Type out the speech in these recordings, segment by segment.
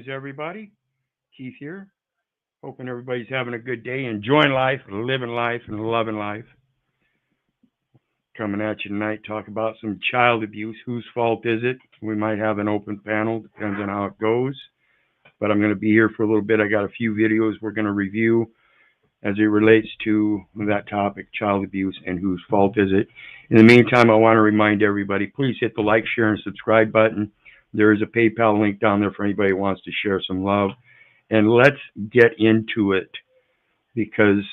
Greetings, everybody. Keith here. Hoping everybody's having a good day, enjoying life, living life, and loving life. Coming at you tonight, talk about some child abuse. Whose fault is it? We might have an open panel, depends on how it goes. But I'm going to be here for a little bit. I got a few videos we're going to review as it relates to that topic, child abuse, and whose fault is it. In the meantime, I want to remind everybody, please hit the like, share, and subscribe button. There is a PayPal link down there for anybody who wants to share some love. And let's get into it, because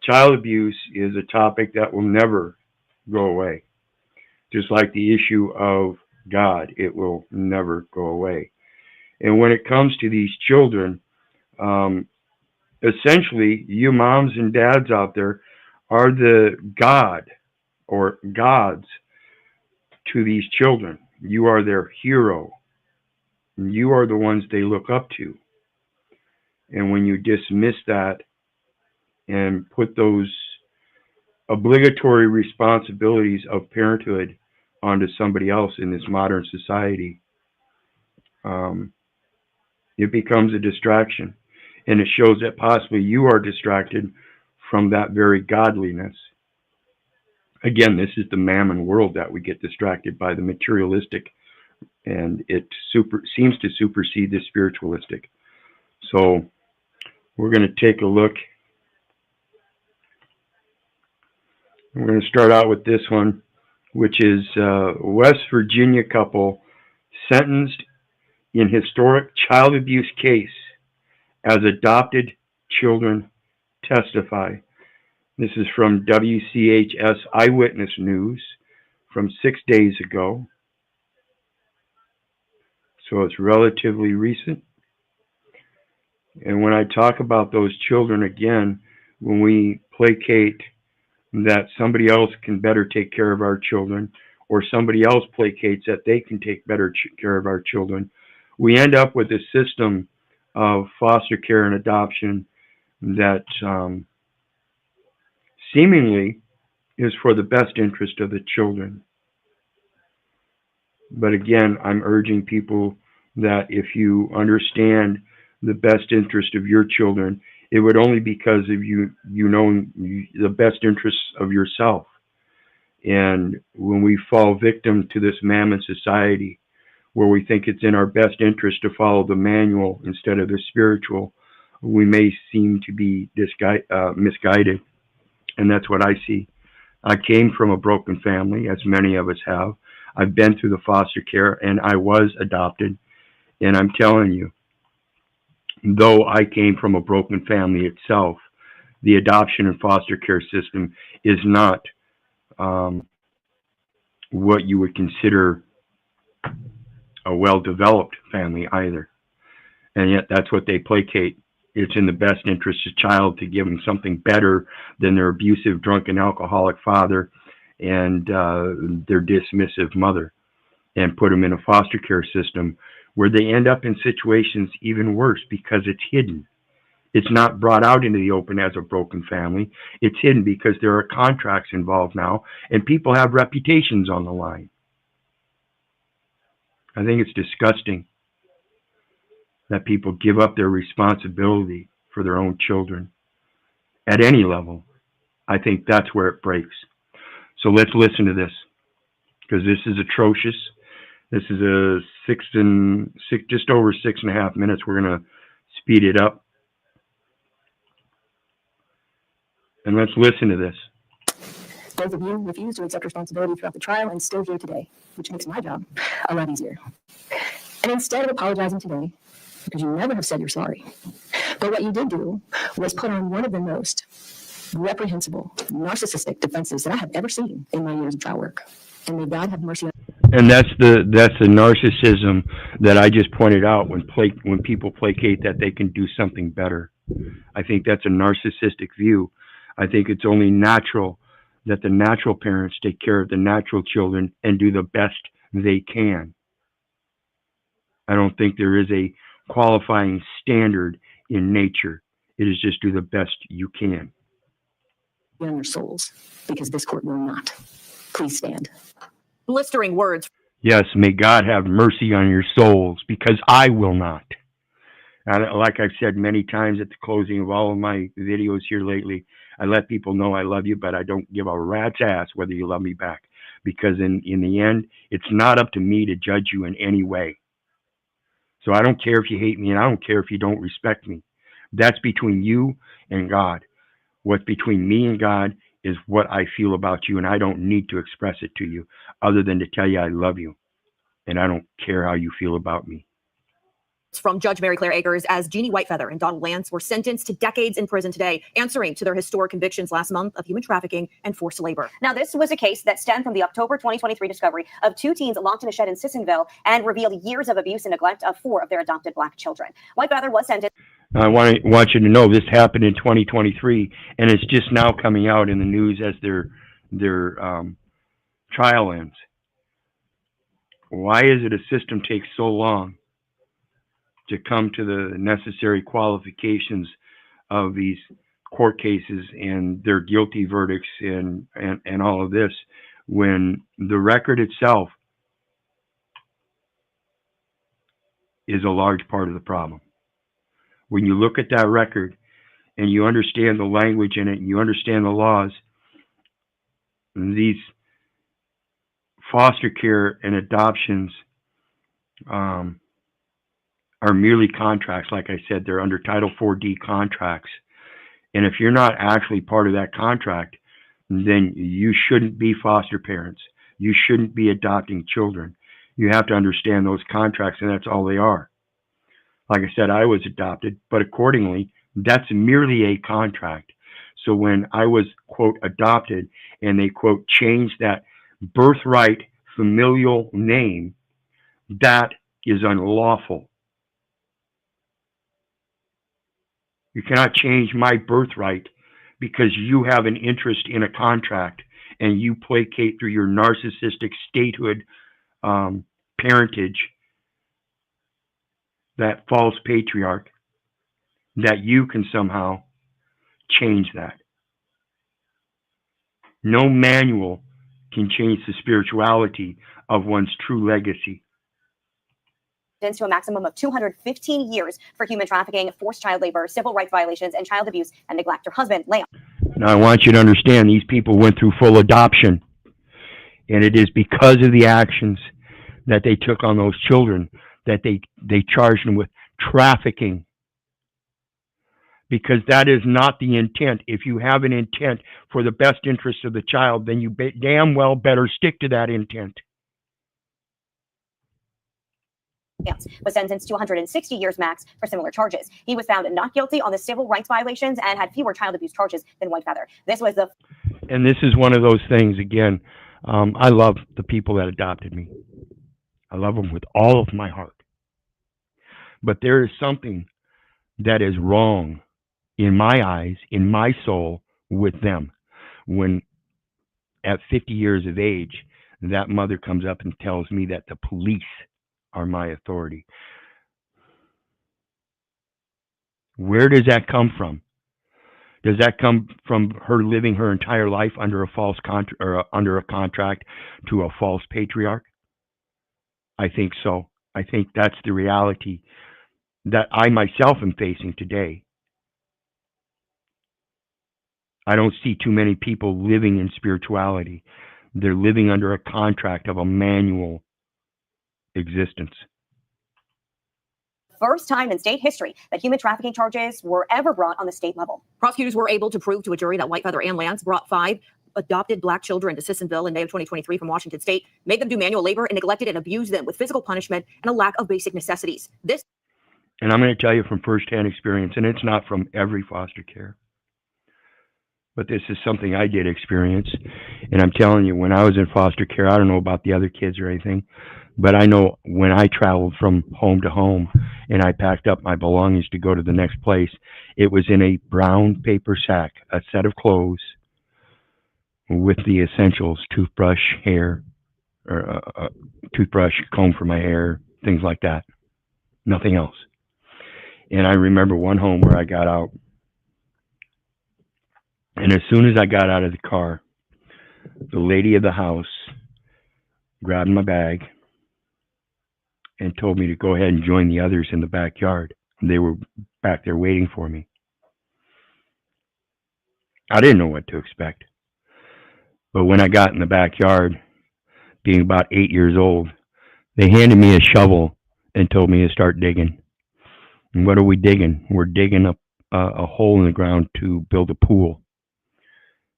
child abuse is a topic that will never go away. Just like the issue of God, it will never go away. And when it comes to these children, essentially, you moms and dads out there are the God or gods to these children. You are their hero. You are the ones they look up to. And when you dismiss that and put those obligatory responsibilities of parenthood onto somebody else in this modern society, it becomes a distraction. And it shows that possibly you are distracted from that very godliness. Again, this is the mammon world that we get distracted by, the materialistic, and it seems to supersede the spiritualistic. So we're going to take a look. We're going to start out with this one, which is West Virginia couple sentenced in historic child abuse case as adopted children testify. This is from WCHS Eyewitness News from 6 days ago. So it's relatively recent. And when I talk about those children, again, when we placate that somebody else can better take care of our children, or somebody else placates that they can take better care of our children, we end up with a system of foster care and adoption that seemingly is for the best interest of the children. But again, I'm urging people that if you understand the best interest of your children, it would only be because of you knowing the best interests of yourself. And when we fall victim to this mammon society, where we think it's in our best interest to follow the manual instead of the spiritual, we may seem to be misguided. And that's what I see. I came from a broken family, as many of us have. I've been through the foster care, and I was adopted. And I'm telling you, though I came from a broken family itself, the adoption and foster care system is not what you would consider a well-developed family either. And yet that's what they placate. It's in the best interest of the child to give them something better than their abusive, drunken, alcoholic father and their dismissive mother, and put them in a foster care system where they end up in situations even worse because it's hidden. It's not brought out into the open as a broken family. It's hidden because there are contracts involved now, and people have reputations on the line. I think it's disgusting that people give up their responsibility for their own children at any level. I think that's where it breaks. So let's listen to this, because this is atrocious. This is just over 6.5 minutes. We're going to speed it up. And let's listen to this. Both of you refused to accept responsibility throughout the trial and still here today, which makes my job a lot easier. And instead of apologizing today, because you never have said you're sorry, but what you did do was put on one of the most reprehensible, narcissistic defenses that I have ever seen in my years of trial work. And may God have mercy on. And that's the narcissism that I just pointed out when people placate that they can do something better. I think that's a narcissistic view. I think it's only natural that the natural parents take care of the natural children and do the best they can. I don't think there is a qualifying standard in nature. It is just do the best you can. On your souls, because this court will not. Please stand. Blistering words. Yes, may God have mercy on your souls, because I will not. And like I've said many times at the closing of all of my videos here lately, I let people know I love you, but I don't give a rat's ass whether you love me back. Because in the end, it's not up to me to judge you in any way. So I don't care if you hate me, and I don't care if you don't respect me. That's between you and God. What's between me and God is what I feel about you, and I don't need to express it to you other than to tell you I love you, and I don't care how you feel about me. From Judge Mary Claire Akers as Jeannie Whitefeather and Donald Lance were sentenced to decades in prison today, answering to their historic convictions last month of human trafficking and forced labor. Now, this was a case that stemmed from the October 2023 discovery of 2 teens locked in a shed in Sissonville and revealed years of abuse and neglect of 4 of their adopted Black children. Whitefeather was sentenced. I want you to know this happened in 2023, and it's just now coming out in the news as their trial ends. Why is it a system takes so long to come to the necessary qualifications of these court cases and their guilty verdicts and all of this, when the record itself is a large part of the problem? When you look at that record and you understand the language in it and you understand the laws, these foster care and adoptions are merely contracts. Like I said, they're under Title 4D contracts. And if you're not actually part of that contract, then you shouldn't be foster parents. You shouldn't be adopting children. You have to understand those contracts, and that's all they are. Like I said, I was adopted, but accordingly, that's merely a contract. So when I was, quote, adopted, and they, quote, changed that birthright familial name, that is unlawful. You cannot change my birthright because you have an interest in a contract and you placate through your narcissistic statehood parentage, that false patriarch, that you can somehow change that. No manual can change the spirituality of one's true legacy. To a maximum of 215 years for human trafficking, forced child labor, civil rights violations, and child abuse and neglect. Her husband, Lamb. Now, I want you to understand these people went through full adoption, and it is because of the actions that they took on those children that they charged them with trafficking, because that is not the intent. If you have an intent for the best interest of the child, then you damn well better stick to that intent. Was sentenced to 160 years max for similar charges. He was found not guilty on the civil rights violations and had fewer child abuse charges than Whitefeather. And this is one of those things, again, I love the people that adopted me. I love them with all of my heart. But there is something that is wrong in my eyes, in my soul, with them. When at 50 years of age, that mother comes up and tells me that the police are my authority. Where does that come from? Does that come from her living her entire life under a false contract, or under a contract to a false patriarch? I think so. I think that's the reality that I myself am facing today. I don't see too many people living in spirituality. They're living under a contract of a manual existence. First time in state history that human trafficking charges were ever brought on the state level. Prosecutors were able to prove to a jury that Whitefeather and Lance brought 5 adopted Black children to Sissonville in May of 2023 from Washington State, made them do manual labor, and neglected and abused them with physical punishment and a lack of basic necessities. And I'm going to tell you from firsthand experience, and it's not from every foster care, but this is something I did experience. And I'm telling you, when I was in foster care, I don't know about the other kids or anything, but I know when I traveled from home to home and I packed up my belongings to go to the next place, it was in a brown paper sack, a set of clothes with the essentials, toothbrush, hair, or toothbrush, comb for my hair, things like that. Nothing else. And I remember one home where I got out, and as soon as I got out of the car, the lady of the house grabbed my bag and told me to go ahead and join the others in the backyard. they were back there waiting for me. I didn't know what to expect. But when I got in the backyard, being about 8 years old, they handed me a shovel and told me to start digging. And what are we digging? We're digging up a hole in the ground to build a pool.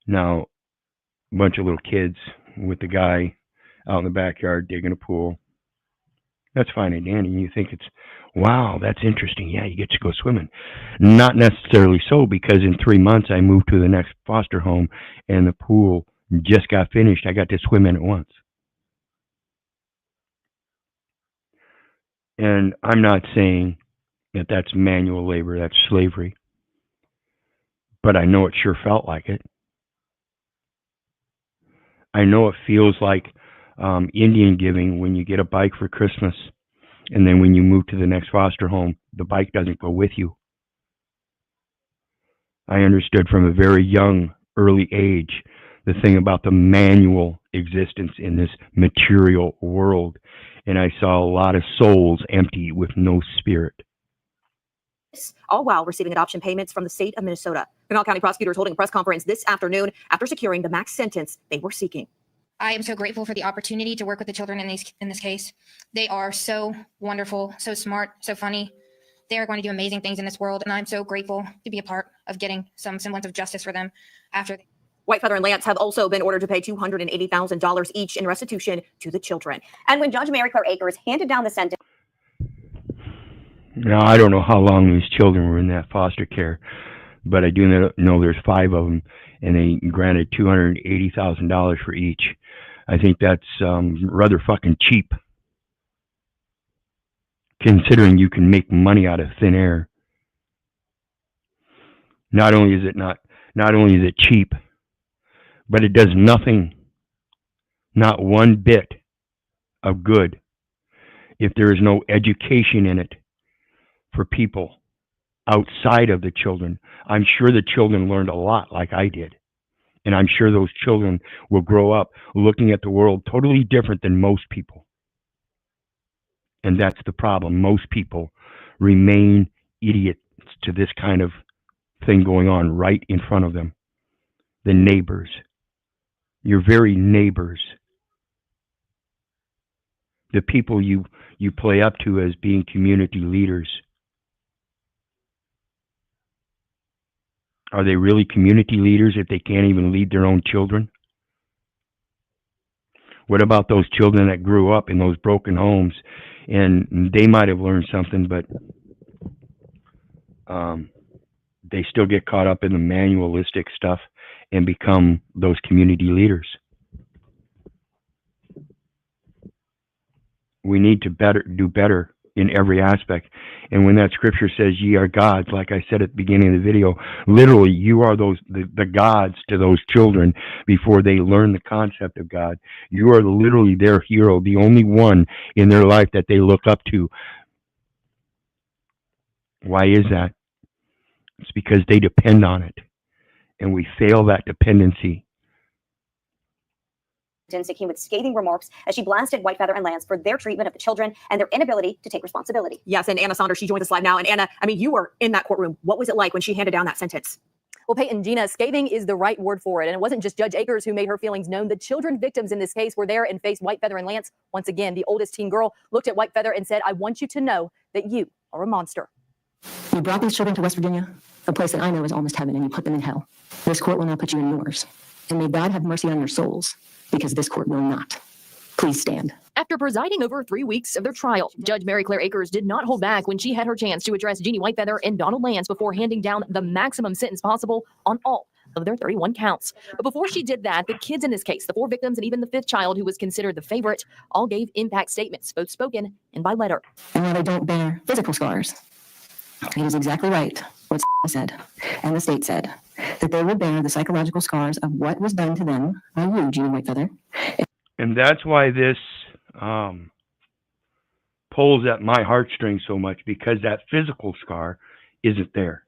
Now, a bunch of little kids with the guy out in the backyard digging a pool. That's fine and dandy. You think it's, wow, that's interesting. Yeah, you get to go swimming. Not necessarily so, because in 3 months I moved to the next foster home and the pool just got finished. I got to swim in it once. And I'm not saying that that's manual labor, that's slavery. But I know it sure felt like it. I know it feels like Indian giving when you get a bike for Christmas, and then when you move to the next foster home, the bike doesn't go with you. I understood from a very young, early age the thing about the manual existence in this material world, and I saw a lot of souls empty with no spirit. All while receiving adoption payments from the state of Minnesota. Pinal County prosecutors holding a press conference this afternoon after securing the max sentence they were seeking. I am so grateful for the opportunity to work with the children in this case. They are so wonderful, so smart, so funny. They are going to do amazing things in this world, and I'm so grateful to be a part of getting some semblance of justice for them after. Whitefeather and Lance have also been ordered to pay $280,000 each in restitution to the children. And when Judge Mary Claire Akers handed down the sentence. Now, I don't know how long these children were in that foster care, but I do know there's 5 of them, and they granted $280,000 for each. I think that's rather fucking cheap, considering you can make money out of thin air. Not only is it cheap, but it does nothing, not one bit of good, if there is no education in it for people outside of the children. I'm sure the children learned a lot like I did. And I'm sure those children will grow up looking at the world totally different than most people. And that's the problem. Most people remain idiots to this kind of thing going on right in front of them. The neighbors. Your very neighbors. The people you play up to as being community leaders. Are they really community leaders if they can't even lead their own children? What about those children that grew up in those broken homes and they might have learned something, but they still get caught up in the manualistic stuff and become those community leaders? We need to do better in every aspect. And when that scripture says ye are gods, like I said at the beginning of the video, literally you are the gods to those children before they learn the concept of God. You are literally their hero, the only one in their life that they look up to. Why is that? It's because they depend on it, and we fail that dependency. Came with scathing remarks as she blasted Whitefeather and Lance for their treatment of the children and their inability to take responsibility. Yes, and Anna Saunders, she joins us live now. And Anna, I mean, you were in that courtroom. What was it like when she handed down that sentence? Well, Peyton, Gina, scathing is the right word for it. And it wasn't just Judge Akers who made her feelings known. The children victims in this case were there and faced Whitefeather and Lance. Once again, the oldest teen girl looked at Whitefeather and said, I want you to know that you are a monster. You brought these children to West Virginia, a place that I know is almost heaven, and you put them in hell. This court will now put you in yours. And may God have mercy on your souls, because this court will not. Please stand. After presiding over 3 weeks of their trial, Judge Mary Claire Akers did not hold back when she had her chance to address Jeannie Whitefeather and Donald Lance before handing down the maximum sentence possible on all of their 31 counts. But before she did that, the kids in this case, the 4 victims and even the 5th child who was considered the favorite, all gave impact statements, both spoken and by letter. And while they don't bear physical scars, it is exactly right what said and the state said, that they will bear the psychological scars of what was done to them by you, Jeannie Whitefeather. And that's why this pulls at my heartstrings so much, because that physical scar isn't there.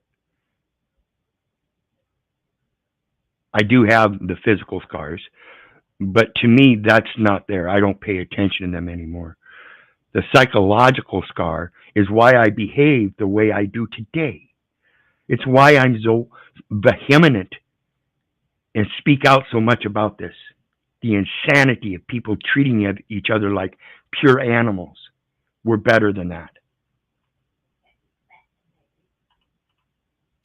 I do have the physical scars, but to me, that's not there. I don't pay attention to them anymore. The psychological scar is why I behave the way I do today. It's why I'm so vehement and speak out so much about this. The insanity of people treating each other like pure animals. We're better than that.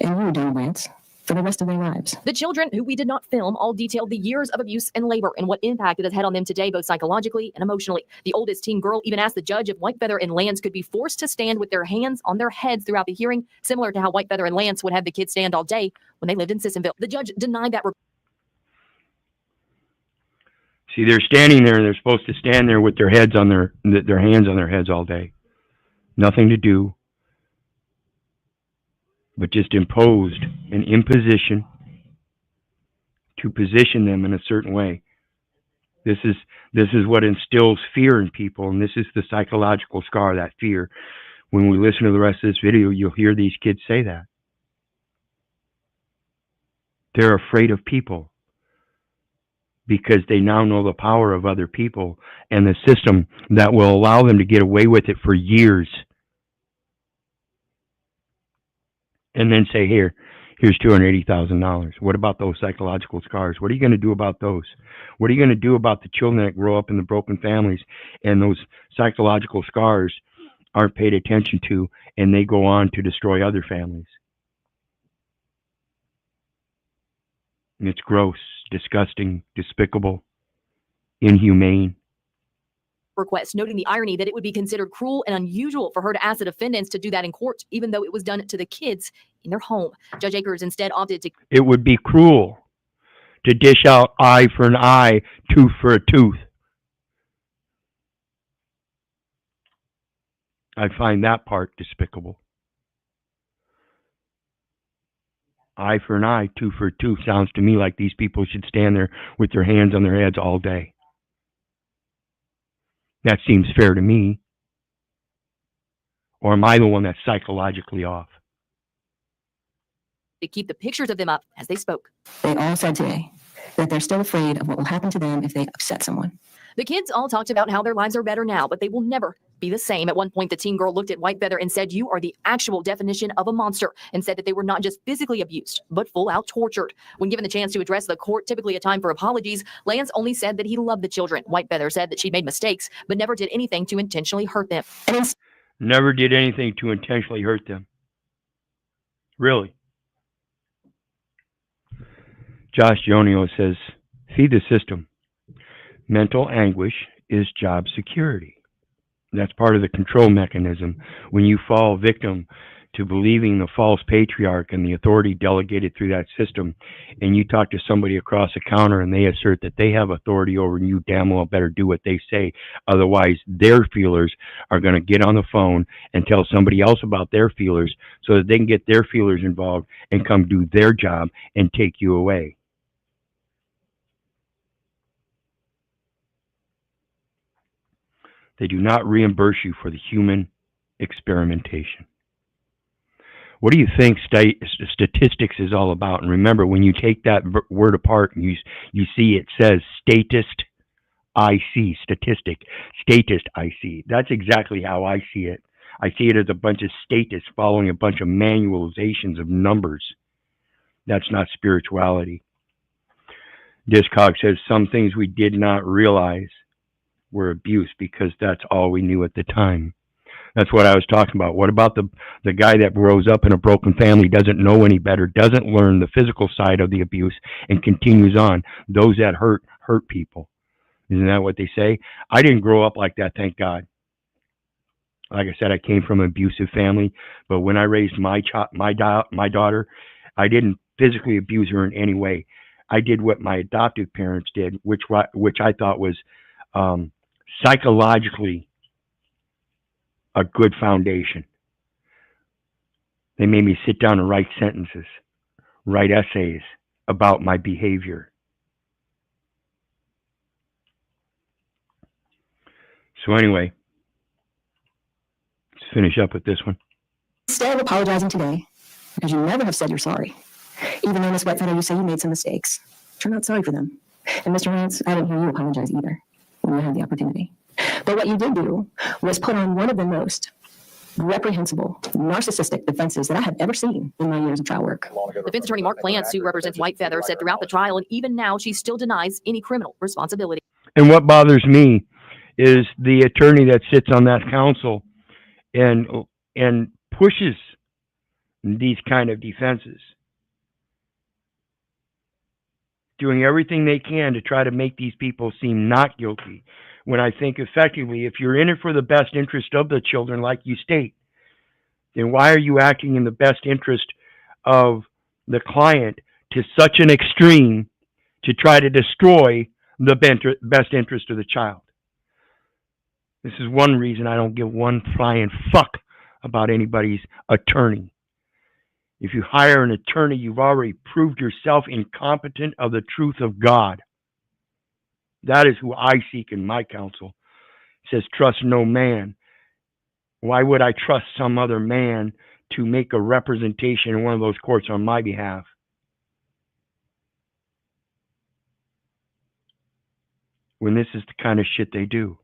And you, Democrats, for the rest of their lives. The children who we did not film all detailed the years of abuse and labor and what impact it has had on them today, both psychologically and emotionally. The oldest teen girl even asked the judge if Whitefeather and Lance could be forced to stand with their hands on their heads throughout the hearing, similar to how Whitefeather and Lance would have the kids stand all day when they lived in Sissonville. The judge denied that. See, they're standing there and they're supposed to stand there with their hands on their heads all day. Nothing to do, but just imposed an imposition to position them in a certain way. This is what instills fear in people, and this is the psychological scar, that fear. When we listen to the rest of this video, you'll hear these kids say that. They're afraid of people because they now know the power of other people and the system that will allow them to get away with it for years. And then say, here's $280,000. What about those psychological scars? What are you going to do about those? What are you going to do about the children that grow up in the broken families and those psychological scars aren't paid attention to and they go on to destroy other families? And it's gross, disgusting, despicable, inhumane. Request, noting the irony that it would be considered cruel and unusual for her to ask the defendants to do that in court, even though it was done to the kids in their home. Judge Akers instead opted to... It would be cruel to dish out eye for an eye, tooth for a tooth. I find that part despicable. Eye for an eye, tooth for a tooth sounds to me like these people should stand there with their hands on their heads all day. That seems fair to me. Or am I the one that's psychologically off? To keep the pictures of them up as they spoke. They all said today that they're still afraid of what will happen to them if they upset someone. The kids all talked about how their lives are better now, but they will never be the same. At one point, the teen girl looked at Whitefeather and said, "You are the actual definition of a monster," and said that they were not just physically abused, but full out tortured. When given the chance to address the court, typically a time for apologies, Lance only said that he loved the children. Whitefeather said that she made mistakes, but never did anything to intentionally hurt them. Never did anything to intentionally hurt them. Really? Josh Jonio says, "Feed the system. Mental anguish is job security." That's part of the control mechanism. When you fall victim to believing the false patriarch and the authority delegated through that system, and you talk to somebody across the counter and they assert that they have authority over you, damn well better do what they say. Otherwise, their feelers are going to get on the phone and tell somebody else about their feelers so that they can get their feelers involved and come do their job and take you away. They do not reimburse you for the human experimentation. What do you think statistics is all about? And remember, when you take that word apart and you see it says statist, IC, statistic, statist, IC. That's exactly how I see it. I see it as a bunch of statists following a bunch of manualizations of numbers. That's not spirituality. Discog says some things we did not realize were abuse because that's all we knew at the time. That's what I was talking about. What about the guy that grows up in a broken family, doesn't know any better, doesn't learn the physical side of the abuse, and continues on? Those that hurt people. Isn't that what they say? I didn't grow up like that, thank God. Like I said, I came from an abusive family, but when I raised my daughter, I didn't physically abuse her in any way. I did what my adoptive parents did, which I thought was psychologically a good foundation. They made me sit down and write sentences, write essays about my behavior. So anyway, let's finish up with this one. Instead of apologizing today, because you never have said you're sorry, even though Ms. Whitefeather, you say you made some mistakes, you're not sorry for them. And Mr. Lance, I didn't hear you apologize either when you had the opportunity. But what you did do was put on one of the most reprehensible, narcissistic defenses that I have ever seen in my years of trial work. Defense attorney Mark Plants, who represents Whitefeather, said throughout the trial and even now she still denies any criminal responsibility. And what bothers me is the attorney that sits on that council and pushes these kind of defenses, doing everything they can to try to make these people seem not guilty. When I think effectively, if you're in it for the best interest of the children, like you state, then why are you acting in the best interest of the client to such an extreme to try to destroy the best interest of the child? This is one reason I don't give one flying fuck about anybody's attorney. If you hire an attorney, you've already proved yourself incompetent of the truth of God. That is who I seek in my counsel. It says, trust no man. Why would I trust some other man to make a representation in one of those courts on my behalf? When this is the kind of shit they do.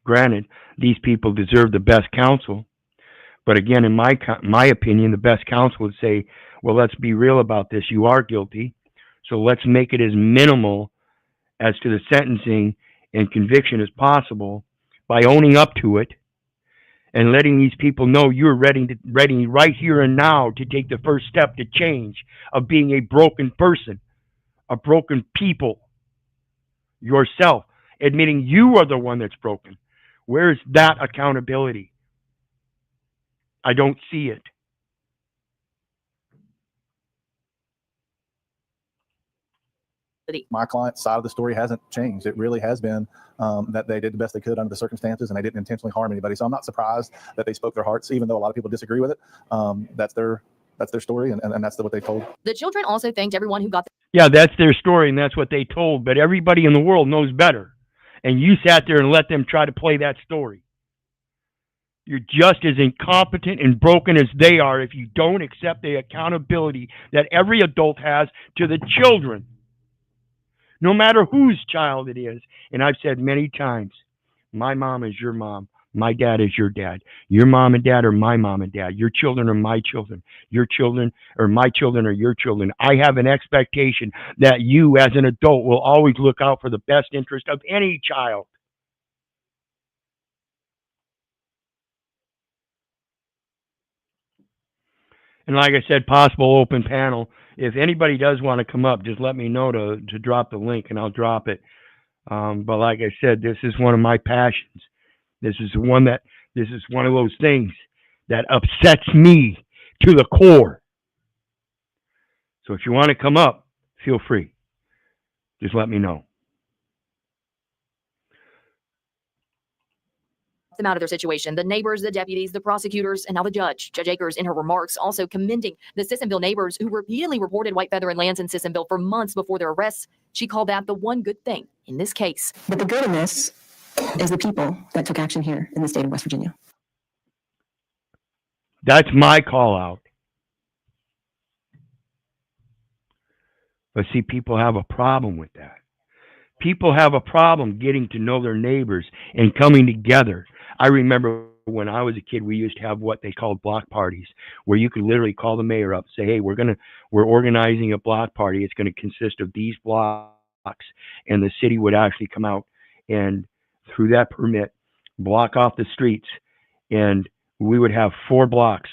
Granted, these people deserve the best counsel. But again, in my opinion, the best counsel would say, well, let's be real about this. You are guilty. So let's make it as minimal as to the sentencing and conviction as possible by owning up to it and letting these people know you're ready right here and now to take the first step to change of being a broken person, a broken people, yourself, admitting you are the one that's broken. Where's that accountability? I don't see it. My client's side of the story hasn't changed. It really has been that they did the best they could under the circumstances and they didn't intentionally harm anybody. So I'm not surprised that they spoke their hearts, even though a lot of people disagree with it. That's their story, and that's what they told. The children also thanked everyone who got Yeah, that's their story and that's what they told. But everybody in the world knows better. And you sat there and let them try to play that story. You're just as incompetent and broken as they are if you don't accept the accountability that every adult has to the children. No matter whose child it is. And I've said many times, my mom is your mom. My dad is your dad. Your mom and dad are my mom and dad. Your children are my children. Your children or my children are your children. I have an expectation that you as an adult will always look out for the best interest of any child. And like I said, possible open panel. If anybody does want to come up, just let me know to drop the link and I'll drop it. But like I said, this is one of my passions. This is one of those things that upsets me to the core. So if you want to come up, feel free. Just let me know. them out of their situation. The neighbors, the deputies, the prosecutors, and now the judge. Judge Akers, in her remarks, also commending the Sissonville neighbors who repeatedly reported Whitefeather and Lands in Sissonville for months before their arrests. She called that the one good thing in this case. But the good in this is the people that took action here in the state of West Virginia. That's my call out. But see, people have a problem with that. People have a problem getting to know their neighbors and coming together. I remember when I was a kid, we used to have what they called block parties, where you could literally call the mayor up, say, hey, we're organizing a block party. It's going to consist of these blocks. And the city would actually come out and, through that permit, block off the streets. And we would have 4 blocks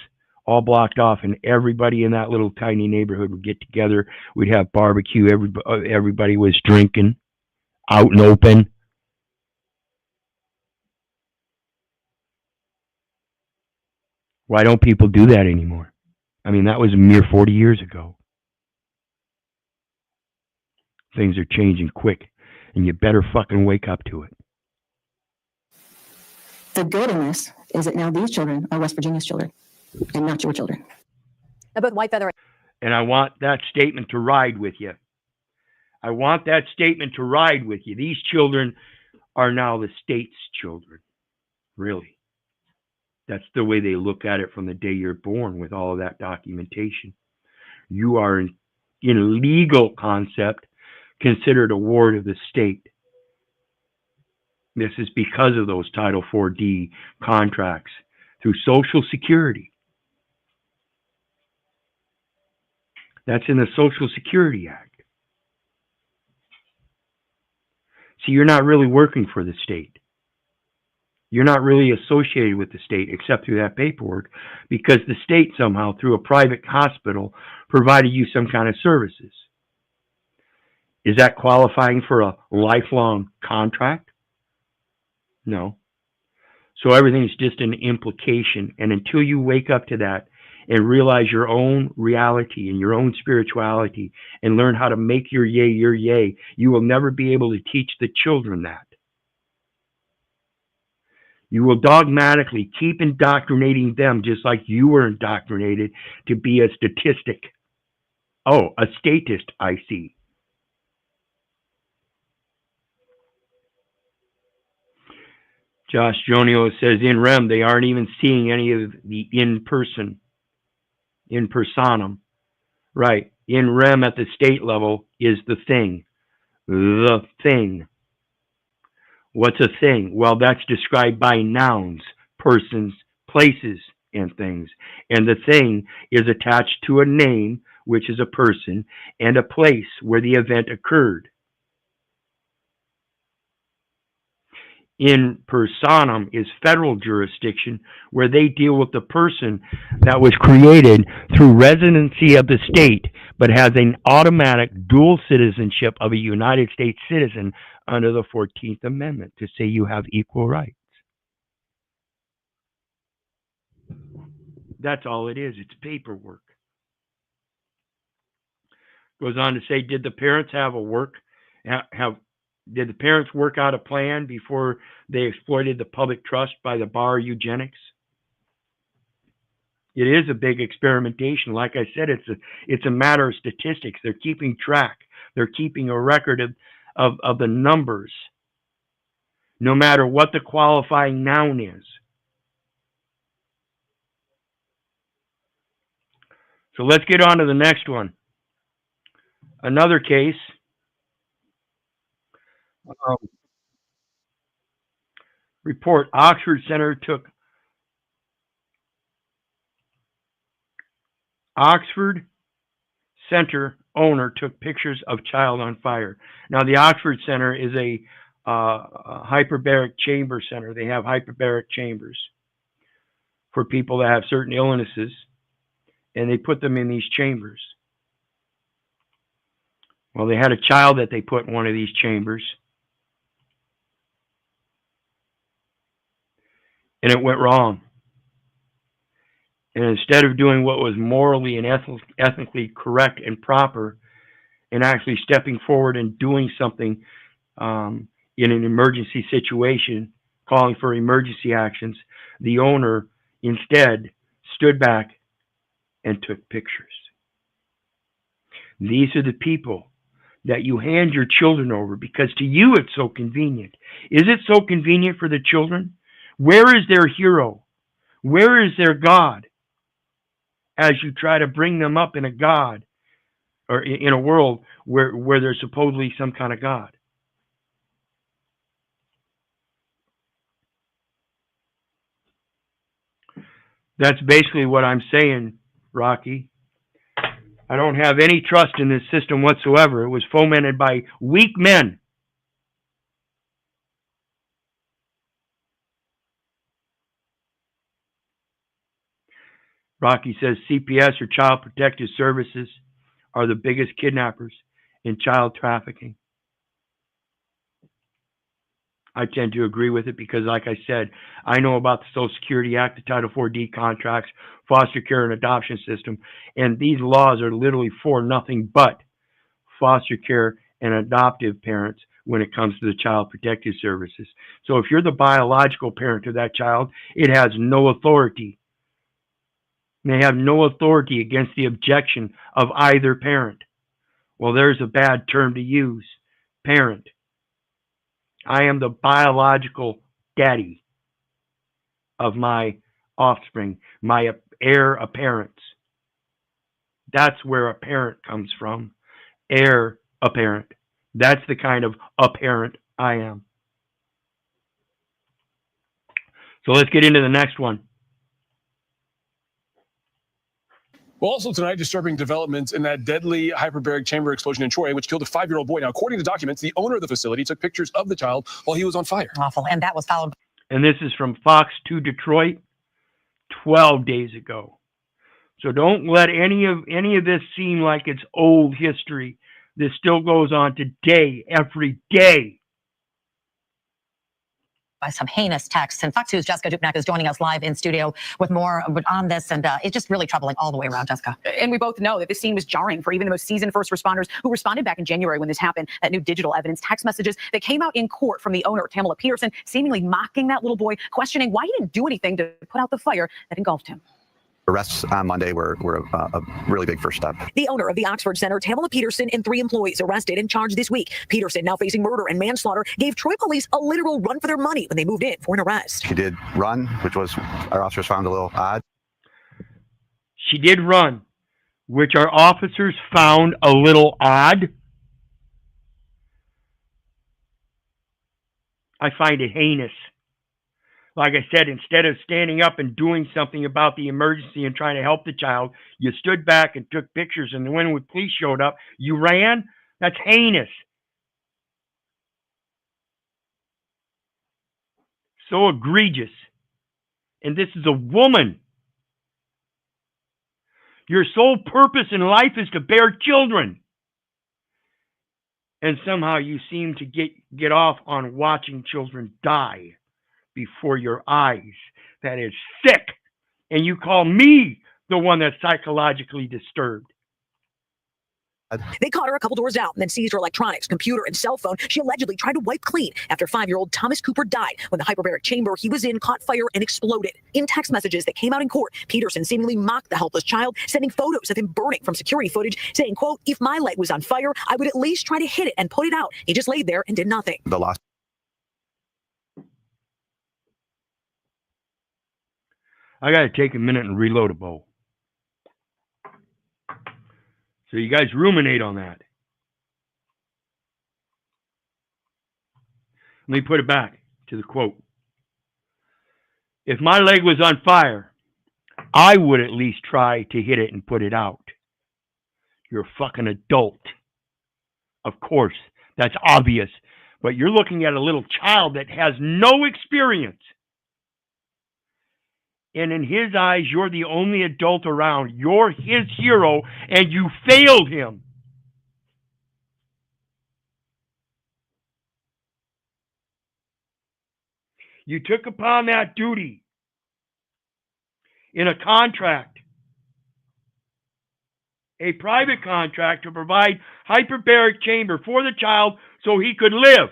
all blocked off, and everybody in that little tiny neighborhood would get together. We'd have barbecue. Everybody was drinking out and open. Why don't people do that anymore? I mean, that was a mere 40 years ago. Things are changing quick, and you better fucking wake up to it. The good in this is that now these children are West Virginia's children and not your children. Now, both Whitefeather And I want that statement to ride with you. I want that statement to ride with you. These children are now the state's children. Really. That's the way they look at it from the day you're born, with all of that documentation. You are, in a legal concept, considered a ward of the state. This is because of those Title IV-D contracts through Social Security. That's in the Social Security Act. So you're not really working for the state. You're not really associated with the state except through that paperwork, because the state somehow, through a private hospital, provided you some kind of services. Is that qualifying for a lifelong contract? No. So everything's just an implication. And until you wake up to that and realize your own reality and your own spirituality and learn how to make your yay, you will never be able to teach the children that. You will dogmatically keep indoctrinating them just like you were indoctrinated to be a statistic. Oh, a statist, I see. Josh Jonio says in REM, they aren't even seeing any of the in personam. Right. In REM at the state level is the thing. The thing. What's a thing? Well, that's described by nouns, persons, places, and things. And the thing is attached to a name, which is a person, and a place where the event occurred. In personam is federal jurisdiction, where they deal with the person that was created through residency of the state, but has an automatic dual citizenship of a United States citizen under the 14th Amendment to say you have equal rights. That's all it is. It's paperwork. Goes on to say, did the parents did the parents work out a plan before they exploited the public trust by the bar eugenics? It is a big experimentation. Like I said, it's a matter of statistics. They're keeping track. They're keeping a record of the numbers, no matter what the qualifying noun is. So let's get on to the next one. Another case. Report, Oxford Center owner took pictures of child on fire. Now, the Oxford Center is a hyperbaric chamber center. They have hyperbaric chambers for people that have certain illnesses, and they put them in these chambers. Well, they had a child that they put in one of these chambers, and it went wrong. And instead of doing what was morally and ethically correct and proper, and actually stepping forward and doing something in an emergency situation, calling for emergency actions, the owner instead stood back and took pictures. These are the people that you hand your children over because to you it's so convenient. Is it so convenient for the children? Where is their hero? Where is their God? As you try to bring them up in a God, or in a world where there's supposedly some kind of God. That's basically what I'm saying, Rocky. I don't have any trust in this system whatsoever. It was fomented by weak men. Rocky says CPS, or Child Protective Services, are the biggest kidnappers in child trafficking. I tend to agree with it because, like I said, I know about the Social Security Act, the Title IV-D contracts, foster care and adoption system, and these laws are literally for nothing but foster care and adoptive parents when it comes to the Child Protective Services. So if you're the biological parent of that child, it has no authority. They have no authority against the objection of either parent. Well, there's a bad term to use, parent. I am the biological daddy of my offspring, my heir apparent. That's where a parent comes from, heir apparent. That's the kind of apparent I am. So let's get into the next one. Well, also tonight, disturbing developments in that deadly hyperbaric chamber explosion in Troy, which killed a 5-year-old boy. Now, according to documents, the owner of the facility took pictures of the child while he was on fire. Awful. And that was followed. And this is from Fox 2 Detroit 12 days ago. So don't let any of this seem like it's old history. This still goes on today, every day. By some heinous texts. And Fox 2's Jessica Dupnack is joining us live in studio with more on this. And it's just really troubling all the way around, Jessica. And we both know that this scene was jarring for even the most seasoned first responders who responded back in January when this happened. That new digital evidence, text messages that came out in court from the owner, Tamala Peterson, seemingly mocking that little boy, questioning why he didn't do anything to put out the fire that engulfed him. Arrests on Monday were a really big first step. The owner of the Oxford Center, Tamala Peterson, and 3 employees arrested and charged this week. Peterson, now facing murder and manslaughter, gave Troy police a literal run for their money when they moved in for an arrest. She did run, which was our officers found a little odd. She did run, which our officers found a little odd. I find it heinous. Like I said, instead of standing up and doing something about the emergency and trying to help the child, you stood back and took pictures, and when the police showed up, you ran? That's heinous. So egregious. And this is a woman. Your sole purpose in life is to bear children. And somehow you seem to get off on watching children die before your eyes. That is sick. And you call me the one that's psychologically disturbed. They caught her a couple doors out and then seized her electronics, computer, and cell phone. She allegedly tried to wipe clean after 5-year-old Thomas Cooper died when the hyperbaric chamber he was in caught fire and exploded. In text messages that came out in court, Peterson seemingly mocked the helpless child, sending photos of him burning from security footage, saying, quote, "If my leg was on fire, I would at least try to hit it and put it out." He just laid there and did nothing. The loss. I got to take a minute and reload a bowl. So you guys ruminate on that. Let me put it back to the quote. If my leg was on fire, I would at least try to hit it and put it out. You're a fucking adult. Of course, that's obvious. But you're looking at a little child that has no experience. And in his eyes, you're the only adult around. You're his hero, and you failed him. You took upon that duty in a contract, a private contract, to provide hyperbaric chamber for the child so he could live.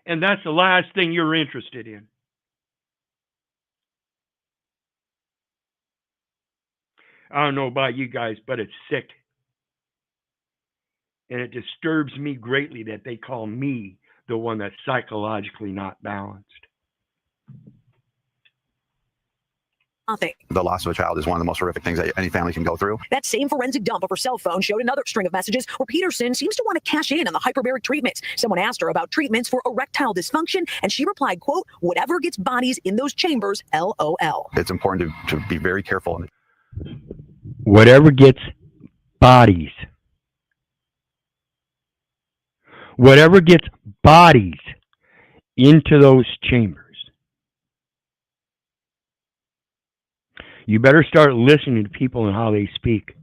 And that's the last thing you're interested in. I don't know about you guys, but it's sick. And it disturbs me greatly that they call me the one that's psychologically not balanced. Nothing. The loss of a child is one of the most horrific things that any family can go through. That same forensic dump of her cell phone showed another string of messages where Peterson seems to want to cash in on the hyperbaric treatments. Someone asked her about treatments for erectile dysfunction, and she replied, quote, "Whatever gets bodies in those chambers, LOL." It's important to be very careful. Whatever gets bodies. Whatever gets bodies into those chambers. You better start listening to people and how they speak.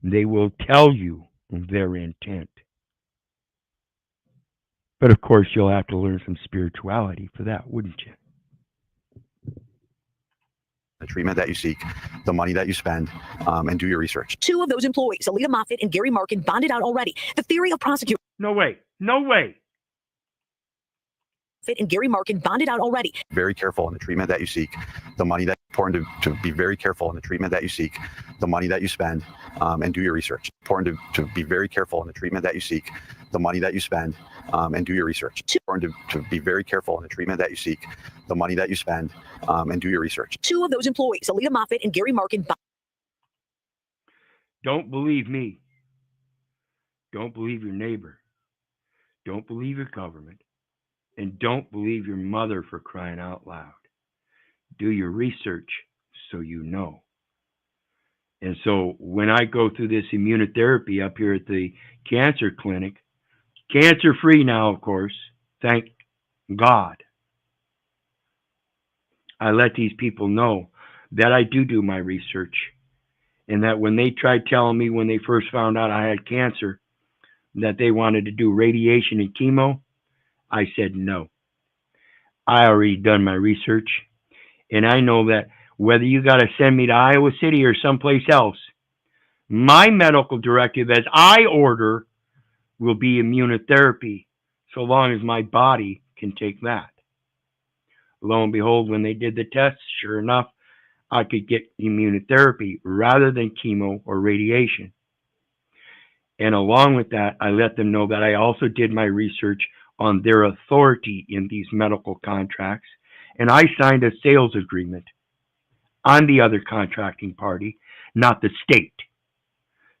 They will tell you their intent. But of course, you'll have to learn some spirituality for that, wouldn't you? The treatment that you seek, the money that you spend, and do your research. 2 of those employees, Alita Moffitt and Gary Markin, bonded out already. The theory of prosecution. No way. No way. And Gary Markin bonded out already. Very careful in the treatment that you seek, the money that important to be very careful in the treatment that you seek, the money that you spend, and do your research. Important to be very careful in the treatment that you seek, the money that you spend, and do your research. Important to be very careful in the treatment that you seek, the money that you spend, and do your research. 2 of those employees, Alita Moffitt and Gary Markin. Don't believe me. Don't believe your neighbor. Don't believe your government. And don't believe your mother, for crying out loud. Do your research so you know. And so when I go through this immunotherapy up here at the cancer clinic, cancer-free now, of course, thank God, I let these people know that I do my research, and that when they tried telling me when they first found out I had cancer that they wanted to do radiation and chemo, I said no. I already done my research, and I know that whether you got to send me to Iowa City or someplace else, my medical directive as I order will be immunotherapy, so long as my body can take that. Lo and behold, when they did the tests, sure enough, I could get immunotherapy rather than chemo or radiation. And along with that, I let them know that I also did my research on their authority in these medical contracts, and I signed a sales agreement. I'm the other contracting party, not the state.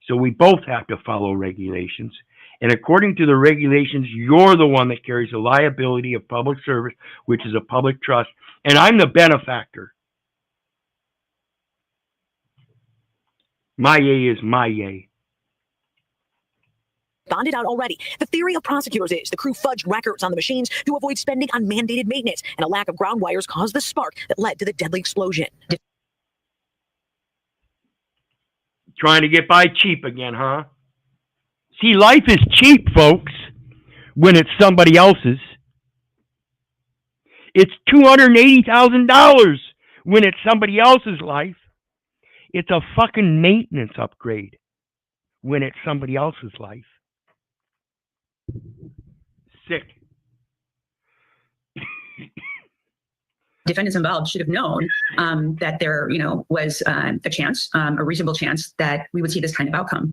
So we both have to follow regulations. And according to the regulations, you're the one that carries the liability of public service, which is a public trust, and I'm the benefactor. My yay is my yay. Bonded out already. The theory of prosecutors is the crew fudged records on the machines to avoid spending on mandated maintenance, and a lack of ground wires caused the spark that led to the deadly explosion. Trying to get by cheap again, huh? See, life is cheap, folks, when it's somebody else's. It's $280,000 when it's somebody else's life. It's a fucking maintenance upgrade when it's somebody else's life. Sick. Defendants involved should have known that there, was a chance, a reasonable chance that we would see this kind of outcome.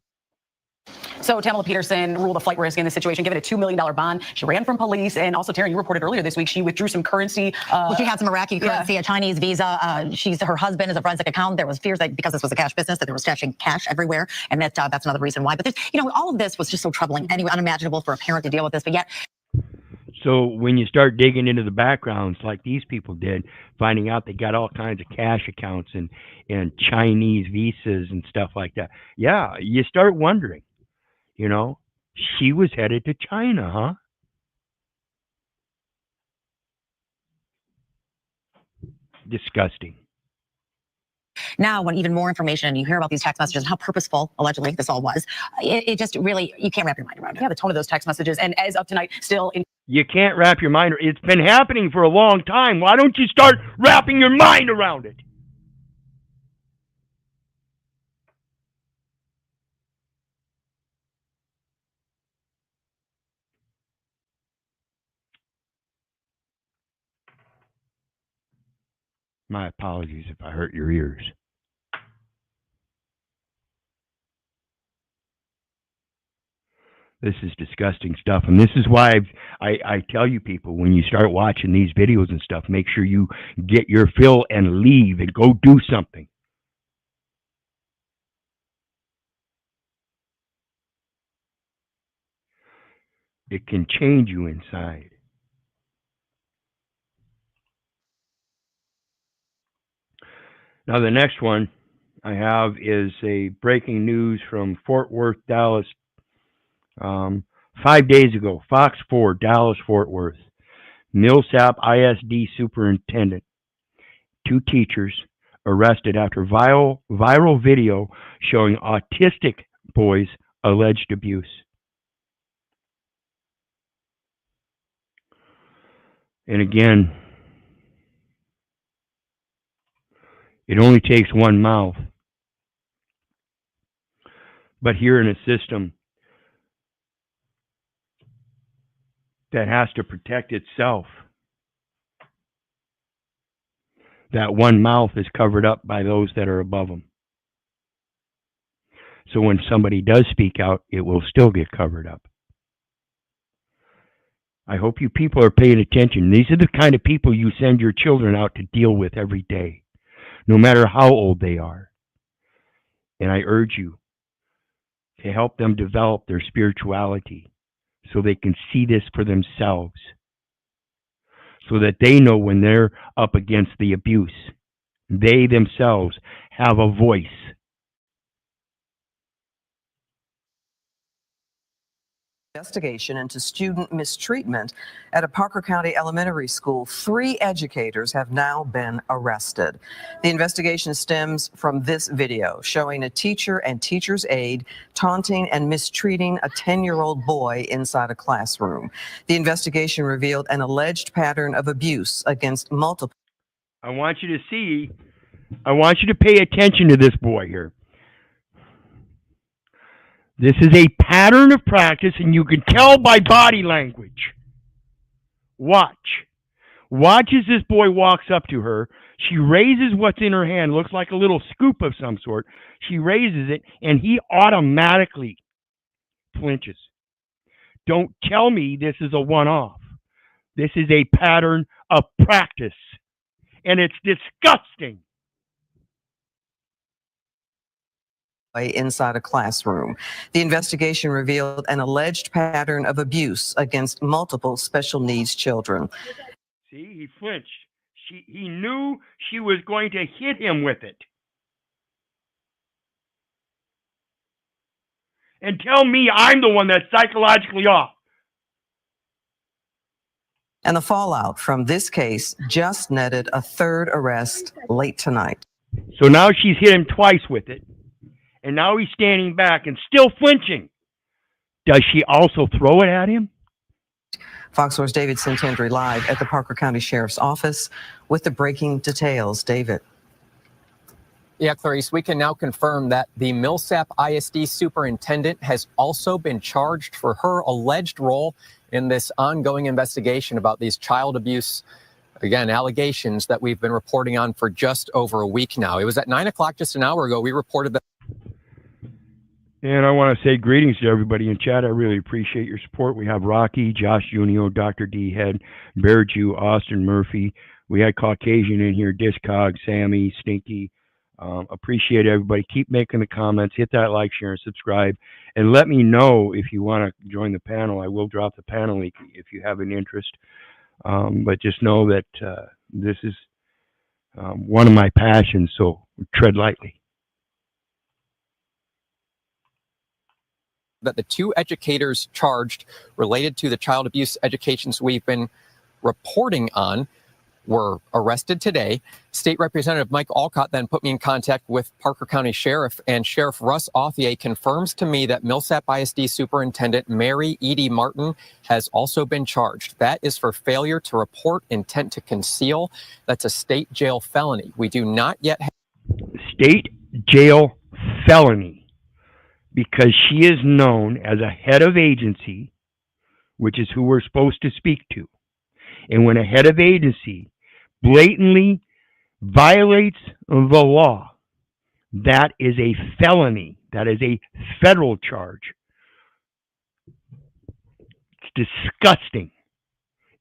So Tamala Peterson ruled a flight risk in this situation, given a $2 million bond. She ran from police, and also, Taryn, you reported earlier this week she withdrew some currency. Well, she had some Iraqi currency, a Chinese visa. Her husband is a forensic accountant. There was fears that because this was a cash business, that there was stashing cash everywhere, and that's another reason why. But all of this was just so troubling. Anyway, unimaginable for a parent to deal with this, but yet. So when you start digging into the backgrounds like these people did, finding out they got all kinds of cash accounts and Chinese visas and stuff like that, yeah, you start wondering, she was headed to China, huh? Disgusting. Now, when even more information, and you hear about these text messages and how purposeful, allegedly, this all was, it just really, you can't wrap your mind around it. Yeah, the tone of those text messages, and as of tonight, still in. You can't wrap your mind. It's been happening for a long time. Why don't you start wrapping your mind around it? My apologies if I hurt your ears. This is disgusting stuff, and this is why I tell you people, when you start watching these videos and stuff, make sure you get your fill and leave and go do something. It can change you inside. Now, the next one I have is a breaking news from Fort Worth, Dallas. 5 days ago, Fox 4, Dallas, Fort Worth. Millsap ISD superintendent, 2 teachers arrested after viral video showing autistic boys' alleged abuse. And again, it only takes one mouth. But here in a system that has to protect itself, that one mouth is covered up by those that are above them. So when somebody does speak out, it will still get covered up. I hope you people are paying attention. These are the kind of people you send your children out to deal with every day, no matter how old they are. And I urge you to help them develop their spirituality so they can see this for themselves. so that they know when they're up against the abuse. They themselves have a voice. Investigation into student mistreatment at a Parker County elementary school. 3 educators have now been arrested. The investigation stems from this video showing a teacher and teacher's aide taunting and mistreating a 10-year-old boy inside a classroom. The investigation revealed an alleged pattern of abuse against multiple. I want you to pay attention to this boy here. This is a pattern of practice, and you can tell by body language. Watch. Watch as this boy walks up to her. She raises what's in her hand, looks like a little scoop of some sort. She raises it, and he automatically flinches. Don't tell me this is a one-off. This is a pattern of practice, and it's disgusting. Inside a classroom. The investigation revealed an alleged pattern of abuse against multiple special needs children. See, he flinched. He knew she was going to hit him with it. And tell me I'm the one that's psychologically off. And the fallout from this case just netted a 3rd arrest late tonight. So now she's hit him twice with it. And now he's standing back and still flinching. Does she also throw it at him? Fox 4's David Santandri live at the Parker County Sheriff's Office with the breaking details. David. Yeah, Clarice, we can now confirm that the Millsap ISD superintendent has also been charged for her alleged role in this ongoing investigation about these child abuse, again, allegations that we've been reporting on for just over a week now. It was at 9 o'clock just an hour ago. We reported that. And I want to say greetings to everybody in chat. I really appreciate your support. We have Rocky, Josh Junio, Dr. D. Head, Bear Jew, Austin Murphy. We had Caucasian in here, Discog, Sammy, Stinky. Appreciate everybody. Keep making the comments. Hit that like, share, and subscribe. And let me know if you want to join the panel. I will drop the panel link if you have an interest. But just know that this is one of my passions, so tread lightly. That the 2 educators charged related to the child abuse educations we've been reporting on were arrested today. State Representative Mike Alcott then put me in contact with Parker County Sheriff, and Sheriff Russ Authier confirms to me that Millsap ISD Superintendent Mary Edie Martin has also been charged. That is for failure to report intent to conceal. That's a state jail felony. We do not yet have state jail felony, because she is known as a head of agency, which is who we're supposed to speak to. And when a head of agency blatantly violates the law, that is a felony. That is a federal charge. It's disgusting.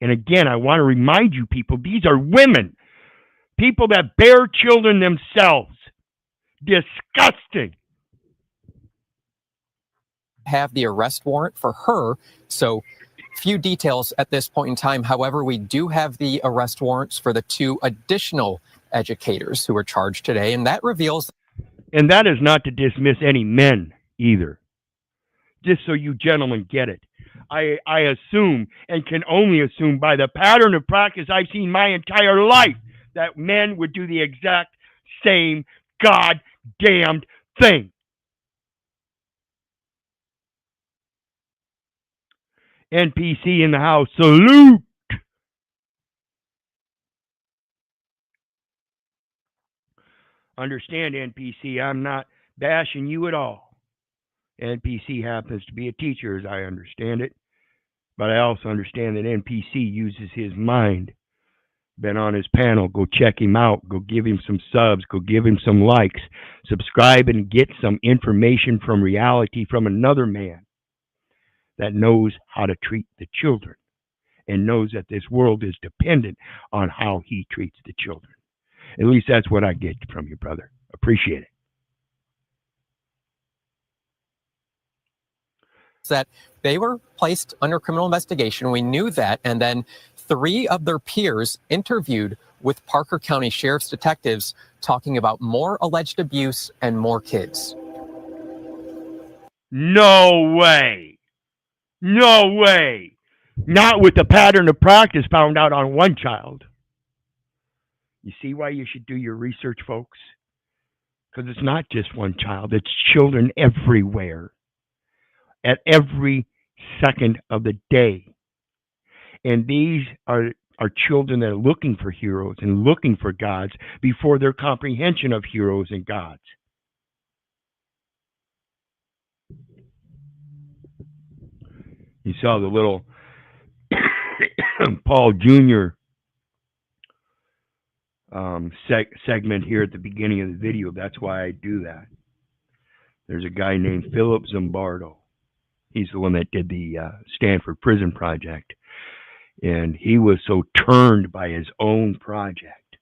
And again, I want to remind you people, these are women, people that bear children themselves. Disgusting. have the arrest warrant for her, so few details at this point in time. However, we do have the arrest warrants for the 2 additional educators who were charged today, and that reveals. And that is not to dismiss any men either. Just so you gentlemen get it. I assume, and can only assume by the pattern of practice I've seen my entire life, that men would do the exact same goddamned thing. NPC in the house, salute! Understand, NPC, I'm not bashing you at all. NPC happens to be a teacher, as I understand it. But I also understand that NPC uses his mind. Been on his panel. Go check him out. Go give him some subs. Go give him some likes. Subscribe and get some information from reality from another man that knows how to treat the children and knows that this world is dependent on how he treats the children. At least that's what I get from you, brother. Appreciate it. That they were placed under criminal investigation. We knew that. And then 3 of their peers interviewed with Parker County Sheriff's detectives talking about more alleged abuse and more kids. No way. No way. Not with the pattern of practice found out on one child. You see why you should do your research, folks? Because it's not just one child. It's children everywhere. At every second of the day. And these are children that are looking for heroes and looking for gods before their comprehension of heroes and gods. You saw the little Paul Jr. Segment here at the beginning of the video. That's why I do that. There's a guy named Philip Zimbardo. He's the one that did the Stanford Prison Project. And he was so turned by his own project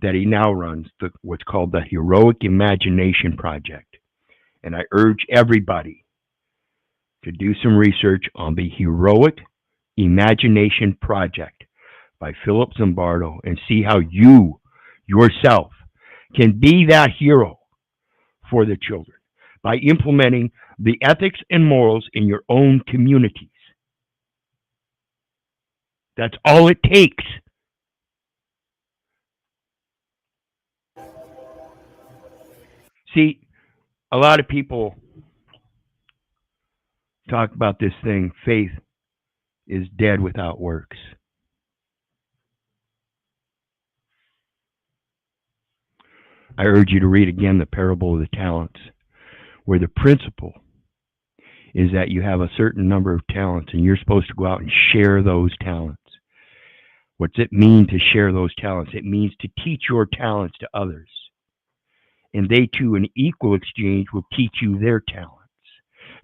that he now runs what's called the Heroic Imagination Project. And I urge everybody to do some research on the Heroic Imagination Project by Philip Zimbardo and see how you yourself can be that hero for the children by implementing the ethics and morals in your own communities. That's all it takes. See, a lot of people talk about this thing, faith is dead without works. I urge you to read again the parable of the talents, where the principle is that you have a certain number of talents and you're supposed to go out and share those talents. What's it mean to share those talents? It means to teach your talents to others. And they too, in equal exchange, will teach you their talents.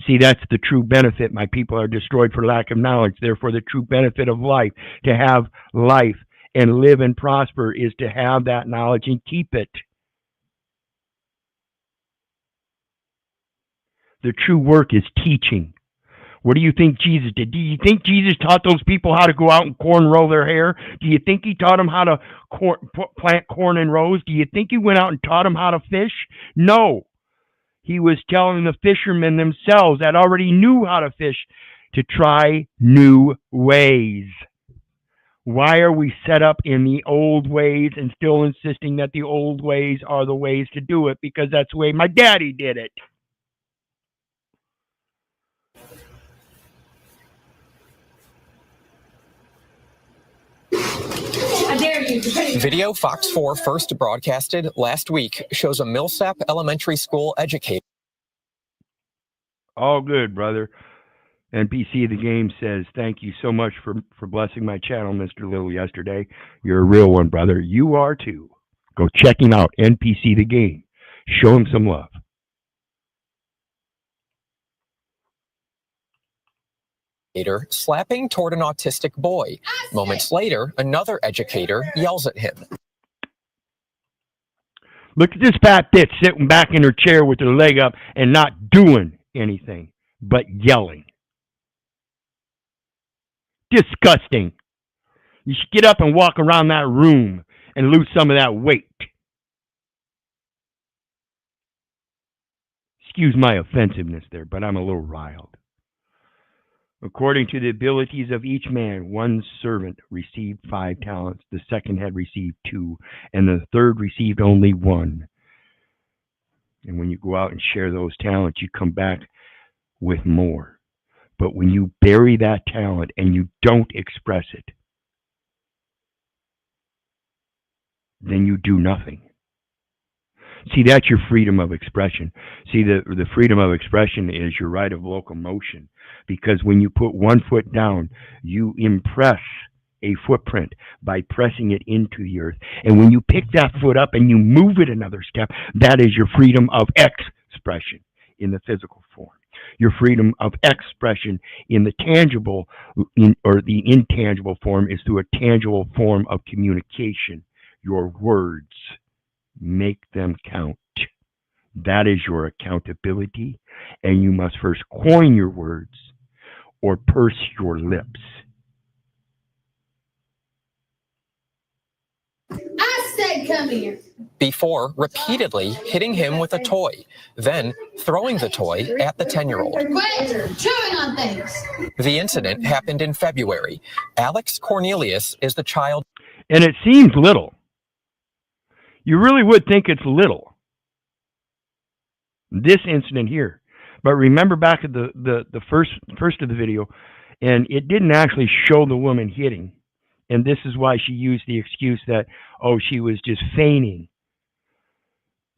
See, that's the true benefit. My people are destroyed for lack of knowledge. Therefore, the true benefit of life, to have life and live and prosper, is to have that knowledge and keep it. The true work is teaching. What do you think Jesus did? Do you think Jesus taught those people how to go out and cornrow their hair? Do you think he taught them how to plant corn in rows? Do you think he went out and taught them how to fish? No. He was telling the fishermen themselves that already knew how to fish to try new ways. Why are we set up in the old ways and still insisting that the old ways are the ways to do it? Because that's the way my daddy did it. Video Fox 4 first broadcasted last week shows a Millsap Elementary School educator. All good, brother. NPC the Game says, thank you so much for blessing my channel, Mr. Little, yesterday. You're a real one, brother. You are too. Go check him out, NPC the Game. Show him some love. Slapping toward an autistic boy. Moments later, another educator yells at him. Look at this fat bitch sitting back in her chair with her leg up and not doing anything but yelling. Disgusting. You should get up and walk around that room and lose some of that weight. Excuse my offensiveness there, but I'm a little riled. According to the abilities of each man, one servant received 5 talents, the second had received 2, and the third received only 1. And when you go out and share those talents, you come back with more. But when you bury that talent and you don't express it, then you do nothing. See, that's your freedom of expression. See, the freedom of expression is your right of locomotion. Because when you put one foot down, you impress a footprint by pressing it into the earth. And when you pick that foot up and you move it another step, that is your freedom of expression in the physical form. Your freedom of expression in the tangible or the intangible form is through a tangible form of communication. Your words. Make them count. That is your accountability, and you must first coin your words or purse your lips. before repeatedly hitting him with a toy, then throwing the toy at the 10-year-old. Chewing on things. The incident happened in February. Alex Cornelius is the child. And it seems little. You really would think it's little, this incident here. But remember back at the first of the video, and it didn't actually show the woman hitting. And this is why she used the excuse that, oh, she was just feigning.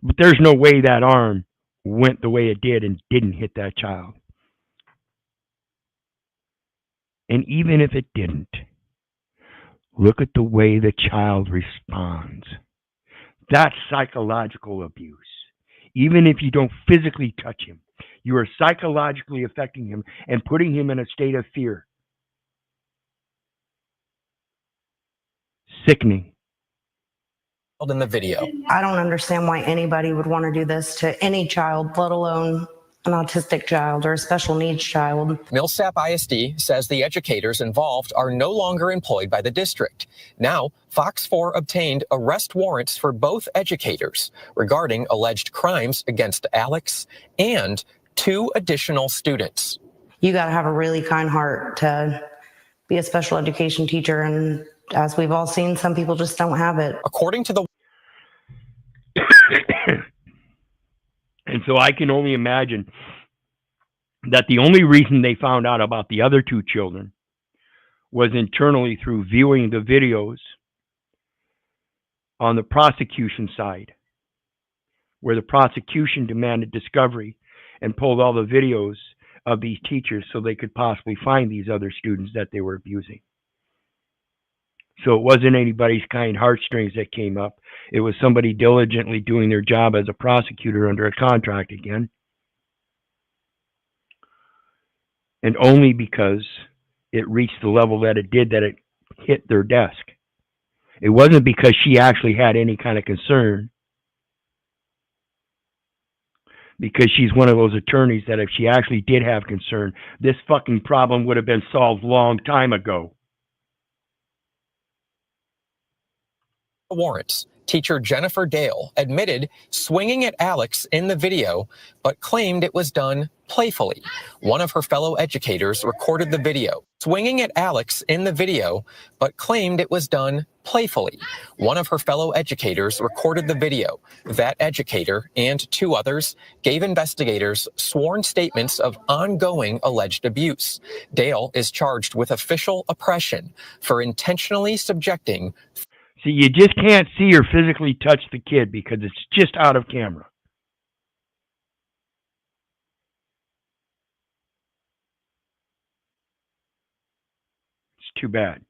But there's no way that arm went the way it did and didn't hit that child. And even if it didn't, look at the way the child responds. That's psychological abuse. Even if you don't physically touch him, you are psychologically affecting him and putting him in a state of fear. Sickening. In the video. I don't understand why anybody would want to do this to any child, let alone an autistic child or a special needs child. Millsap ISD says the educators involved are no longer employed by the district. Now, Fox 4 obtained arrest warrants for both educators regarding alleged crimes against Alex and 2 additional students. You got to have a really kind heart to be a special education teacher, and as we've all seen, some people just don't have it. According to the And so I can only imagine that the only reason they found out about the other 2 children was internally through viewing the videos on the prosecution side, where the prosecution demanded discovery and pulled all the videos of these teachers so they could possibly find these other students that they were abusing. So it wasn't anybody's kind heartstrings that came up. It was somebody diligently doing their job as a prosecutor under a contract again. And only because it reached the level that it did that it hit their desk. It wasn't because she actually had any kind of concern. Because she's one of those attorneys that if she actually did have concern, this fucking problem would have been solved long time ago. Warrants. Teacher Jennifer Dale admitted swinging at Alex in the video, but claimed it was done playfully. One of her fellow educators recorded the video. Swinging at Alex in the video, but claimed it was done playfully. One of her fellow educators recorded the video. That educator and 2 others gave investigators sworn statements of ongoing alleged abuse. Dale is charged with official oppression for intentionally subjecting. See, you just can't see or physically touch the kid because it's just out of camera. It's too bad.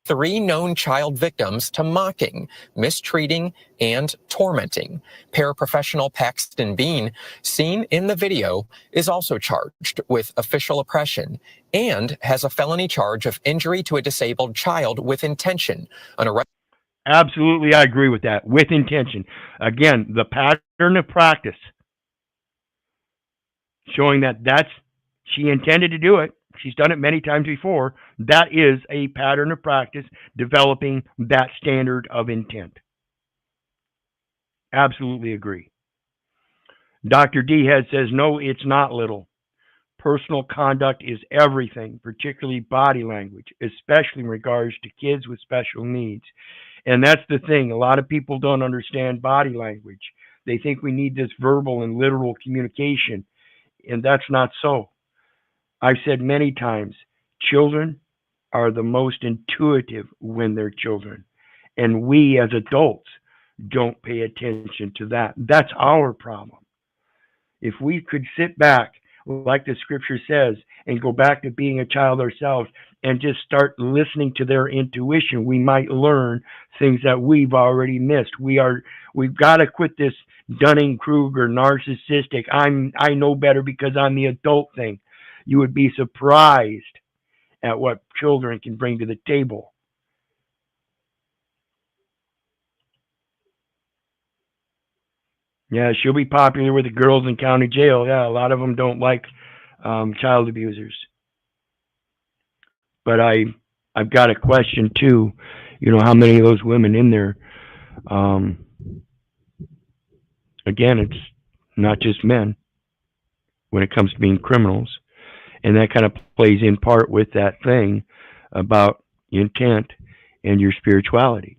3 known child victims to mocking, mistreating, and tormenting. Paraprofessional Paxton Bean, seen in the video, is also charged with official oppression and has a felony charge of injury to a disabled child with intention. An arrest. Absolutely, I agree with that. With intention. Again, the pattern of practice showing that she intended to do it. She's done it many times before. That is a pattern of practice developing that standard of intent. Absolutely agree. Dr. D-Head says, no, it's not little. Personal conduct is everything, particularly body language, especially in regards to kids with special needs. And that's the thing. A lot of people don't understand body language. They think we need this verbal and literal communication, and that's not so. I've said many times, children are the most intuitive when they're children, and we as adults don't pay attention to that. That's our problem. If we could sit back, like the scripture says, and go back to being a child ourselves and just start listening to their intuition, we might learn things that we've already missed. We've got to quit this Dunning-Kruger narcissistic, I know better because I'm the adult thing. You would be surprised at what children can bring to the table. Yeah, she'll be popular with the girls in county jail. Yeah, a lot of them don't like child abusers. But I've got a question too. You know, how many of those women in there Again, it's not just men when it comes to being criminals. And that kind of plays in part with that thing about intent and your spirituality.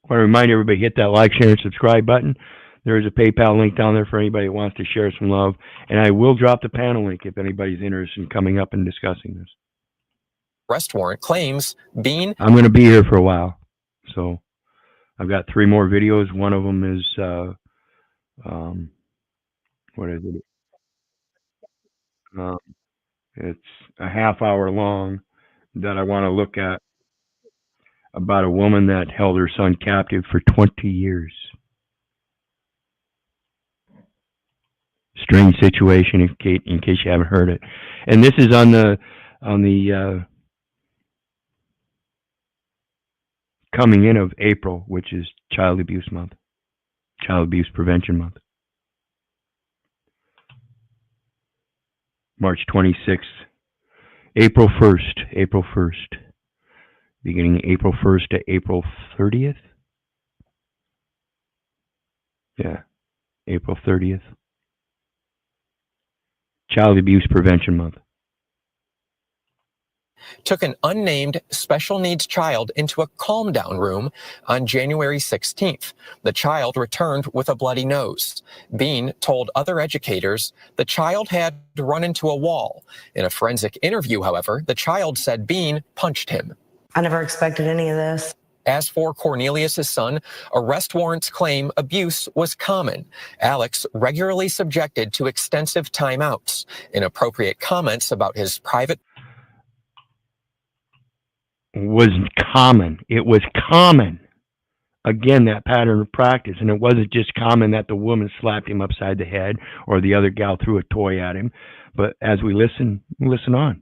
I want to remind everybody, hit that like, share, and subscribe button. There is a PayPal link down there for anybody who wants to share some love. And I will drop the panel link if anybody's interested in coming up and discussing this. Arrest warrant claims Bean. I'm going to be here for a while. So I've got 3 more videos. One of them is, what is it? It's a half hour long that I want to look at about a woman that held her son captive for 20 years. Strange situation in case you haven't heard it. And this is on the coming in of April, which is Child Abuse Month, Child Abuse Prevention Month. March 26th, April 1st, beginning April 1st to April 30th. Yeah, April 30th. Child Abuse Prevention Month. Took an unnamed special needs child into a calm down room on January 16th. The child returned with a bloody nose. Bean told other educators the child had run into a wall. In a forensic interview, however, the child said Bean punched him. I never expected any of this. As for Cornelius's son, arrest warrants claim abuse was common. Alex regularly subjected to extensive timeouts, inappropriate comments about his private was common. It was common. Again, that pattern of practice. And it wasn't just common that the woman slapped him upside the head or the other gal threw a toy at him. But as we listen on.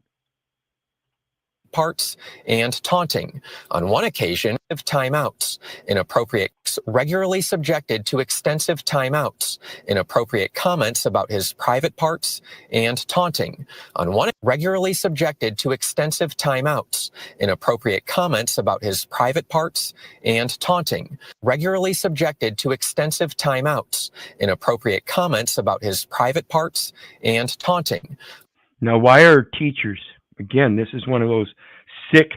Parts and taunting. On one occasion, of timeouts. Inappropriate regularly subjected to extensive timeouts. Inappropriate comments about his private parts and taunting. On one regularly subjected to extensive timeouts. Inappropriate comments about his private parts and taunting. Regularly subjected to extensive timeouts. Inappropriate comments about his private parts and taunting. Now, why are teachers, again, this is one of those sick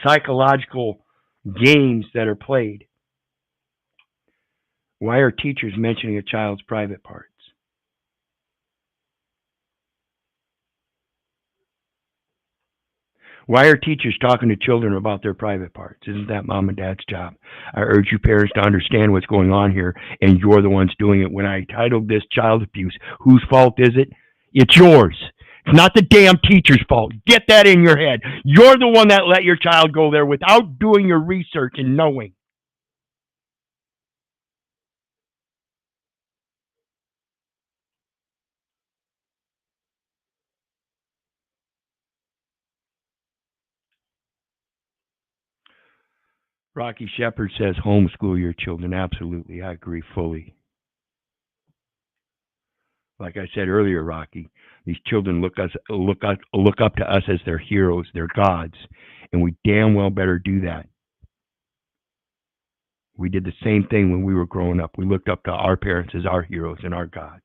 psychological games that are played. Why are teachers mentioning a child's private parts? Why are teachers talking to children about their private parts? Isn't that mom and dad's job? I urge you parents to understand what's going on here, and you're the ones doing it. When I titled this child abuse, whose fault is it? It's yours. It's not the damn teacher's fault. Get that in your head. You're the one that let your child go there without doing your research and knowing. Rocky Shepherd says homeschool your children. Absolutely. I agree fully. Like I said earlier, Rocky, these children look up to us as their heroes, their gods, and we damn well better do that. We did the same thing when we were growing up. We looked up to our parents as our heroes and our gods.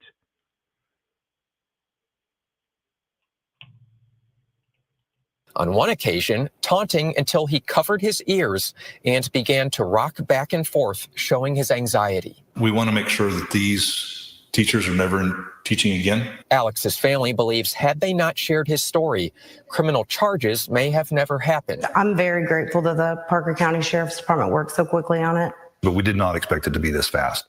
On one occasion, taunting until he covered his ears and began to rock back and forth, showing his anxiety. We want to make sure that these teachers are never teaching again. Alex's family believes had they not shared his story, criminal charges may have never happened. I'm very grateful that the Parker County Sheriff's Department worked so quickly on it. But we did not expect it to be this fast.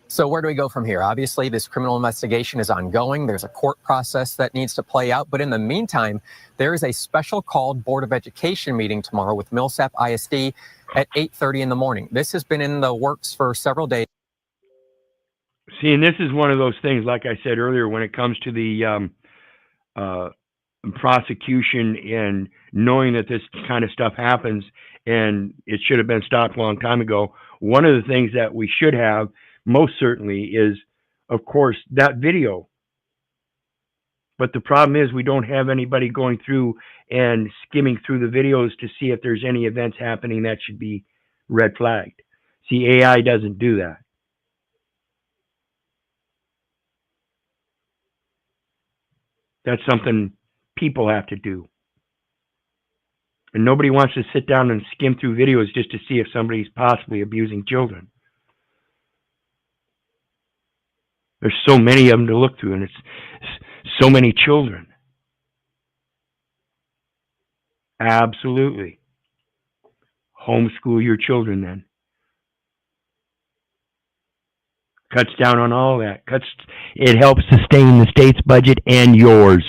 So where do we go from here? Obviously, this criminal investigation is ongoing. There's a court process that needs to play out. But in the meantime, there is a special called Board of Education meeting tomorrow with Millsap ISD at 8:30 in the morning. This has been in the works for several days. See, and this is one of those things, like I said earlier, when it comes to the prosecution and knowing that this kind of stuff happens and it should have been stopped a long time ago, one of the things that we should have most certainly is, of course, that video But the problem is we don't have anybody going through and skimming through the videos to see if there's any events happening that should be red flagged. See, AI doesn't do that. That's something people have to do. And nobody wants to sit down and skim through videos just to see if somebody's possibly abusing children. There's so many of them to look through, and it's so many children. Absolutely. Homeschool your children then. Cuts down on all that. It helps sustain the state's budget and yours.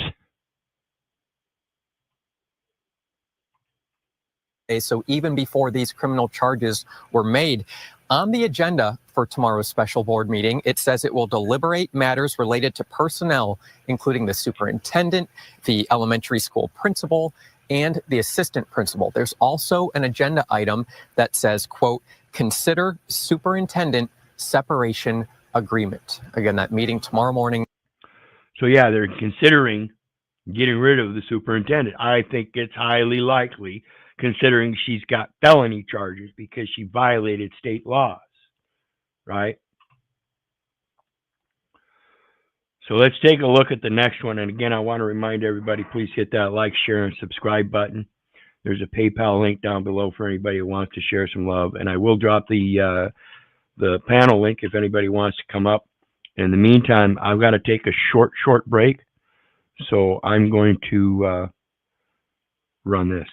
So even before these criminal charges were made, on the agenda for tomorrow's special board meeting, it says it will deliberate matters related to personnel, including the superintendent, the elementary school principal, and the assistant principal. There's also an agenda item that says, quote, consider superintendent separation agreement. Again, that meeting tomorrow morning. So yeah, they're considering getting rid of the superintendent. I think it's highly likely, considering she's got felony charges because she violated state laws, right? So let's take a look at the next one. And again, I want to remind everybody, please hit that like, share, and subscribe button. There's a PayPal link down below for anybody who wants to share some love. And I will drop the panel link if anybody wants to come up. In the meantime, I've got to take a short break. So I'm going to run this.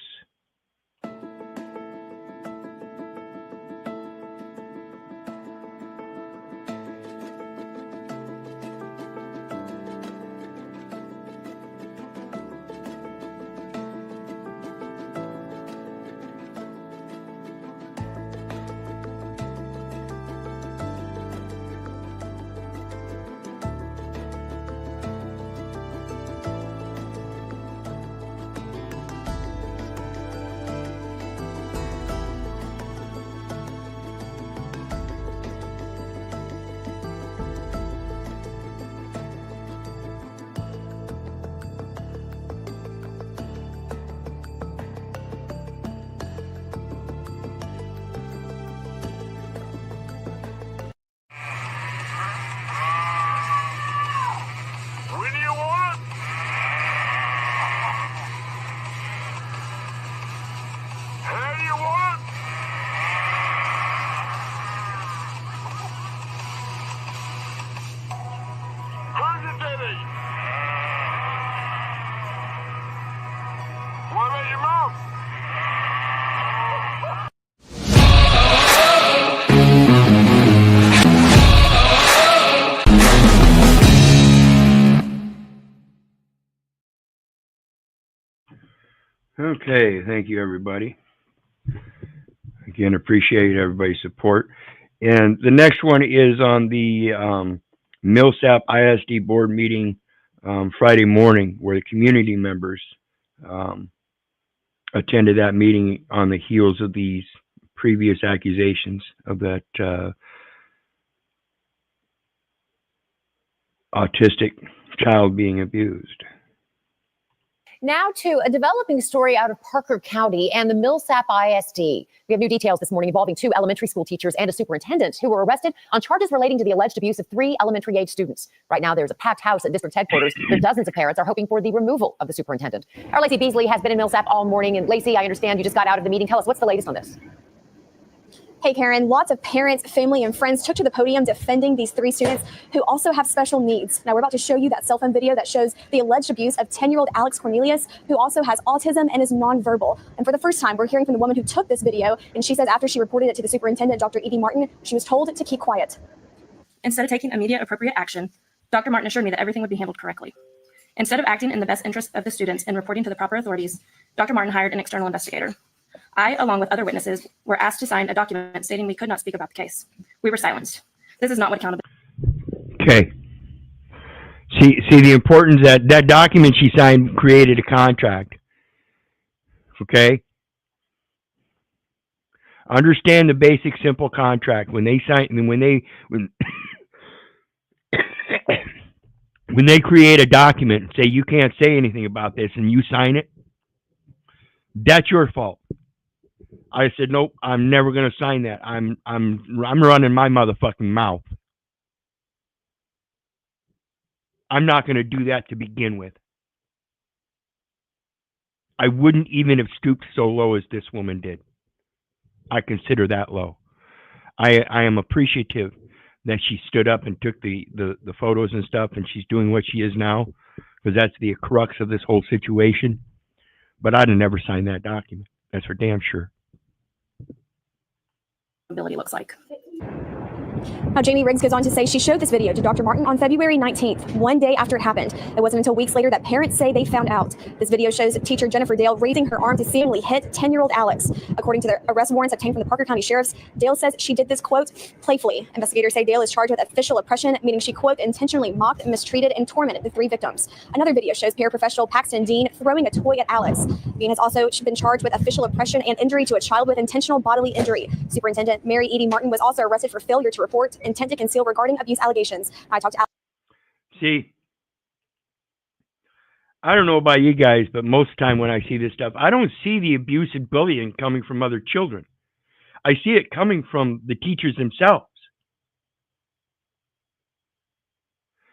Okay, thank you, everybody. Again, appreciate everybody's support. And the next one is on the MILSAP ISD board meeting Friday morning, where the community members attended that meeting on the heels of these previous accusations of that autistic child being abused. Now to a developing story out of Parker County and the MILSAP ISD. We have new details this morning involving 2 elementary school teachers and a superintendent who were arrested on charges relating to the alleged abuse of 3 elementary age students. Right now, there's a packed house at district headquarters where dozens of parents are hoping for the removal of the superintendent. Our Lacey Beasley has been in MILSAP all morning. And Lacey, I understand you just got out of the meeting. Tell us, what's the latest on this? Hey, Karen, lots of parents, family, and friends took to the podium defending these 3 students who also have special needs. Now, we're about to show you that cell phone video that shows the alleged abuse of 10-year-old Alex Cornelius, who also has autism and is nonverbal. And for the first time, we're hearing from the woman who took this video, and she says after she reported it to the superintendent, Dr. Edie Martin, she was told to keep quiet. Instead of taking immediate appropriate action, Dr. Martin assured me that everything would be handled correctly. Instead of acting in the best interest of the students and reporting to the proper authorities, Dr. Martin hired an external investigator. I, along with other witnesses, were asked to sign a document stating we could not speak about the case. We were silenced. This is not what accountability. Okay. See the importance that document she signed created a contract. Okay. Understand the basic, simple contract. When they sign, when When they create a document and say you can't say anything about this and you sign it, that's your fault. I said, nope, I'm never going to sign that. I'm running my motherfucking mouth. I'm not going to do that to begin with. I wouldn't even have stooped so low as this woman did. I consider that low. I am appreciative that she stood up and took the photos and stuff, and she's doing what she is now, because that's the crux of this whole situation. But I'd have never signed that document. That's for damn sure. Ability looks like. Now, Jamie Riggs goes on to say she showed this video to Dr. Martin on February 19th, one day after it happened. It wasn't until weeks later that parents say they found out. This video shows teacher Jennifer Dale raising her arm to seemingly hit 10-year-old Alex. According to the arrest warrants obtained from the Parker County Sheriff's, Dale says she did this, quote, playfully. Investigators say Dale is charged with official oppression, meaning she, quote, intentionally mocked, mistreated, and tormented the 3 victims. Another video shows paraprofessional Paxton Dean throwing a toy at Alex. Dean has also been charged with official oppression and injury to a child with intentional bodily injury. Superintendent Mary Edie Martin was also arrested for failure to report, intent to conceal regarding abuse allegations. I talked to Alex. See, I don't know about you guys, but most of the time when I see this stuff, I don't see the abuse and bullying coming from other children. I see it coming from the teachers themselves.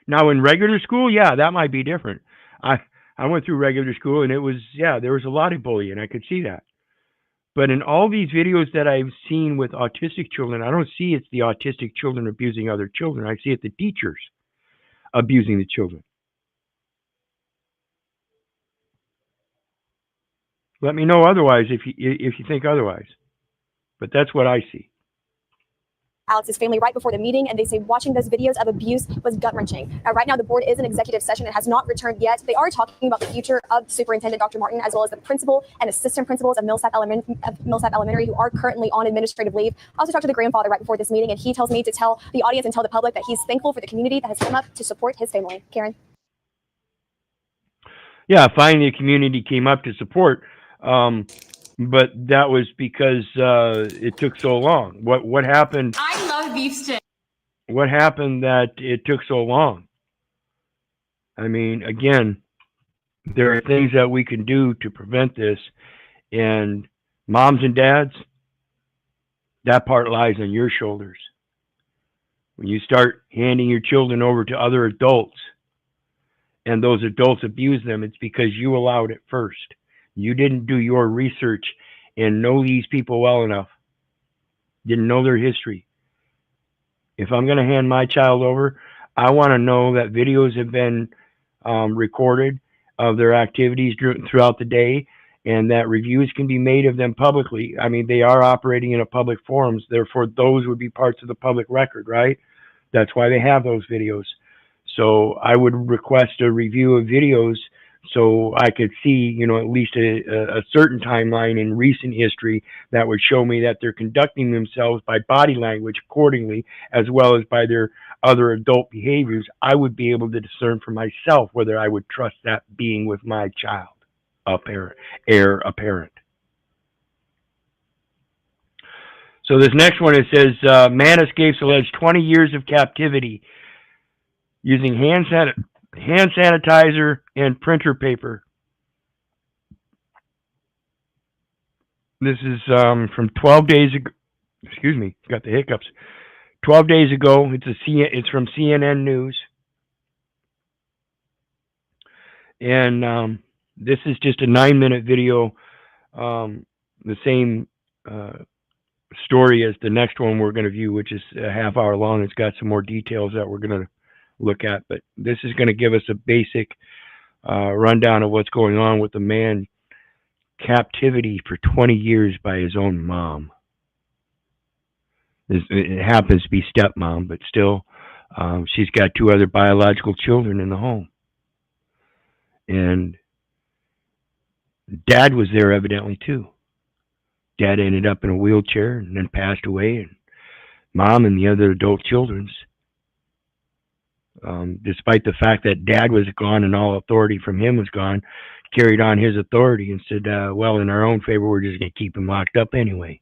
Now, in regular school, yeah, that might be different. I went through regular school, and it was, yeah, there was a lot of bullying. I could see that. But in all these videos that I've seen with autistic children, I don't see it's the autistic children abusing other children. I see it the teachers abusing the children. Let me know otherwise if you think otherwise. But that's what I see. Alex's family right before the meeting, and they say watching those videos of abuse was gut-wrenching. Now, right now, the board is in executive session and has not returned yet. They are talking about the future of Superintendent Dr. Martin, as well as the principal and assistant principals of Millsap Elementary who are currently on administrative leave. I also talked to the grandfather right before this meeting, and he tells me to tell the audience and tell the public that he's thankful for the community that has come up to support his family. Karen? Yeah, finally the community came up to support. But that was because it took so long. What happened? I love beef sticks. What happened that it took so long? I mean, again, there are things that we can do to prevent this. And moms and dads, that part lies on your shoulders. When you start handing your children over to other adults and those adults abuse them, it's because you allowed it first. You didn't do your research and know these people well enough. Didn't know their history. If I'm going to hand my child over, I want to know that videos have been recorded of their activities throughout the day, and that reviews can be made of them publicly. I mean, they are operating in a public forums. Therefore, those would be parts of the public record, right? That's why they have those videos. So I would request a review of videos so I could see, you know, at least a certain timeline in recent history that would show me that they're conducting themselves by body language accordingly, as well as by their other adult behaviors. I would be able to discern for myself whether I would trust that being with my child, heir apparent. So this next one, it says, man escapes alleged 20 years of captivity using hand sanitizer and printer paper. This is from 12 days ago. Excuse me, got the hiccups. 12 days ago. It's from CNN News. And this is just a 9-minute video. The same story as the next one we're going to view, which is a half hour long. It's got some more details that we're going to look at, but this is going to give us a basic rundown of what's going on with the man captivity for 20 years by his own mom. It happens to be stepmom, but still, she's got 2 other biological children in the home. And dad was there evidently too. Dad ended up in a wheelchair and then passed away, and mom and the other adult children's, despite the fact that dad was gone and all authority from him was gone, carried on his authority and said, well, in our own favor, we're just going to keep him locked up anyway.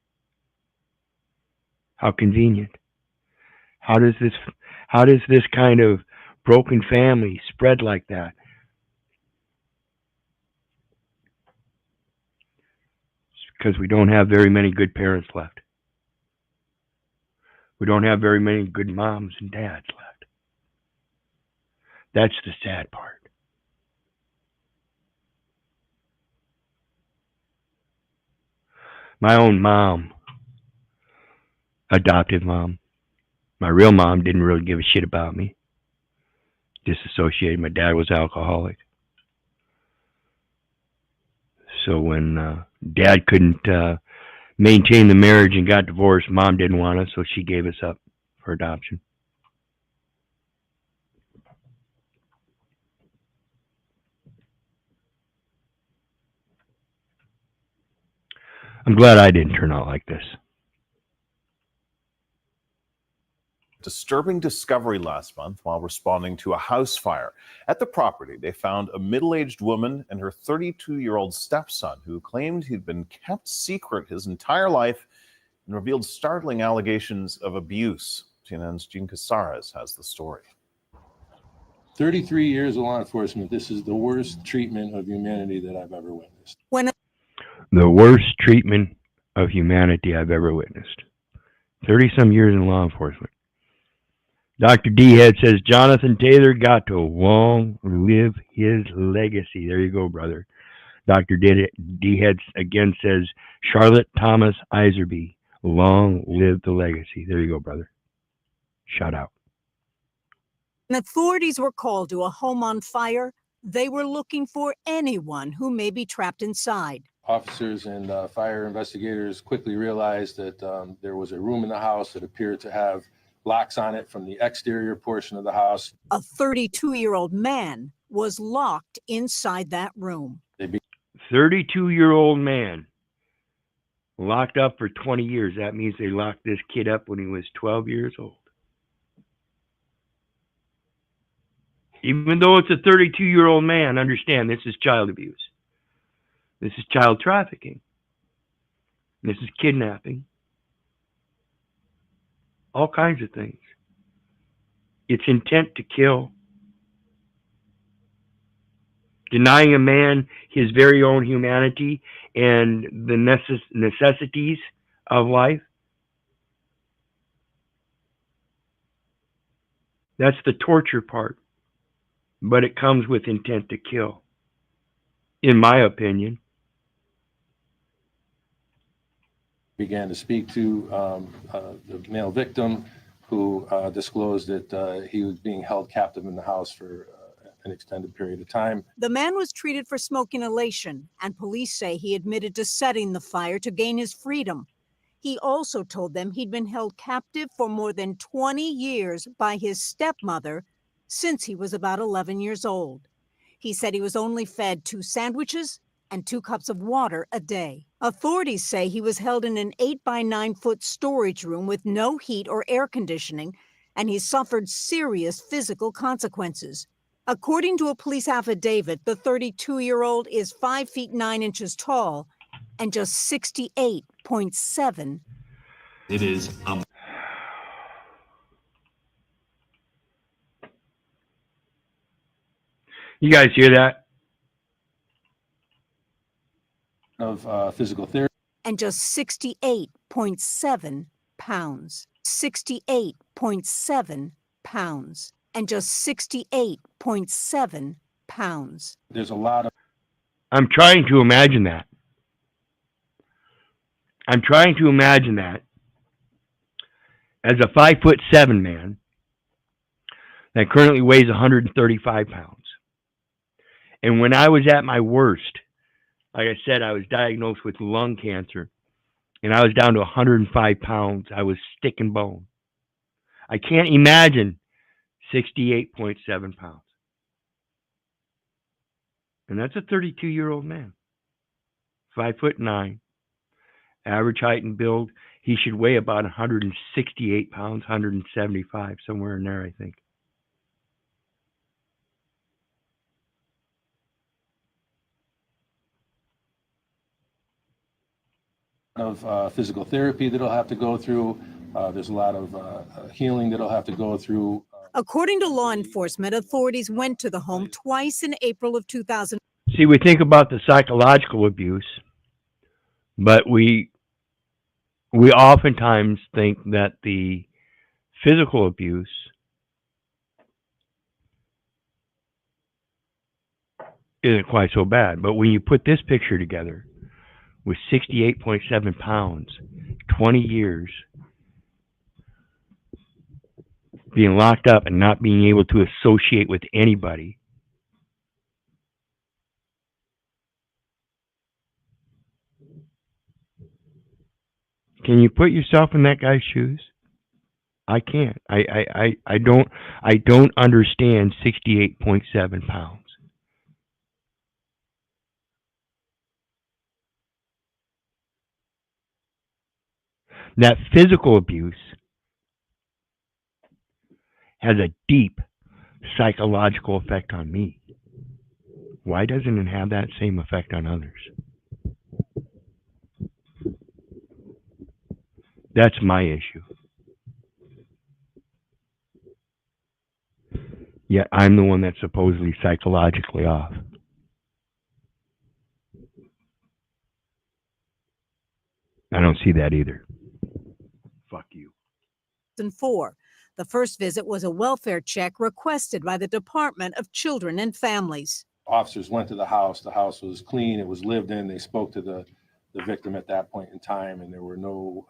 How convenient. How does this kind of broken families spread like that. It's because we don't have very many good parents left. We don't have very many good moms and dads left. That's the sad part. My own mom, adoptive mom, my real mom didn't really give a shit about me. Disassociated. My dad was alcoholic. So when dad couldn't maintain the marriage and got divorced, mom didn't want us, so she gave us up for adoption. I'm glad I didn't turn out like this. Disturbing discovery last month while responding to a house fire. At the property, they found a middle-aged woman and her 32-year-old stepson who claimed he'd been kept secret his entire life and revealed startling allegations of abuse. CNN's Gene Casares has the story. 33 years of law enforcement, this is the worst treatment of humanity that I've ever witnessed. The worst treatment of humanity I've ever witnessed. 30-some years in law enforcement. Dr. D-Head says Jonathan Taylor got to long live his legacy. There you go, brother. Dr. D-Head again says Charlotte Thomas Iserby, long live the legacy. There you go, brother. Shout out. When authorities were called to a home on fire, they were looking for anyone who may be trapped inside. Officers and fire investigators quickly realized that there was a room in the house that appeared to have locks on it from the exterior portion of the house. A 32-year-old man was locked inside that room. 32-year-old man locked up for 20 years. That means they locked this kid up when he was 12 years old. Even though it's a 32-year-old man, understand this is child abuse. This is child trafficking. This is kidnapping. All kinds of things. It's intent to kill. Denying a man his very own humanity and the necessities of life. That's the torture part. But it comes with intent to kill, in my opinion. Began to speak to the male victim, who disclosed that he was being held captive in the house for an extended period of time. The man was treated for smoke inhalation, and police say he admitted to setting the fire to gain his freedom. He also told them he'd been held captive for more than 20 years by his stepmother since he was about 11 years old. He said he was only fed 2 sandwiches and 2 cups of water a day. Authorities say he was held in an 8 by 9 foot storage room with no heat or air conditioning, and he suffered serious physical consequences. According to a police affidavit, the 32-year-old is 5 feet 9 inches tall and just 68.7. It is You guys hear that? Of physical therapy. And just 68.7 pounds. 68.7 pounds. And just 68.7 pounds. There's a lot of... I'm trying to imagine that. I'm trying to imagine that as a 5'7" man that currently weighs 135 pounds. And when I was at my worst, like I said, I was diagnosed with lung cancer, and I was down to 105 pounds. I was stick and bone. I can't imagine 68.7 pounds. And that's a 32-year-old man, 5'9", average height and build. He should weigh about 168 pounds, 175, somewhere in there, I think. Of physical therapy that he'll have to go through. There's a lot of healing that he'll have to go through. According to law enforcement, authorities went to the home twice in April of 2000. See, we think about the psychological abuse, but we oftentimes think that the physical abuse isn't quite so bad. But when you put this picture together with 68.7 pounds, 20 years, being locked up and not being able to associate with anybody, can you put yourself in that guy's shoes? I can't. I don't understand 68.7 pounds. That physical abuse has a deep psychological effect on me. Why doesn't it have that same effect on others? That's my issue. Yet I'm the one that's supposedly psychologically off. I don't see that either. Fuck you. 2004. The first visit was a welfare check requested by the Department of Children and Families. Officers went to the house. The house was clean. It was lived in. They spoke to the victim at that point in time, and there were no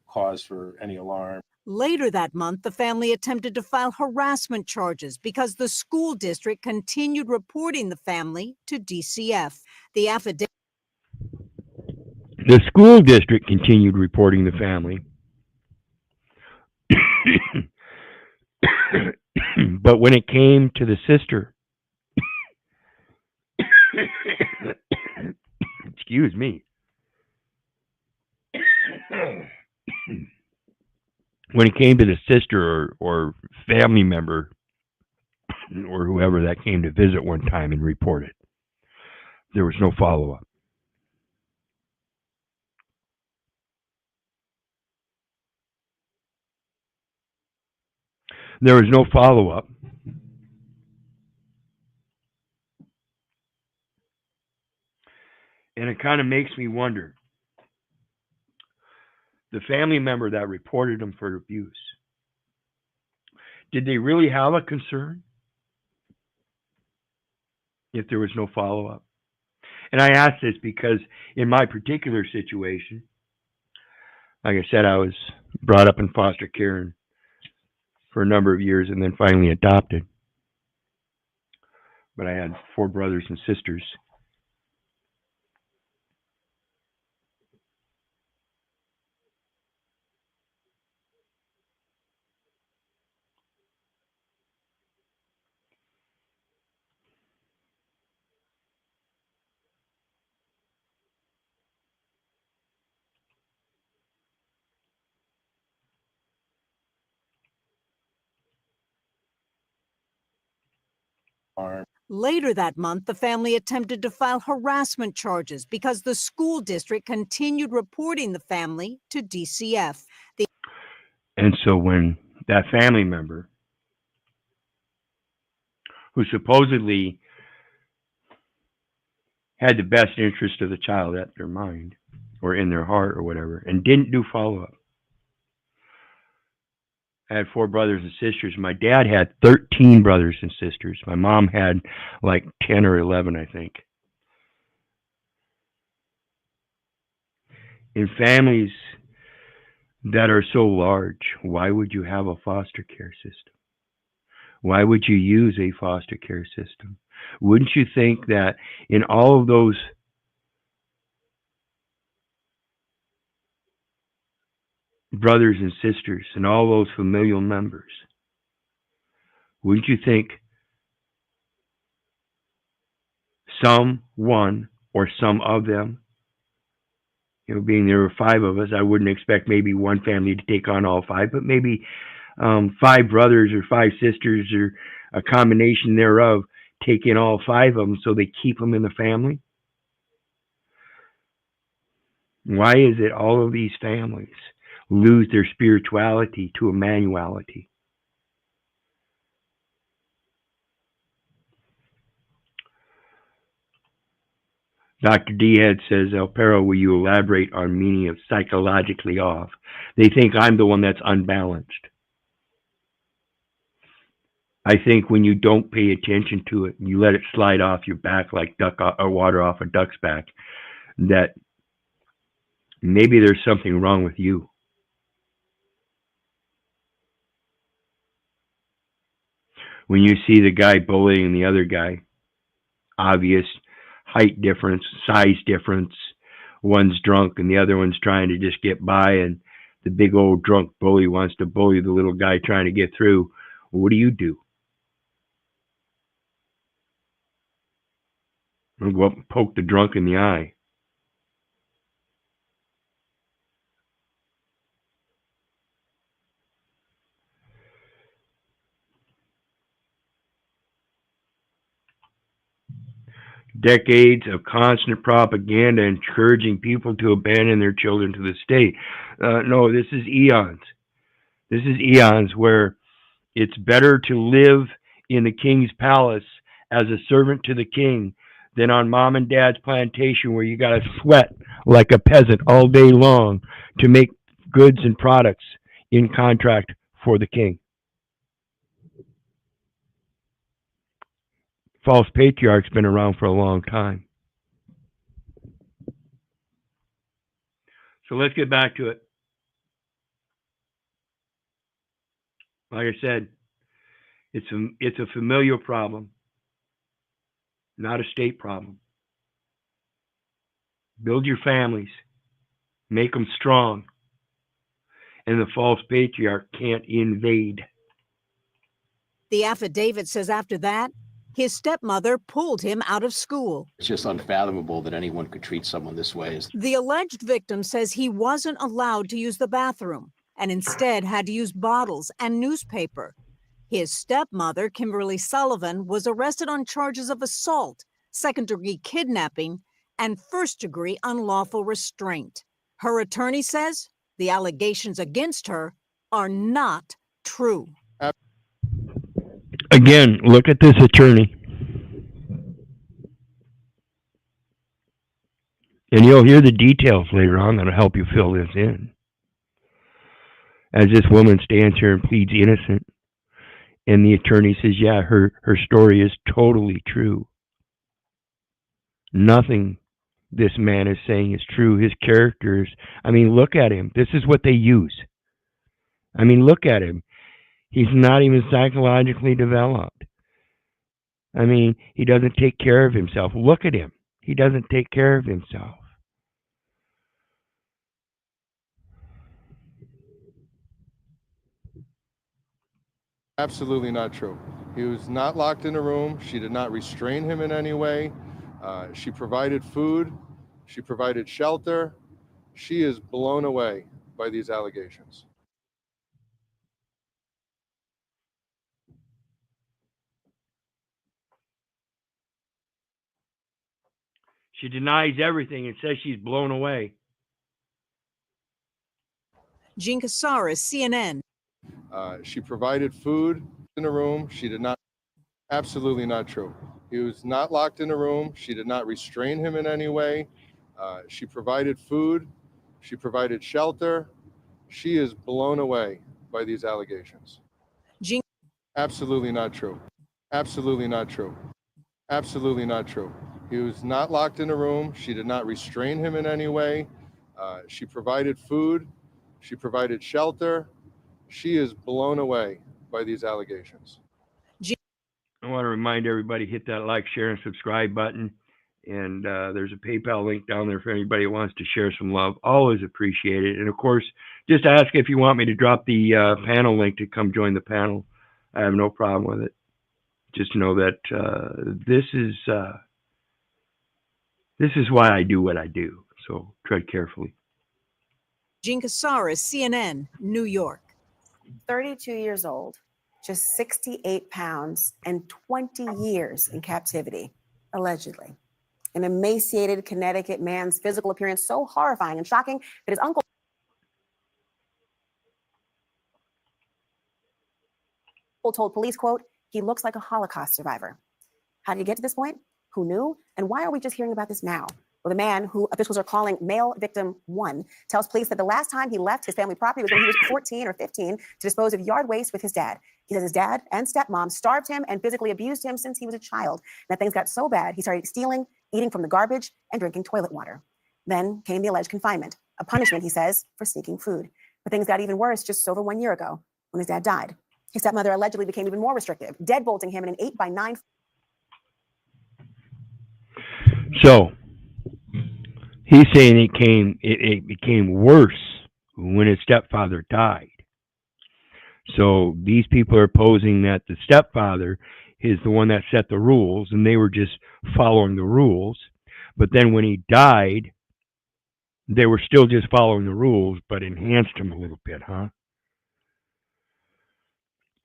cause for any alarm. Later that month, the family attempted to file harassment charges because the school district continued reporting the family to DCF. The affidavit. The school district continued reporting the family. But when it came to the sister, excuse me, when it came to the sister or family member or whoever that came to visit one time and reported, there was no follow-up. There was no follow-up. And it kind of makes me wonder, the family member that reported them for abuse, did they really have a concern if there was no follow-up? And I ask this because in my particular situation, like I said, I was brought up in foster care for a number of years and then finally adopted. But I had 4 brothers and sisters. Later that month, the family attempted to file harassment charges because the school district continued reporting the family to DCF. And so when that family member, who supposedly had the best interest of the child at their mind or in their heart or whatever, and didn't do follow-up. I had 4 brothers and sisters. My dad had 13 brothers and sisters. My mom had like 10 or 11, I think. In families that are so large, why would you have a foster care system? Why would you use a foster care system? Wouldn't you think that in all of those brothers and sisters and all those familial members, wouldn't you think someone or some of them, being there were 5 of us, I wouldn't expect maybe one family to take on all 5, but maybe 5 brothers or 5 sisters or a combination thereof take in all 5 of them so they keep them in the family? Why is it all of these families lose their spirituality to a manuality? Dr. Diaz says, El Perro, will you elaborate on meaning of psychologically off? They think I'm the one that's unbalanced. I think when you don't pay attention to it, you let it slide off your back like water off a duck's back, that maybe there's something wrong with you. When you see the guy bullying the other guy, obvious height difference, size difference, one's drunk and the other one's trying to just get by, and the big old drunk bully wants to bully the little guy trying to get through. What do? You go up and poke the drunk in the eye. Decades of constant propaganda encouraging people to abandon their children to the state. No, this is eons. This is eons where it's better to live in the king's palace as a servant to the king than on mom and dad's plantation where you got to sweat like a peasant all day long to make goods and products in contract for the king. False patriarch's been around for a long time. So let's get back to it. Like I said, it's a familial problem, not a state problem. Build your families, make them strong, and the false patriarch can't invade. The affidavit says after that, his stepmother pulled him out of school. It's just unfathomable that anyone could treat someone this way. The alleged victim says he wasn't allowed to use the bathroom and instead had to use bottles and newspaper. His stepmother, Kimberly Sullivan, was arrested on charges of assault, second-degree kidnapping, and first-degree unlawful restraint. Her attorney says the allegations against her are not true. Again, look at this attorney. And you'll hear the details later on that'll help you fill this in. As this woman stands here and pleads innocent, and the attorney says, yeah, her story is totally true. Nothing this man is saying is true. His characters, I mean, look at him. This is what they use. I mean, look at him. He's not even psychologically developed. I mean, he doesn't take care of himself. Look at him. He doesn't take care of himself. Absolutely not true. He was not locked in a room. She did not restrain him in any way. She provided food. She provided shelter. She is blown away by these allegations. She denies everything and says she's blown away. Jean Casares, CNN. She provided food in a room. She did not. Absolutely not true. He was not locked in a room. She did not restrain him in any way. She provided food. She provided shelter. She is blown away by these allegations. Jean. Absolutely not true. Absolutely not true. Absolutely not true. He was not locked in a room. She did not restrain him in any way. She provided food. She provided shelter. She is blown away by these allegations. I want to remind everybody, hit that like, share, and subscribe button. And there's a PayPal link down there for anybody who wants to share some love. Always appreciate it. And of course, just ask if you want me to drop the panel link to come join the panel. I have no problem with it. Just know that this is why I do what I do. So tread carefully. Jean Casares, CNN, New York. 32 years old, just 68 pounds, and 20 years in captivity, allegedly. An emaciated Connecticut man's physical appearance so horrifying and shocking that his uncle told police, quote, he looks like a Holocaust survivor. How did he get to this point? Who knew? And why are we just hearing about this now? Well, the man who officials are calling male victim 1 tells police that the last time he left his family property was when he was 14 or 15 to dispose of yard waste with his dad. He says his dad and stepmom starved him and physically abused him since he was a child. And that things got so bad, he started stealing, eating from the garbage, and drinking toilet water. Then came the alleged confinement, a punishment, he says, for sneaking food. But things got even worse just over 1 year ago when his dad died. His stepmother allegedly became even more restrictive, deadbolting him in an 8x9. So he's saying it became worse when his stepfather died. So these people are posing that the stepfather is the one that set the rules and they were just following the rules. But then when he died, they were still just following the rules, but enhanced them a little bit, huh?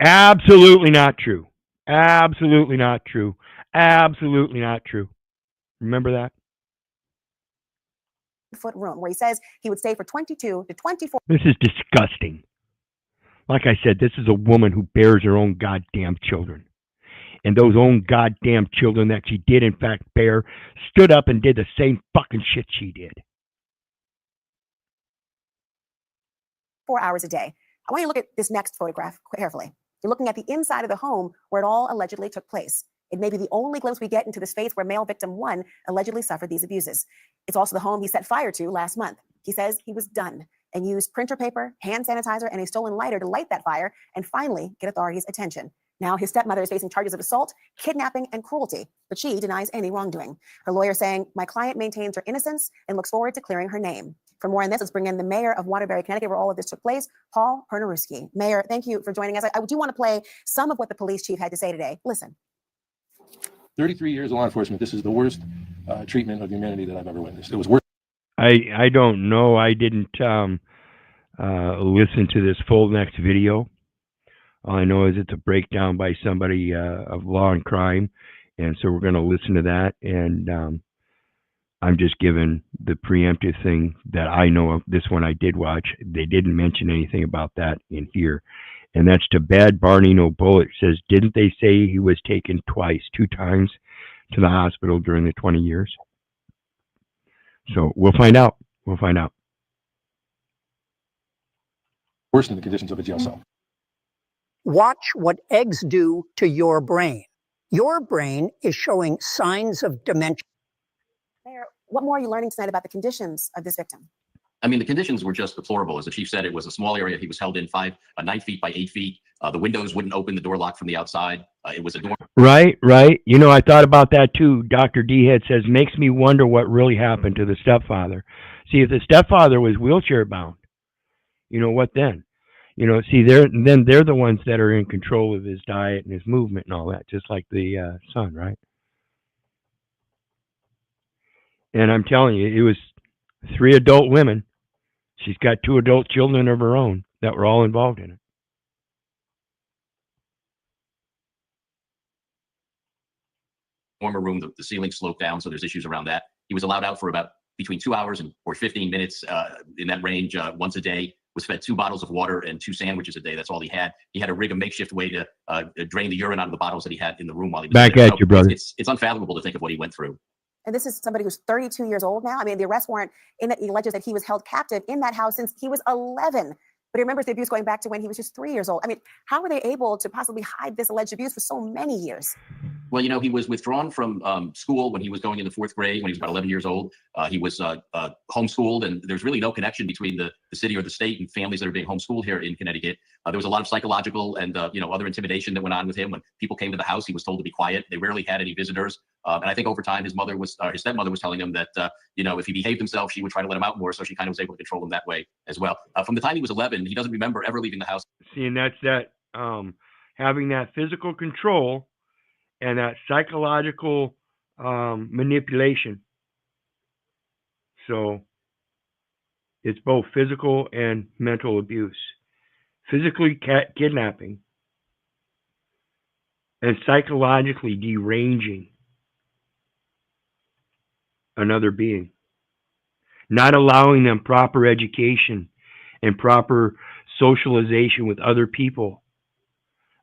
Absolutely not true. Absolutely not true. Absolutely not true. Remember that? Foot room where he says he would stay for 22 to 24. This is disgusting. Like I said, this is a woman who bears her own goddamn children. And those own goddamn children that she did in fact bear stood up and did the same fucking shit she did. 4 hours a day. I want you to look at this next photograph carefully. You're looking at the inside of the home where it all allegedly took place. It may be the only glimpse we get into the space where male victim 1 allegedly suffered these abuses. It's also the home he set fire to last month. He says he was done and used printer paper, hand sanitizer, and a stolen lighter to light that fire and finally get authorities' attention. Now his stepmother is facing charges of assault, kidnapping, and cruelty, but she denies any wrongdoing. Her lawyer saying, "My client maintains her innocence and looks forward to clearing her name." For more on this, let's bring in the mayor of Waterbury, Connecticut, where all of this took place, Paul Pernaruski. Mayor, thank you for joining us. I do want to play some of what the police chief had to say today. Listen. 33 years of law enforcement. This is the worst treatment of humanity that I've ever witnessed. It was worse. I don't know. I didn't listen to this full next video. All I know is it's a breakdown by somebody of law and crime, and so we're going to listen to that. And I'm just giving the preemptive thing that I know of. This one I did watch. They didn't mention anything about that in here. And that's to Bad Barney No Bullet. Says, didn't they say he was taken two times to the hospital during the 20 years? So we'll find out. We'll find out. Worse than the conditions of a jail cell. Watch what eggs do to your brain. Your brain is showing signs of dementia. Mayor, what more are you learning tonight about the conditions of this victim? I mean, the conditions were just deplorable. As the chief said, it was a small area. He was held in 9 feet by 8 feet. The windows wouldn't open, the door locked from the outside. It was a door. Right. You know, I thought about that too. Dr. D-Head says, makes me wonder what really happened to the stepfather. See, if the stepfather was wheelchair bound, you know, what then? You know, see, they're the ones that are in control of his diet and his movement and all that, just like the son, right? And I'm telling you, it was 3 adult women. She's got 2 adult children of her own that were all involved in it. Former room, the ceiling sloped down, so there's issues around that. He was allowed out for about between 2 hours or 15 minutes in that range once a day. Was fed 2 bottles of water and 2 sandwiches a day. That's all he had. He had to rig a makeshift way to drain the urine out of the bottles that he had in the room while he was back there. at you, brother. It's unfathomable to think of what he went through. And this is somebody who's 32 years old now. I mean, the arrest warrant in that he alleges that he was held captive in that house since he was 11. But he remembers the abuse going back to when he was just 3 years old. I mean, how were they able to possibly hide this alleged abuse for so many years? Well, you know, he was withdrawn from school when he was going into 4th grade, when he was about 11 years old. He was homeschooled, and there's really no connection between the city or the state and families that are being homeschooled here in Connecticut. There was a lot of psychological and, other intimidation that went on with him. When people came to the house, he was told to be quiet. They rarely had any visitors. And I think over time, his stepmother was telling him that, if he behaved himself, she would try to let him out more. So she kind of was able to control him that way as well. From the time he was 11, he doesn't remember ever leaving the house. See, and that's that, having that physical control and that psychological manipulation. So it's both physical and mental abuse. Physically kidnapping and psychologically deranging another being. Not allowing them proper education and proper socialization with other people.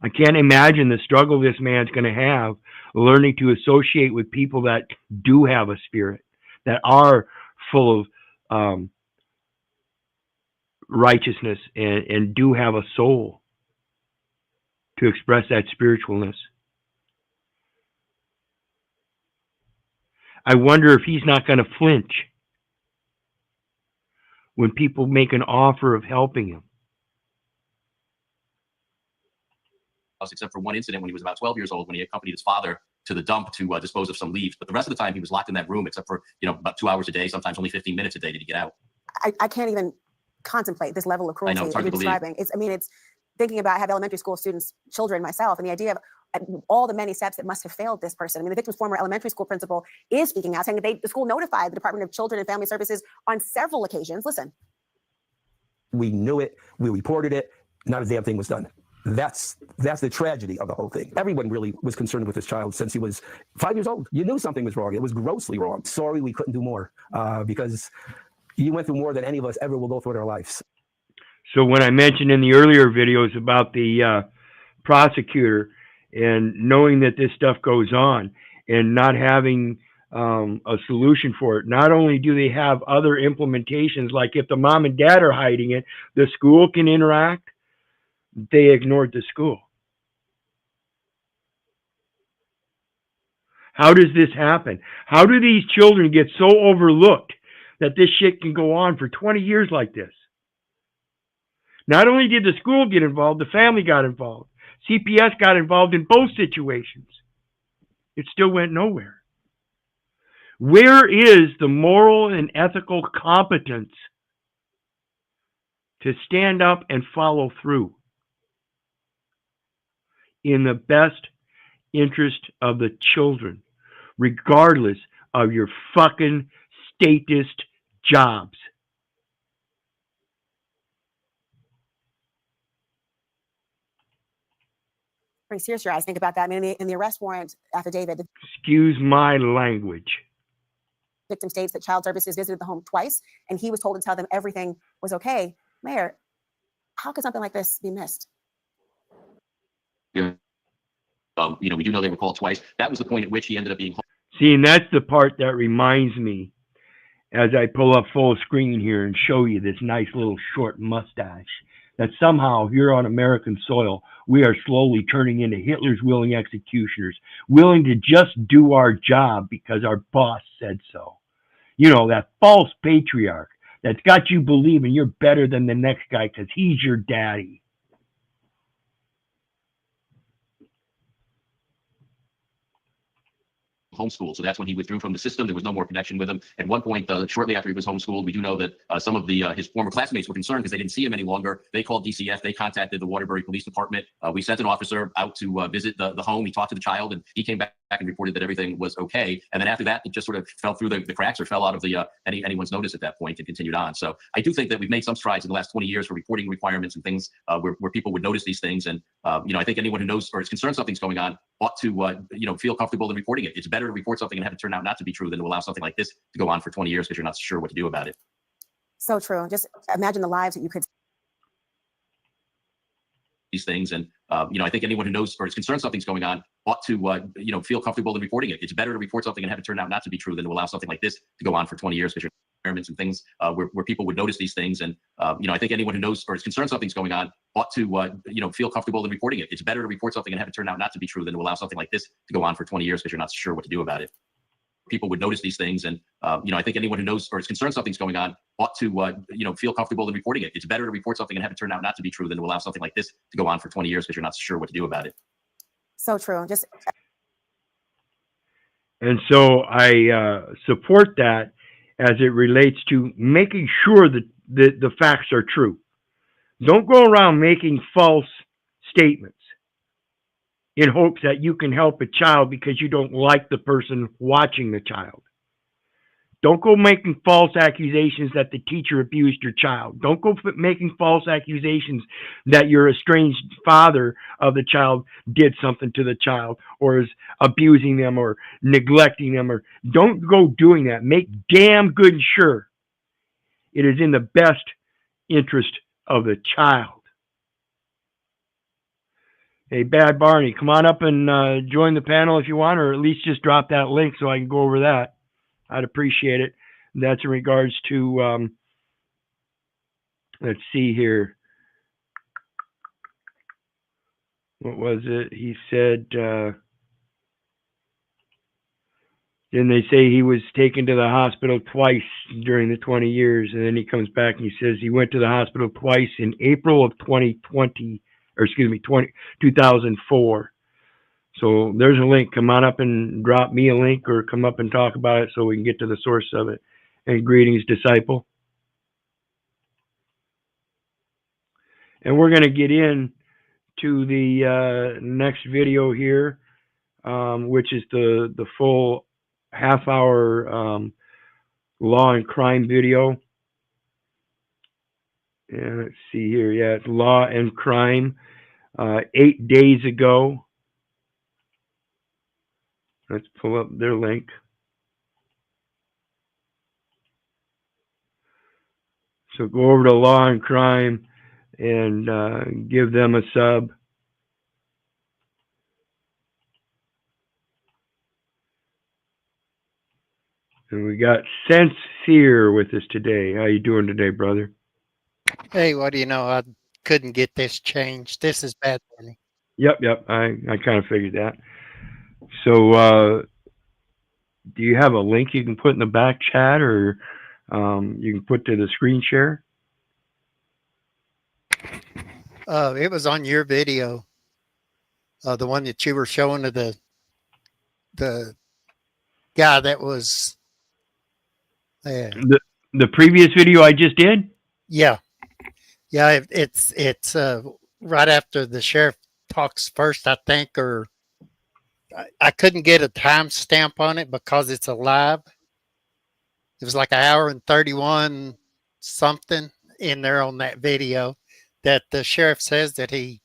I can't imagine the struggle this man's going to have learning to associate with people that do have a spirit, that are full of righteousness and do have a soul to express that spiritualness. I wonder if he's not going to flinch when people make an offer of helping him. Except for one incident when he was about 12 years old, when he accompanied his father to the dump to dispose of some leaves. But the rest of the time he was locked in that room, except for, about 2 hours a day, sometimes only 15 minutes a day did he get out. I can't even contemplate this level of cruelty I know, it's that hard you're to believe. describing. It's thinking about, I have elementary school students, children myself, and the idea of all the many steps that must have failed this person. I mean, the victim's former elementary school principal is speaking out, saying that the school notified the Department of Children and Family Services on several occasions. Listen. We knew it. We reported it. Not a damn thing was done. That's the tragedy of the whole thing. Everyone really was concerned with this child since he was 5 years old. You knew something was wrong. It was grossly wrong. Sorry, we couldn't do more because you went through more than any of us ever will go through in our lives. So when I mentioned in the earlier videos about the prosecutor and knowing that this stuff goes on and not having a solution for it, not only do they have other implementations, like if the mom and dad are hiding it, the school can interact. They ignored the school. How does this happen? How do these children get so overlooked that this shit can go on for 20 years like this? Not only did the school get involved, the family got involved. CPS got involved in both situations. It still went nowhere. Where is the moral and ethical competence to stand up and follow through in the best interest of the children, regardless of your fucking statist jobs? Pretty serious, your eyes. Think about that. I mean, in the arrest warrant affidavit, the Excuse my language. victim states that child services visited the home twice, and he was told to tell them everything was okay. Mayor, how could something like this be missed? Yeah. We do know they were called twice. That was the point at which he ended up being. See, and that's the part that reminds me, as I pull up full screen here and show you this nice little short mustache, that somehow here on American soil, we are slowly turning into Hitler's willing executioners, willing to just do our job because our boss said so. That false patriarch that's got you believing you're better than the next guy because he's your daddy. Homeschooled. So that's when he withdrew from the system. There was no more connection with him. At one point, shortly after he was homeschooled, we do know that some of his former classmates were concerned because they didn't see him any longer. They called DCF. They contacted the Waterbury Police Department. We sent an officer out to visit the home. He talked to the child, and he came back and reported that everything was okay. And then after that, it just sort of fell through the cracks or fell out of the anyone's notice at that point and continued on. So I do think that we've made some strides in the last 20 years for reporting requirements and things where people would notice these things. And I think anyone who knows or is concerned something's going on ought to feel comfortable in reporting it. It's better to report something and have it turn out not to be true than to allow something like this to go on for 20 years because you're not sure what to do about it. So true. Just imagine the lives that you could. These things. And, I think anyone who knows or is concerned something's going on ought to, feel comfortable in reporting it. It's better to report something and have it turn out not to be true than to allow something like this to go on for 20 years because you're environments and things where people would notice these things. And, I think anyone who knows or is concerned something's going on ought to, feel comfortable in reporting it. It's better to report something and have it turn out not to be true than to allow something like this to go on for 20 years because you're not sure what to do about it. People would notice these things. And, I think anyone who knows or is concerned something's going on ought to, feel comfortable in reporting it. It's better to report something and have it turn out not to be true than to allow something like this to go on for 20 years because you're not sure what to do about it. So true. Just. And so I support that as it relates to making sure that the facts are true. Don't go around making false statements in hopes that you can help a child because you don't like the person watching the child. Don't go making false accusations that the teacher abused your child. Don't go making false accusations that your estranged father of the child did something to the child or is abusing them or neglecting them. Or don't go doing that. Make damn good sure it is in the best interest of the child. Hey, Bad Barney, come on up and join the panel if you want, or at least just drop that link so I can go over that. I'd appreciate it. That's in regards to, let's see here. What was it? He said, then they say he was taken to the hospital twice during the 20 years. And then he comes back and he says he went to the hospital twice in April of 2020, or excuse me, 2004. So there's a link. Come on up and drop me a link or come up and talk about it so we can get to the source of it. And greetings, disciple. And we're going to get in to the next video here, which is the full half-hour law and crime video. And let's see here. Yeah, it's law and crime. 8 days ago. Let's pull up their link. So go over to Law and Crime and give them a sub. And we got Sincere with us today. How you doing today, brother? Hey, what do you know? I couldn't get this changed. This is bad for me. Yep. I kind of figured that. So do you have a link you can put in the back chat, or you can put to the screen share? It was on your video, the one that you were showing of the guy that was the previous video I just did. Yeah, it's right after the sheriff talks first, I think, or I couldn't get a timestamp on it because it's a live. It was like 1 hour and 31 something in there on that video that the sheriff says that they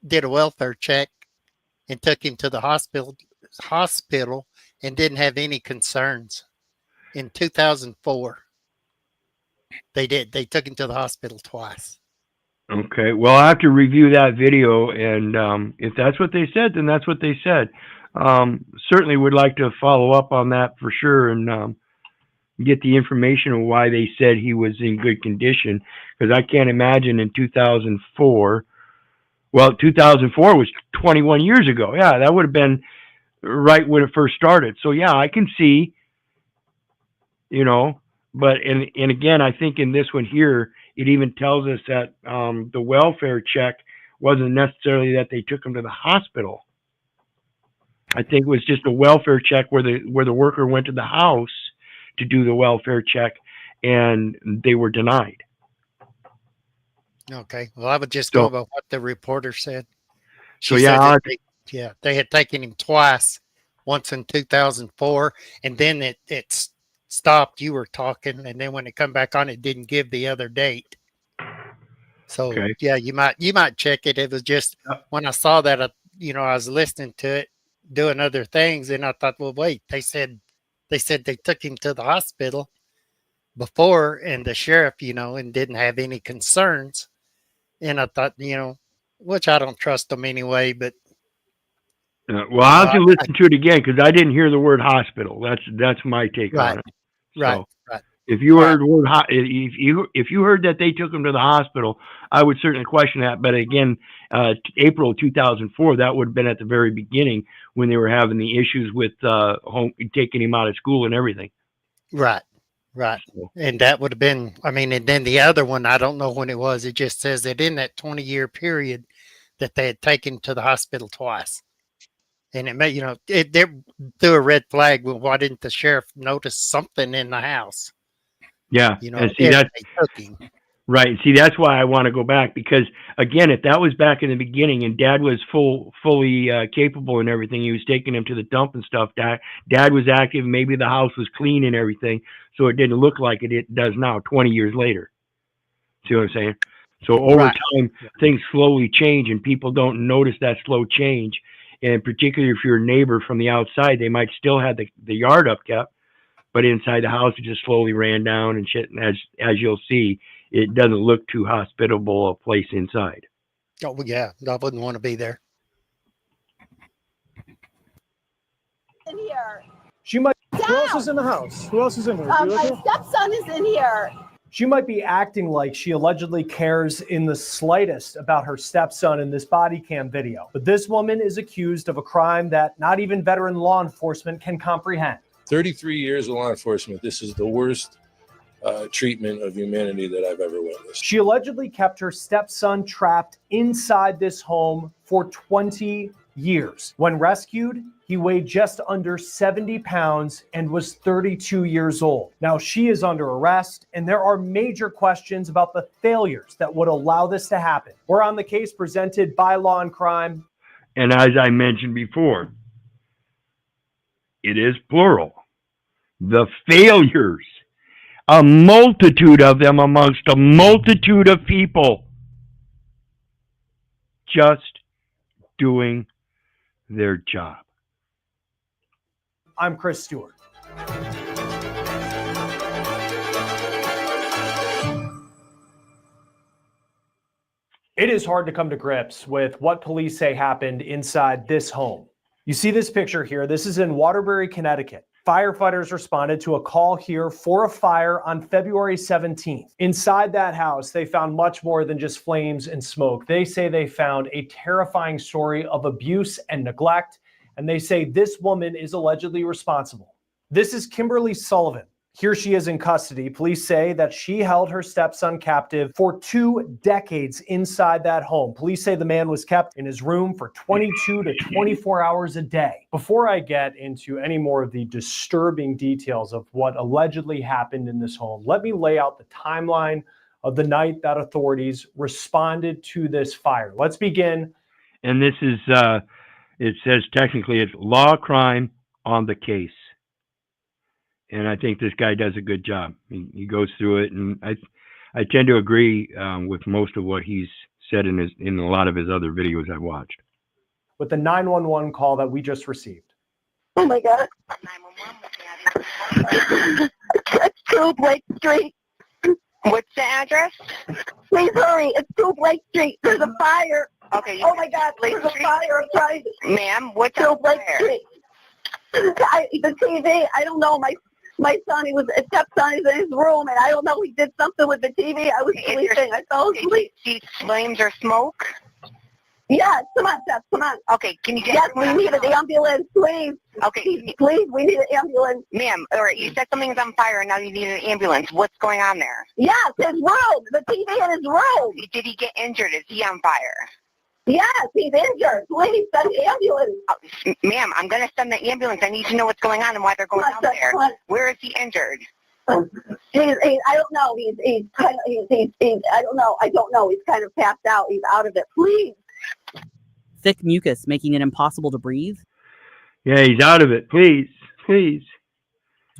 did a welfare check and took him to the hospital and didn't have any concerns. In 2004, they did. They took him to the hospital twice. Okay. Well, I have to review that video, and if that's what they said, then that's what they said. Certainly would like to follow up on that for sure, and get the information on why they said he was in good condition, because I can't imagine in 2004. Well, 2004 was 21 years ago. Yeah, that would have been right when it first started. So yeah, I can see, but and again, I think in this one here, it even tells us that the welfare check wasn't necessarily that they took him to the hospital. I think it was just a welfare check where the worker went to the house to do the welfare check, and they were denied. Okay. Well, I would just go about what the reporter said. She said they had taken him twice, once in 2004, and then it stopped. You were talking, and then when it come back on, it didn't give the other date. So yeah, you might check it. It was just when I saw that, I was listening to it, doing other things, and I thought, well, wait, they said they took him to the hospital before, and the sheriff, and didn't have any concerns. And I thought, which I don't trust them anyway, but. Well, I'll have to listen to it again because I didn't hear the word hospital. That's my take on it. Right. If you heard word if you heard that they took him to the hospital, I would certainly question that. But again, April 2004, that would have been at the very beginning when they were having the issues with taking him out of school and everything. Right. And that would have been, and then the other one, I don't know when it was. It just says that in that 20-year period that they had taken him to the hospital twice. And it may, it threw a red flag. Well, why didn't the sheriff notice something in the house? Yeah. And see, right. See, that's why I want to go back, because again, if that was back in the beginning and Dad was fully capable and everything, he was taking him to the dump and stuff. Dad was active. Maybe the house was clean and everything, so it didn't look like it does now, 20 years later. See what I'm saying? So over time, things slowly change, and people don't notice that slow change. And particularly if you're a neighbor from the outside, they might still have the yard up kept, but inside the house it just slowly ran down and shit. And as you'll see, it doesn't look too hospitable a place inside. Oh yeah, I wouldn't want to be there. She might. Who else is in the house? Who else is in here? My stepson is in here. She might be acting like she allegedly cares in the slightest about her stepson in this body cam video. But this woman is accused of a crime that not even veteran law enforcement can comprehend. 33 years of law enforcement. This is the worst treatment of humanity that I've ever witnessed. She allegedly kept her stepson trapped inside this home for 20 years. When rescued, he weighed just under 70 pounds and was 32 years old. Now she is under arrest, and there are major questions about the failures that would allow this to happen. We're on the case presented by Law and Crime. And as I mentioned before, it is plural. The failures, a multitude of them amongst a multitude of people, just doing their job. I'm Chris Stewart. It is hard to come to grips with what police say happened inside this home. You see this picture here. This is in Waterbury, Connecticut. Firefighters responded to a call here for a fire on February 17th. Inside that house, they found much more than just flames and smoke. They say they found a terrifying story of abuse and neglect, and they say this woman is allegedly responsible. This is Kimberly Sullivan. Here she is in custody. Police say that she held her stepson captive for 2 decades inside that home. Police say the man was kept in his room for 22 to 24 hours a day. Before I get into any more of the disturbing details of what allegedly happened in this home, let me lay out the timeline of the night that authorities responded to this fire. Let's begin. And this is, it says technically it's law crime on the case. And I think this guy does a good job. He goes through it, and I tend to agree with most of what he's said in a lot of his other videos I've watched. With the 911 call that we just received. Oh my God. 911. It's 2 Blake Street. What's the address? Please hurry. It's 2 Blake Street. There's a fire. Okay. Oh my God. There's a fire. I'm trying to. Ma'am, what's 2 Blake Street? The TV. I don't know. My son, his stepson is in his room, and I don't know, he did something with the TV. I was sleeping. I fell asleep. See flames or smoke? Yes, come on, Steph, come on. Okay, can you get... Yes, we need an ambulance, please. Okay. Please, we need an ambulance. Ma'am, all right, you said something's on fire, and now you need an ambulance. What's going on there? Yes, his room, the TV in his room. Did he get injured? Is he on fire? Yes, he's injured. Please send the ambulance. Ma'am, I'm going to send the ambulance. I need to know what's going on and why they're going down there. Where is he injured? I don't know. He's kind of, I don't know. I don't know. He's kind of passed out. He's out of it. Please. Thick mucus making it impossible to breathe. Yeah, he's out of it. Please, please.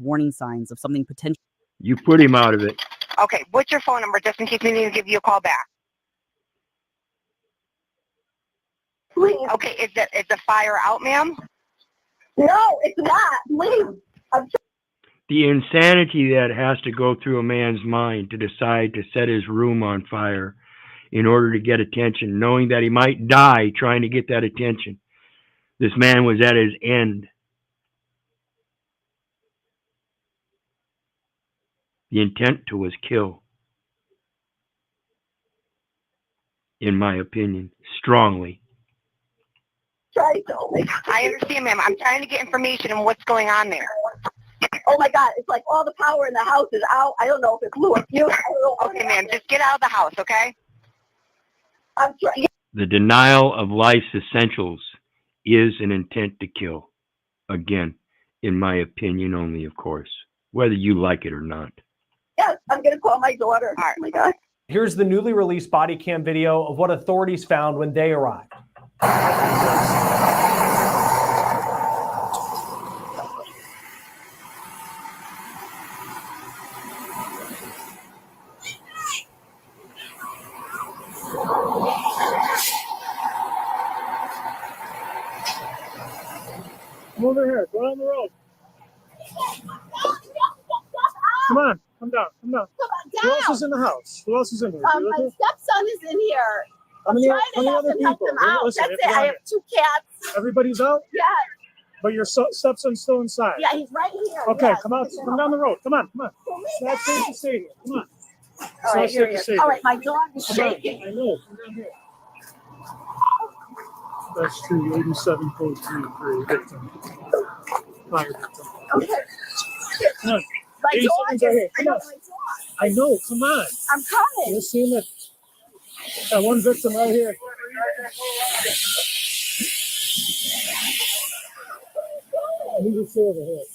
Warning signs of something potential. You put him out of it. Okay, what's your phone number just in case we need to give you a call back? Please. Okay, is the fire out, ma'am? No, it's not. Please. The insanity that has to go through a man's mind to decide to set his room on fire in order to get attention, knowing that he might die trying to get that attention. This man was at his end. The intent to was kill. In my opinion, strongly. I understand, ma'am. I'm trying to get information on what's going on there. Oh my God, it's like all the power in the house is out. I don't know if it's Lou or you. Okay, ma'am, just get out of the house, okay? I'm trying. The denial of life's essentials is an intent to kill. Again, in my opinion only, of course, whether you like it or not. Yes, I'm going to call my daughter. Oh my God. Here's the newly released body cam video of what authorities found when they arrived. Come over here. Go down the road. Come on. Come down. Come down. Who else is in the house? Who else is in here? My stepson is in here. I'm trying to help him out. That's it. I have 2 cats. Everybody's out? Yes. But your stepson's still inside. Yeah, he's right here. Okay, Yes. come on down the road. Come on. It's not safe to stay here. Come on. All right, here he is. All right, my dog is shaking. I know. Come down here. That's true. 87.33 victim. Fire victim. Okay. Come on. My 80 dog seconds is, right here. I Come know on. my dog. I know. Come on. I'm coming. You're seeing it. Got one victim right here. Who's the two over here?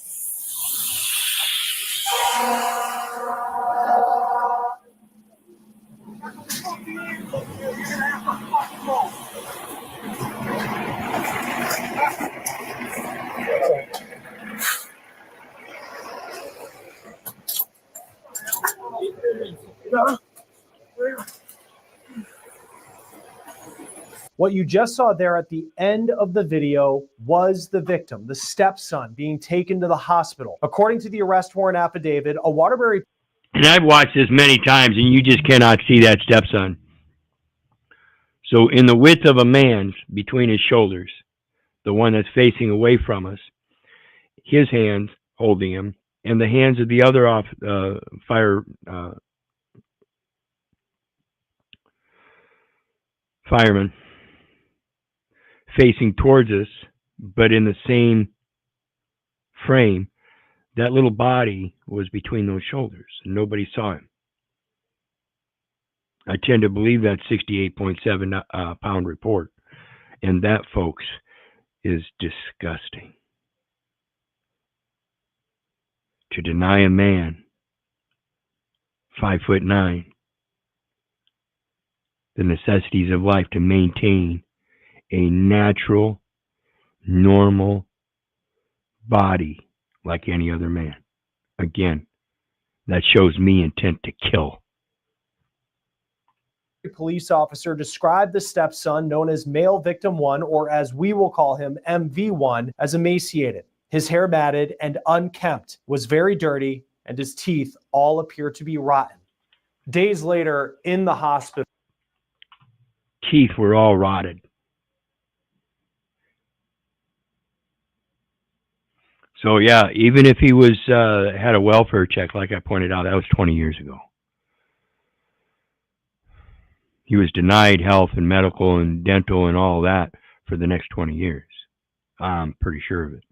What you just saw there at the end of the video was the victim, the stepson, being taken to the hospital. According to the arrest warrant affidavit, a Waterbury... And I've watched this many times, and you just cannot see that stepson. So in the width of a man's between his shoulders, the one that's facing away from us, his hands holding him, and the hands of the other fireman facing towards us, but in the same frame, that little body was between those shoulders, and nobody saw him. I tend to believe that 68.7 pound report, and that, folks, is disgusting. To deny a man 5'9" the necessities of life to maintain a natural, normal body like any other man. Again, that shows me intent to kill. Police officer described the stepson, known as male victim 1, or as we will call him, MV1, as emaciated. His hair matted and unkempt, was very dirty, and his teeth all appear to be rotten. Days later, in the hospital, Teeth were all rotted. So yeah, even if he was had a welfare check, like I pointed out, that was 20 years ago. He was denied health and medical and dental and all that for the next 20 years. I'm pretty sure of it.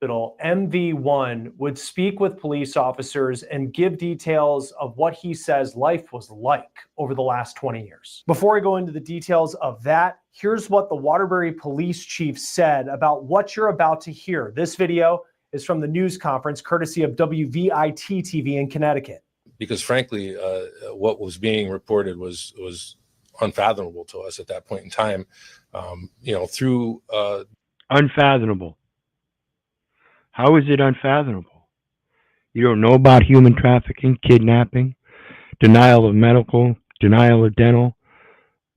MV1 would speak with police officers and give details of what he says life was like over the last 20 years. Before I go into the details of that, here's what the Waterbury police chief said about what you're about to hear. This video is from the news conference courtesy of WVIT TV in Connecticut. Because frankly, what was being reported was unfathomable to us at that point in time. Through unfathomable. How is it unfathomable? You don't know about human trafficking, kidnapping, denial of medical, denial of dental,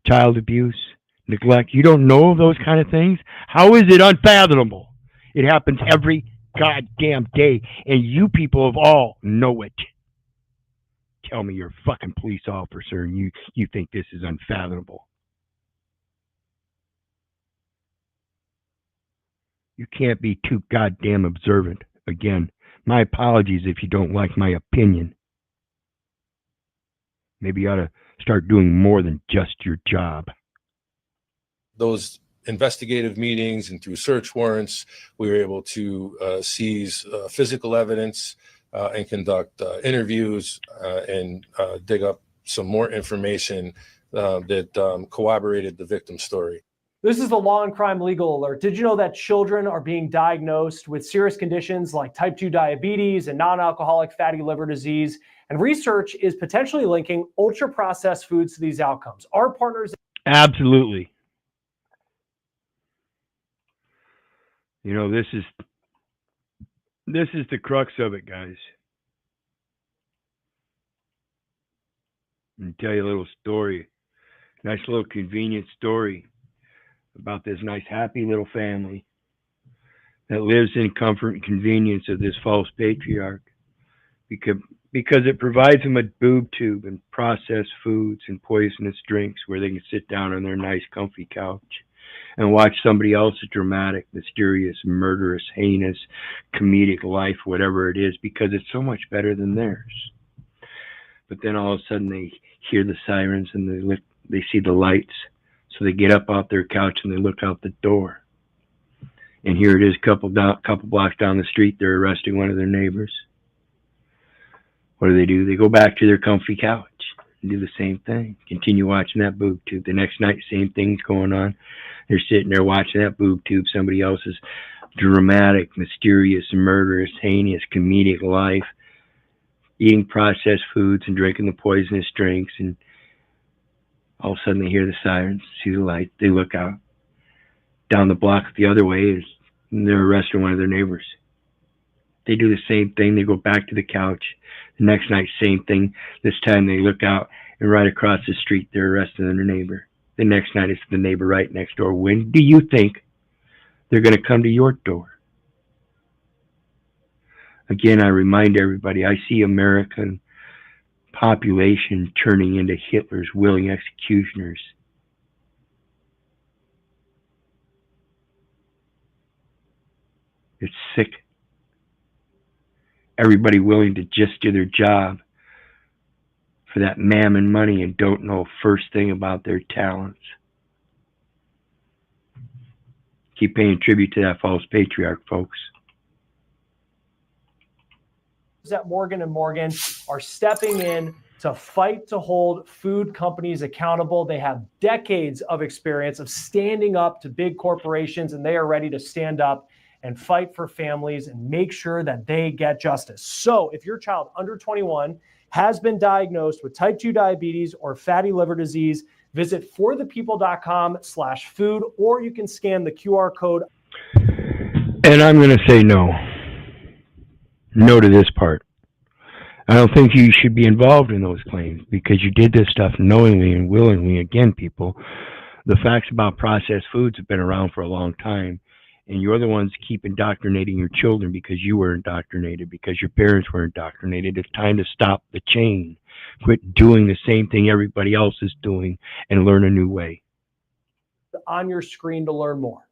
child abuse, neglect. You don't know those kind of things? How is it unfathomable? It happens every goddamn day, and you people of all know it. Tell me you're a fucking police officer and you think this is unfathomable. You can't be too goddamn observant. Again, my apologies if you don't like my opinion. Maybe you ought to start doing more than just your job. those investigative meetings and through search warrants, we were able to seize physical evidence and conduct interviews and dig up some more information that corroborated the victim's story. This is the Law and Crime Legal Alert. Did you know that children are being diagnosed with serious conditions like type 2 diabetes and non-alcoholic fatty liver disease? And research is potentially linking ultra-processed foods to these outcomes. Our partners... Absolutely. You know, this is the crux of it, guys. Let me tell you a little story. Nice little convenient story about this nice, happy little family that lives in comfort and convenience of this false patriarch because it provides them a boob tube and processed foods and poisonous drinks where they can sit down on their nice, comfy couch and watch somebody else's dramatic, mysterious, murderous, heinous, comedic life, whatever it is, because it's so much better than theirs. But then all of a sudden they hear the sirens and they see the lights. So they get up off their couch and they look out the door. And here it is, couple blocks down the street, they're arresting one of their neighbors. What do? They go back to their comfy couch and do the same thing. Continue watching that boob tube. The next night, same thing's going on. They're sitting there watching that boob tube, somebody else's dramatic, mysterious, murderous, heinous, comedic life, eating processed foods and drinking the poisonous drinks, and all of a sudden they hear the sirens, see the light, they look out. Down the block the other way, and they're arresting one of their neighbors. They do the same thing. They go back to the couch. The next night, same thing. This time they look out, and right across the street, they're arresting their neighbor. The next night, it's the neighbor right next door. When do you think they're going to come to your door? Again, I remind everybody, I see American population turning into Hitler's willing executioners. It's sick. Everybody willing to just do their job for that mammon money and don't know first thing about their talents. Keep paying tribute to that false patriarch, folks. At Morgan & Morgan are stepping in to fight to hold food companies accountable. They have decades of experience of standing up to big corporations, and they are ready to stand up and fight for families and make sure that they get justice. So if your child under 21 has been diagnosed with type 2 diabetes or fatty liver disease, visit forthepeople.com/food, or you can scan the QR code. And I'm going to say no. No to this part. I don't think you should be involved in those claims because you did this stuff knowingly and willingly. Again, people, the facts about processed foods have been around for a long time, and you're the ones keep indoctrinating your children because you were indoctrinated, because your parents were indoctrinated. It's time to stop the chain. Quit doing the same thing everybody else is doing and learn a new way. On your screen to learn more.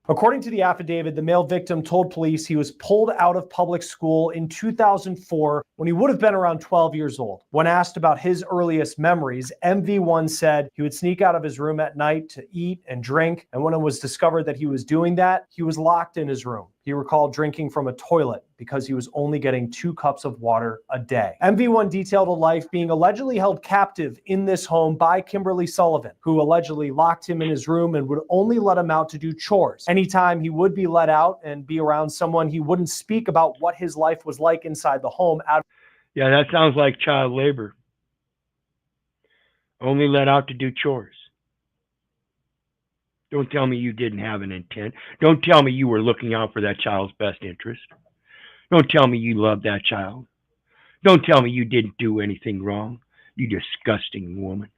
According to the affidavit, the male victim told police he was pulled out of public school in 2004 when he would have been around 12 years old. When asked about his earliest memories, MV1 said he would sneak out of his room at night to eat and drink, and when it was discovered that he was doing that, he was locked in his room. He recalled drinking from a toilet because he was only getting 2 cups of water a day. MV1 detailed a life being allegedly held captive in this home by Kimberly Sullivan, who allegedly locked him in his room and would only let him out to do chores. Anytime he would be let out and be around someone, he wouldn't speak about what his life was like inside the home. Yeah, that sounds like child labor. Only let out to do chores. Don't tell me you didn't have an intent. Don't tell me you were looking out for that child's best interest. Don't tell me you loved that child. Don't tell me you didn't do anything wrong, you disgusting woman.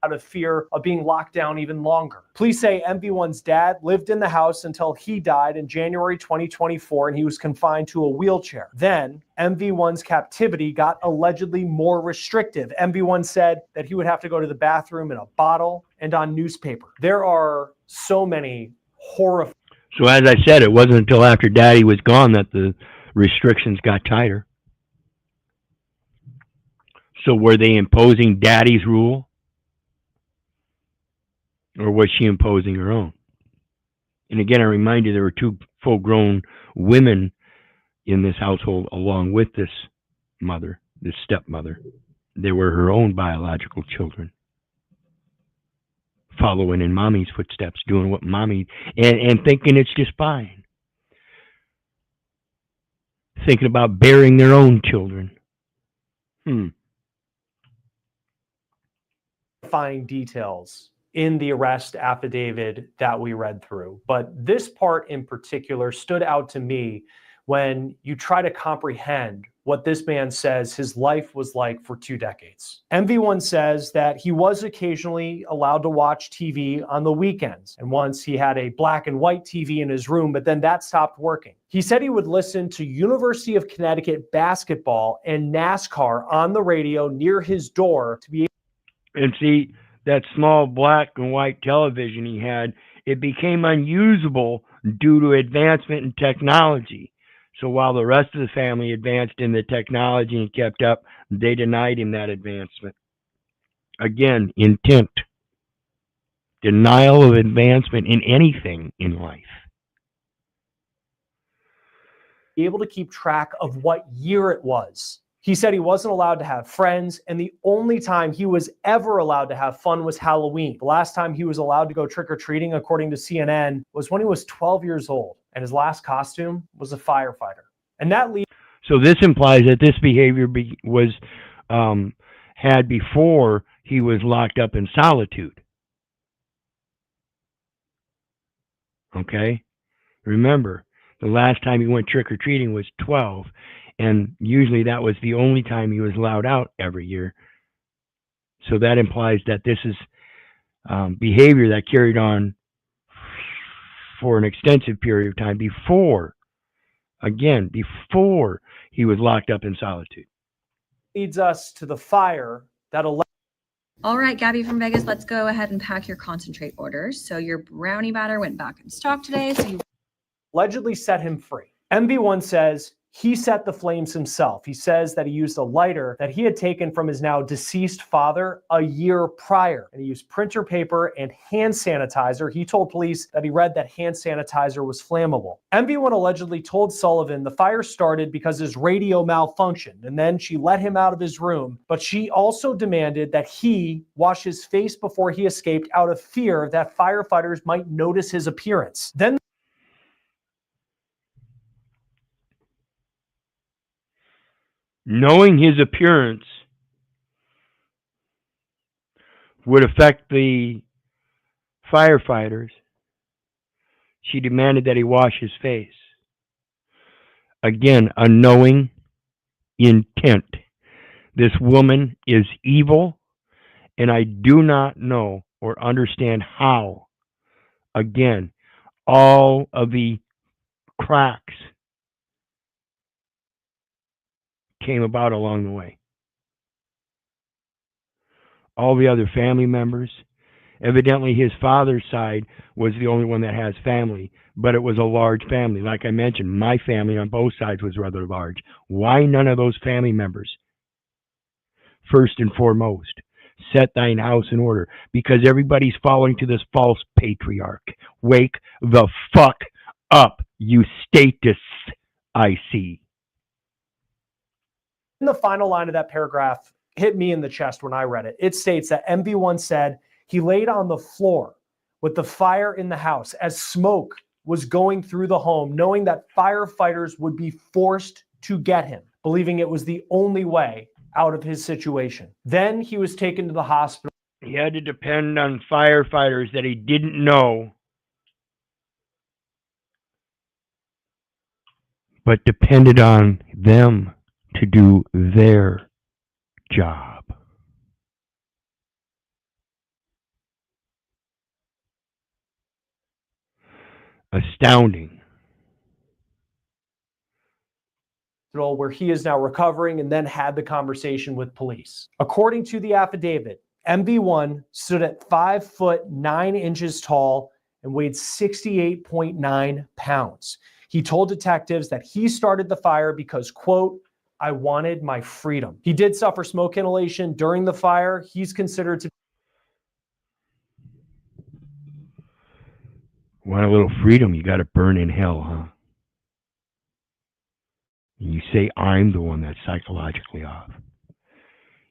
Out of fear of being locked down even longer. Police say MV1's dad lived in the house until he died in January 2024, and he was confined to a wheelchair. Then MV1's captivity got allegedly more restrictive. MV1 said that he would have to go to the bathroom in a bottle and on newspaper. There are so many horrifying. So as I said, it wasn't until after Daddy was gone that the restrictions got tighter. So were they imposing Daddy's rule? Or was she imposing her own? And again, I remind you, there were 2 full-grown women in this household along with this mother, this stepmother. They were her own biological children, following in mommy's footsteps, doing what mommy, and thinking it's just fine. Thinking about bearing their own children. Fine details in the arrest affidavit that we read through. But this part in particular stood out to me when you try to comprehend what this man says his life was like for 2 decades. MV1 says that he was occasionally allowed to watch TV on the weekends. And once he had a black and white TV in his room, but then that stopped working. He said he would listen to University of Connecticut basketball and NASCAR on the radio near his door to be able. And see, that small black and white television he had, it became unusable due to advancement in technology. So while the rest of the family advanced in the technology and kept up, they denied him that advancement. Again, intent. Denial of advancement in anything in life. Be able to keep track of what year it was. He said he wasn't allowed to have friends, and the only time he was ever allowed to have fun was Halloween. The last time he was allowed to go trick-or-treating, according to CNN, was when he was 12 years old, and his last costume was a firefighter. And that leads. So this implies that this behavior was had before he was locked up in solitude. Okay? Remember, the last time he went trick-or-treating was 12. And usually that was the only time he was allowed out every year. So that implies that this is behavior that carried on for an extensive period of time before he was locked up in solitude. Leads us to the fire that All right, Gabby from Vegas, let's go ahead and pack your concentrate orders. So your brownie batter went back in stock today. So you allegedly set him free. MV1 says he set the flames himself. He says that he used a lighter that he had taken from his now deceased father a year prior. And he used printer paper and hand sanitizer. He told police that he read that hand sanitizer was flammable. MV1 allegedly told Sullivan the fire started because his radio malfunctioned, and then she let him out of his room. But she also demanded that he wash his face before he escaped out of fear that firefighters might notice his appearance. Then knowing his appearance would affect the firefighters, she demanded that he wash his face. Again, a knowing intent. This woman is evil, and I do not know or understand how, again, all of the cracks came about along the way. All the other family members, evidently his father's side was the only one that has family, but it was a large family. Like I mentioned, my family on both sides was rather large. Why none of those family members? First and foremost, set thine house in order, because everybody's falling to this false patriarch. Wake the fuck up, you status I see. in the final line of that paragraph hit me in the chest when I read it. It states that MV1 said he laid on the floor with the fire in the house as smoke was going through the home, knowing that firefighters would be forced to get him, believing it was the only way out of his situation. Then he was taken to the hospital. He had to depend on firefighters that he didn't know, but depended on them to do their job. Astounding. Where he is now recovering and then had the conversation with police. According to the affidavit, MV1 stood at 5 foot 9 inches tall and weighed 68.9 pounds. He told detectives that he started the fire because, quote, I wanted my freedom. He did suffer smoke inhalation during the fire. He's considered to Want a little freedom, you got to burn in hell, huh? And you say, I'm the one that's psychologically off.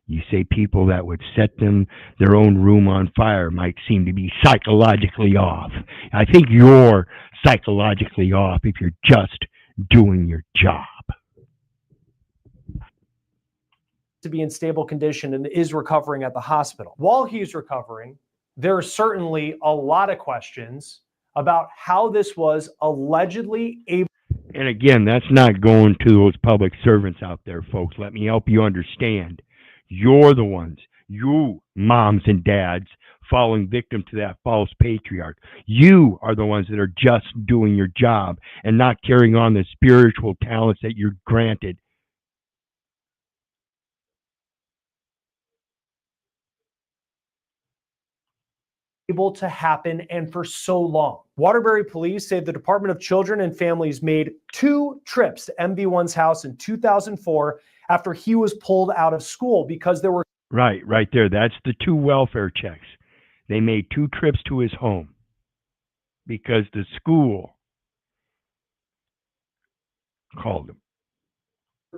You say people that would set their own room on fire might seem to be psychologically off. I think you're psychologically off if you're just doing your job. to be in stable condition and is recovering at the hospital. While he's recovering, there are certainly a lot of questions about how this was allegedly able. And again, that's not going to those public servants out there, folks. Let me help you understand. You're the ones, you moms and dads, falling victim to that false patriarch. You are the ones that are just doing your job and not carrying on the spiritual talents that you're granted. Able to happen and for so long. Waterbury police say the Department of Children and Families made 2 trips to MB1's house in 2004 after he was pulled out of school because there were Right there. That's the 2 welfare checks. They made 2 trips to his home because the school called him.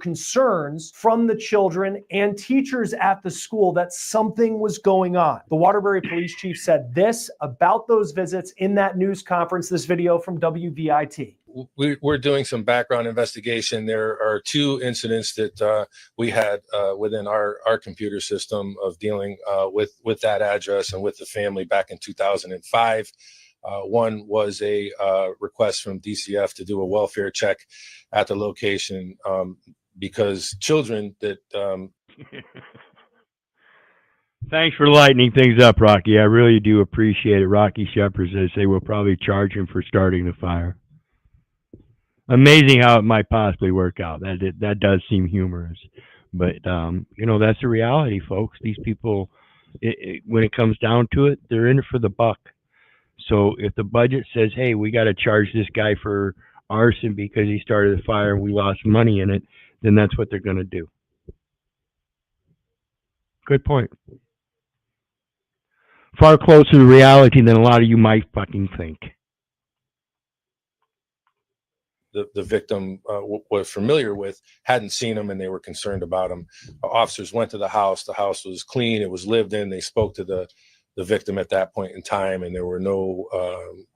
concerns from the children and teachers at the school that something was going on. The Waterbury police chief said this about those visits in that news conference, this video from WVIT. We're doing some background investigation. There are 2 incidents that we had within our computer system of dealing with that address and with the family back in 2005. One was a request from DCF to do a welfare check at the location because children that Thanks for lightening things up, Rocky. I really do appreciate it. Rocky Shepard says they will probably charge him for starting the fire. Amazing how it might possibly work out. That does seem humorous, but you know, that's the reality, folks. These people, when it comes down to it, they're in it for the buck. So if the budget says, hey, we got to charge this guy for arson because he started the fire and we lost money in it, then that's what they're going to do. Good point. Far closer to reality than a lot of you might fucking think. the victim was familiar with hadn't seen him and they were concerned about him. Officers went to the house. The house was clean. It was lived in. They spoke to the victim at that point in time, and there were no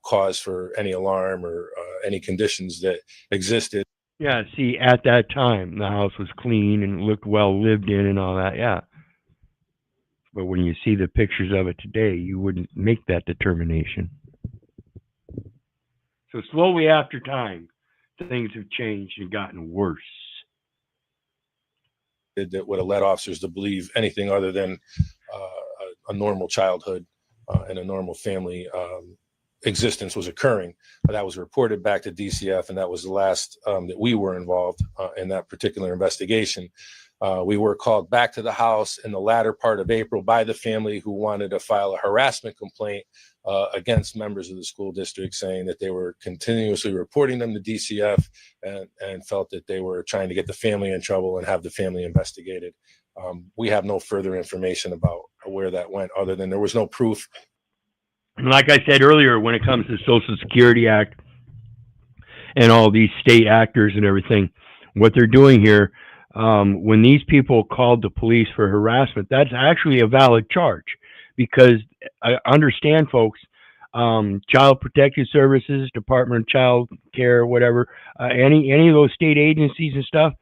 cause for any alarm or any conditions that existed. Yeah, see, at that time, the house was clean and looked well lived in and all that, yeah. But when you see the pictures of it today, you wouldn't make that determination. So slowly after time, things have changed and gotten worse. That would have led officers to believe anything other than a normal childhood and a normal family existence was occurring. But that was reported back to DCF, and that was the last that we were involved in that particular investigation. We were called back to the house in the latter part of April by the family who wanted to file a harassment complaint against members of the school district, saying that they were continuously reporting them to DCF and felt that they were trying to get the family in trouble and have the family investigated. We have no further information about where that went other than there was no proof. Like I said earlier, when it comes to the Social Security Act and all these state actors and everything, what they're doing here, when these people called the police for harassment, that's actually a valid charge, because I understand, folks, Child Protective Services, Department of Child Care, whatever, any of those state agencies and stuff,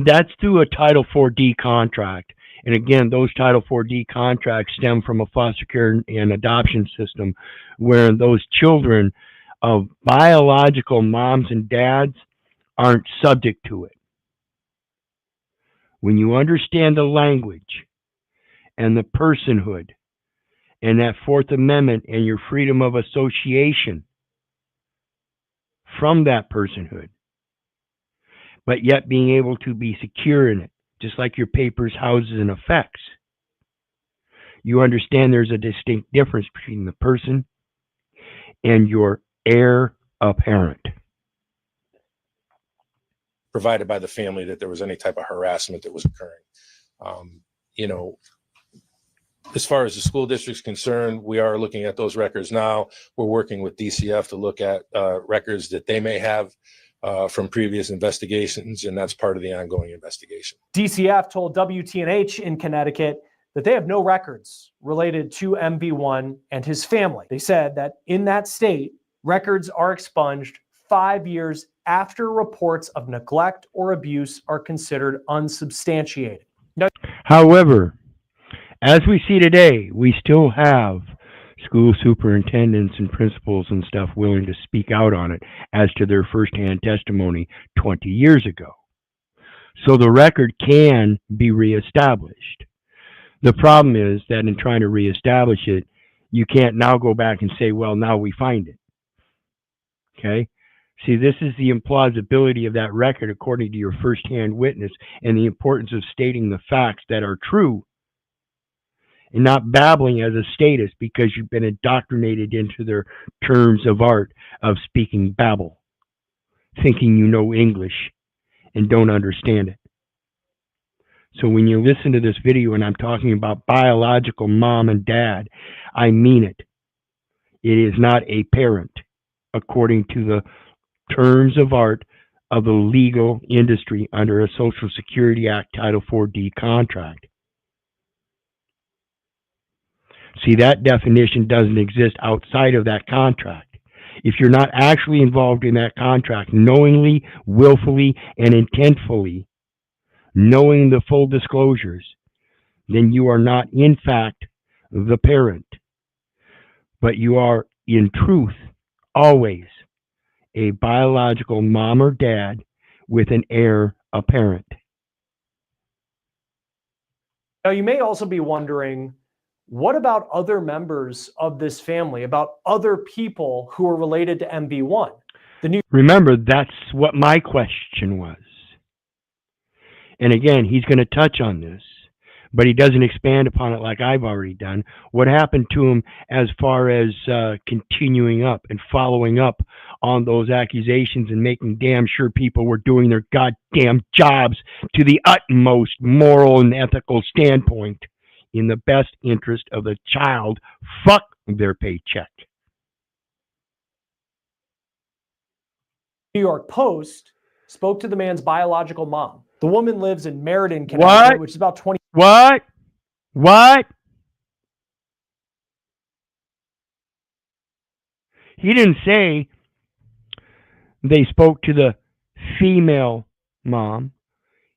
that's through a Title IV-D contract. And again, those Title IV-D contracts stem from a foster care and adoption system where those children of biological moms and dads aren't subject to it. When you understand the language and the personhood and that Fourth Amendment and your freedom of association from that personhood, but yet being able to be secure in it, just like your papers, houses, and effects, you understand there's a distinct difference between the person and your heir apparent. Provided by the family that there was any type of harassment that was occurring. You know, as far as the school district's concerned, we are looking at those records now. We're working with DCF to look at records that they may have from previous investigations, and that's part of the ongoing investigation. DCF told WTNH in Connecticut that they have no records related to MB1 and his family. They said that in that state, records are expunged 5 years after reports of neglect or abuse are considered unsubstantiated. Now, however, as we see today, we still have school superintendents and principals and stuff willing to speak out on it as to their firsthand testimony 20 years ago. So the record can be reestablished. The problem is that in trying to reestablish it, you can't now go back and say, well, now we find it. Okay? See, this is the implausibility of that record according to your firsthand witness and the importance of stating the facts that are true and not babbling as a statist because you've been indoctrinated into their terms of art of speaking babble, thinking you know English and don't understand it. So when you listen to this video and I'm talking about biological mom and dad, I mean it. It is not a parent according to the terms of art of the legal industry under a Social Security Act Title 4D contract. See, that definition doesn't exist outside of that contract. If you're not actually involved in that contract, knowingly, willfully, and intentfully, knowing the full disclosures, then you are not, in fact, the parent. But you are, in truth, always a biological mom or dad with an heir apparent. Now, you may also be wondering, what about other members of this family, about other people who are related to MB1? Remember, that's what my question was. And again, he's going to touch on this, but he doesn't expand upon it like I've already done. What happened to him as far as continuing up and following up on those accusations and making damn sure people were doing their goddamn jobs to the utmost moral and ethical standpoint in the best interest of the child. Fuck their paycheck. New York Post spoke to the man's biological mom. The woman lives in Meriden, Connecticut, which is about 20. What? He didn't say they spoke to the female mom.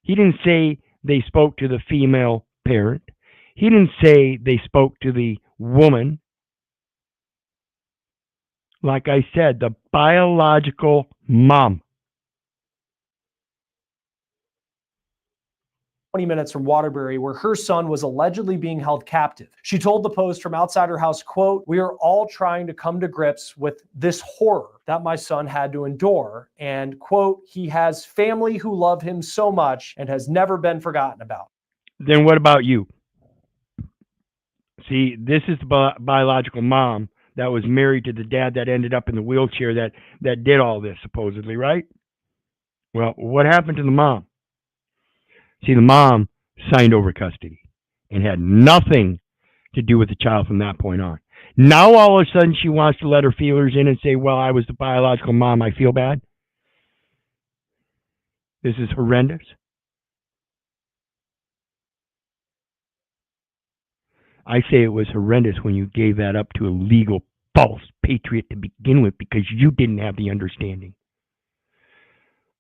He didn't say they spoke to the female parent. He didn't say they spoke to the woman. Like I said, the biological mom. 20 minutes from Waterbury, where her son was allegedly being held captive. She told the Post from outside her house, quote, "We are all trying to come to grips with this horror that my son had to endure." And quote, "He has family who love him so much and has never been forgotten about." Then what about you? See, this is the biological mom that was married to the dad that ended up in the wheelchair that did all this, supposedly, right? Well, what happened to the mom? See, the mom signed over custody and had nothing to do with the child from that point on. Now, all of a sudden, she wants to let her feelers in and say, well, I was the biological mom, I feel bad. This is horrendous. I say it was horrendous when you gave that up to a legal false patriot to begin with because you didn't have the understanding.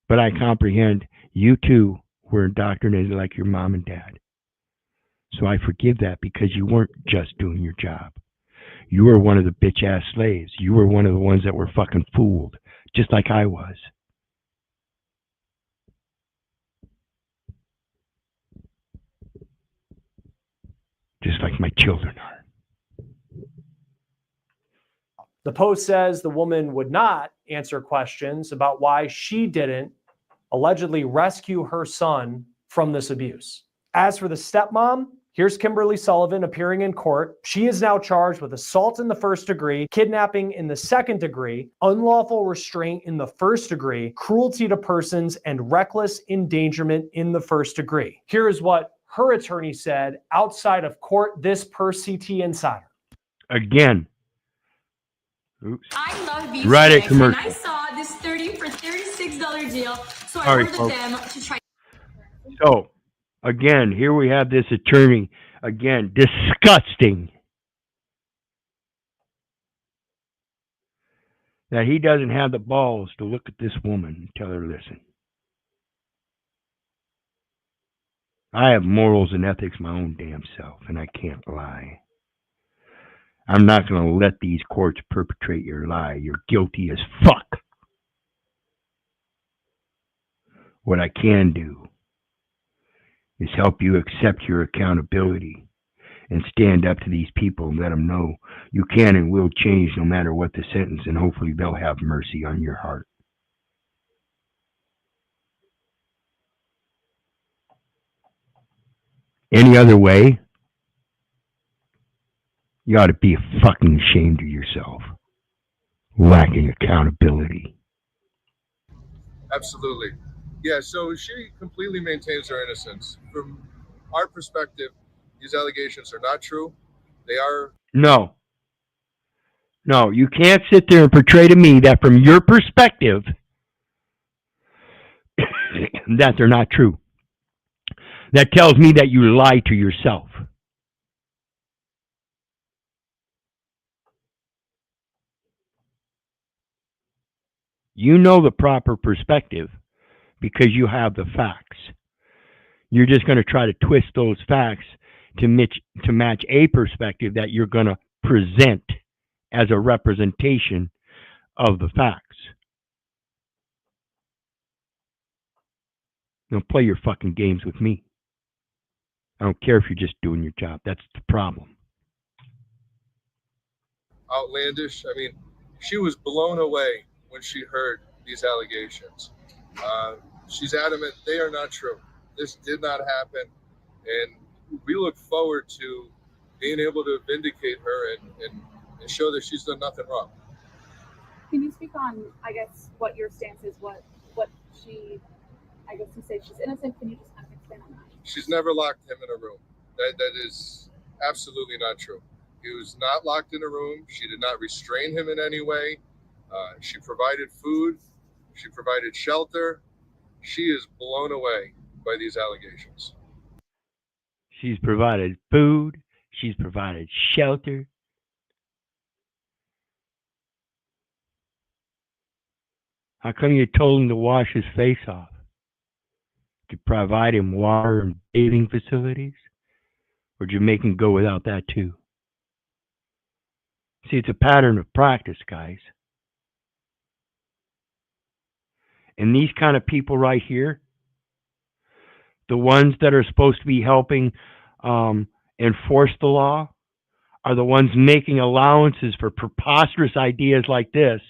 But I comprehend you too were indoctrinated like your mom and dad. So I forgive that because you weren't just doing your job. You were one of the bitch-ass slaves. You were one of the ones that were fucking fooled, just like I was. Just like my children are. The Post says the woman would not answer questions about why she didn't allegedly rescue her son from this abuse. As for the stepmom, here's Kimberly Sullivan appearing in court. She is now charged with assault in the first degree, kidnapping in the second degree, unlawful restraint in the first degree, cruelty to persons, and reckless endangerment in the first degree. Here is what her attorney said outside of court, this per CT Insider. Again. Oops. I love these right things, at commercial. and I saw this 30 for $36 deal, so I Sorry, ordered folks. them to try. So, again, here we have this attorney, again, disgusting. That he doesn't have the balls to look at this woman and tell her, listen. I have morals and ethics my own damn self, and I can't lie. I'm not going to let these courts perpetrate your lie. You're guilty as fuck. What I can do is help you accept your accountability and stand up to these people and let them know you can and will change no matter what the sentence, and hopefully they'll have mercy on your heart. Any other way, you ought to be fucking ashamed of yourself. Lacking accountability. Absolutely. Yeah, so she completely maintains her innocence. From our perspective, these allegations are not true. They are... No, you can't sit there and portray to me that from your perspective that they're not true. That tells me that you lie to yourself. You know the proper perspective because you have the facts. You're just going to try to twist those facts to match a perspective that you're going to present as a representation of the facts. Don't play your fucking games with me. I don't care if you're just doing your job. That's the problem. Outlandish. I mean, she was blown away when she heard these allegations. She's adamant they are not true. This did not happen. And we look forward to being able to vindicate her and show that she's done nothing wrong. Can you speak on, I guess, what your stance is, what she, I guess you say she's innocent. Can you just kind of expand on that? She's never locked him in a room. That is absolutely not true. He was not locked in a room. She did not restrain him in any way. She provided food. She provided shelter. She is blown away by these allegations. She's provided food. She's provided shelter. How come you told him to wash his face off? To provide him water and bathing facilities? Or did you make him go without that too? See, it's a pattern of practice, guys. And these kind of people right here, the ones that are supposed to be helping enforce the law, are the ones making allowances for preposterous ideas like this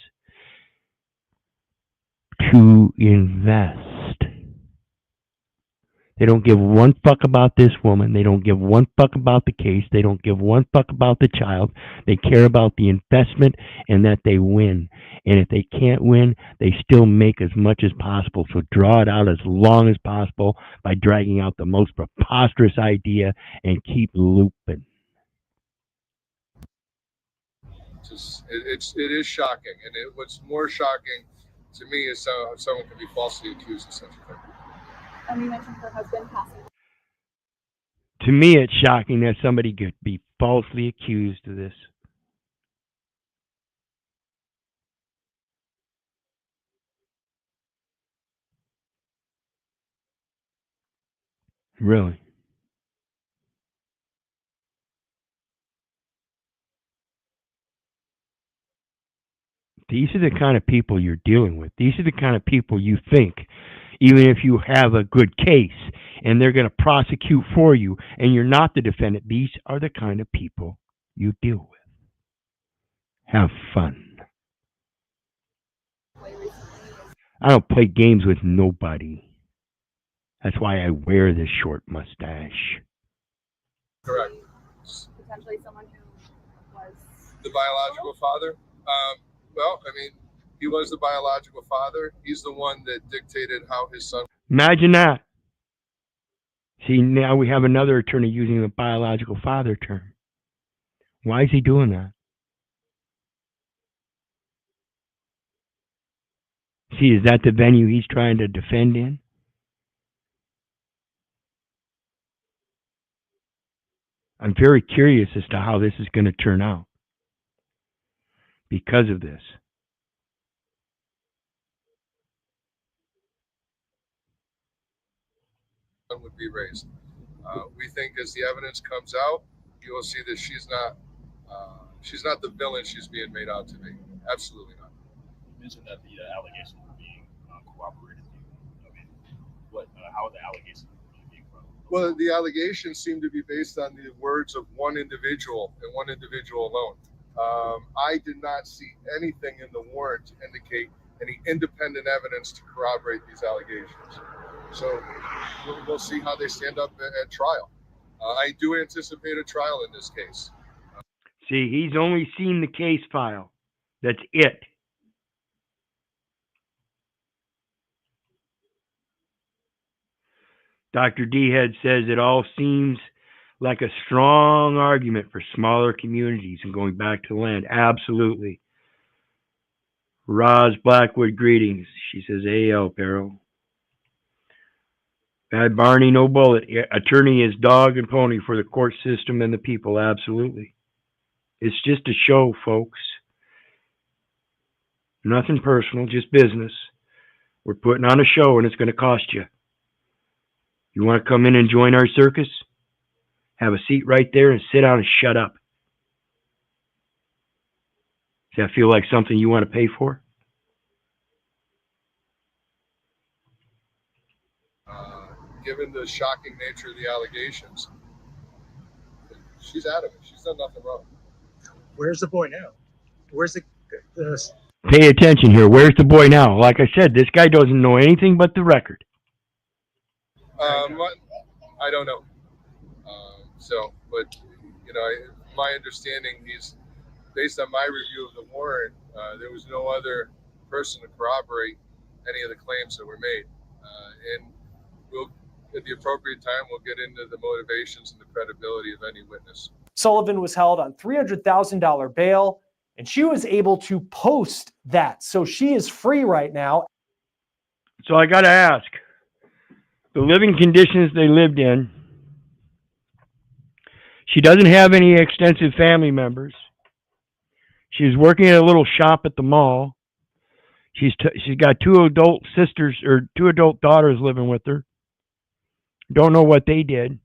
to invest. They don't give one fuck about this woman. They don't give one fuck about the case. They don't give one fuck about the child. They care about the investment and that they win. And if they can't win, they still make as much as possible. So draw it out as long as possible by dragging out the most preposterous idea and keep looping. It is shocking. And what's more shocking to me is how someone can be falsely accused of such a thing. You mentioned her husband passing. To me, it's shocking that somebody could be falsely accused of this. Really. These are the kind of people you're dealing with. These are the kind of people you think, even if you have a good case and they're going to prosecute for you and you're not the defendant, these are the kind of people you deal with. Have fun. I don't play games with nobody. That's why I wear this short mustache. Correct. Potentially someone who was the biological father. Well, I mean, he was the biological father. He's the one that dictated how his son. Imagine that. See, now we have another attorney using the biological father term. Why is he doing that? See, is that the venue he's trying to defend in? I'm very curious as to how this is going to turn out because of this. Would be raised. We think as the evidence comes out, you will see that she's not She's not the villain she's being made out to be. Absolutely not. You mentioned that the allegations were being corroborated. I mean, how are the allegations really being corroborated? Well, the allegations seem to be based on the words of one individual and one individual alone. I did not see anything in the warrant to indicate any independent evidence to corroborate these allegations. So we'll see how they stand up at trial. I do anticipate a trial in this case. See, he's only seen the case file. That's it. Dr. D-Head says it all seems like a strong argument for smaller communities and going back to the land. Absolutely. Roz Blackwood, greetings. She says, AL, Peril. Bad Barney, no bullet. Attorney is dog and pony for the court system and the people. Absolutely. It's just a show, folks. Nothing personal, just business. We're putting on a show and it's going to cost you. You want to come in and join our circus? Have a seat right there and sit down and shut up. Does that feel like something you want to pay for? Given the shocking nature of the allegations, she's adamant. She's done nothing wrong. Where's the boy now? Where's the Pay attention here. Where's the boy now? Like I said, this guy doesn't know anything but the record. I don't know. But my understanding is, based on my review of the warrant, there was no other person to corroborate any of the claims that were made. And at the appropriate time, we'll get into the motivations and the credibility of any witness. Sullivan was held on $300,000 bail, and she was able to post that. So she is free right now. So I got to ask, the living conditions they lived in, she doesn't have any extensive family members. She's working at a little shop at the mall. She's got two adult sisters or two adult daughters living with her. Don't know what they did,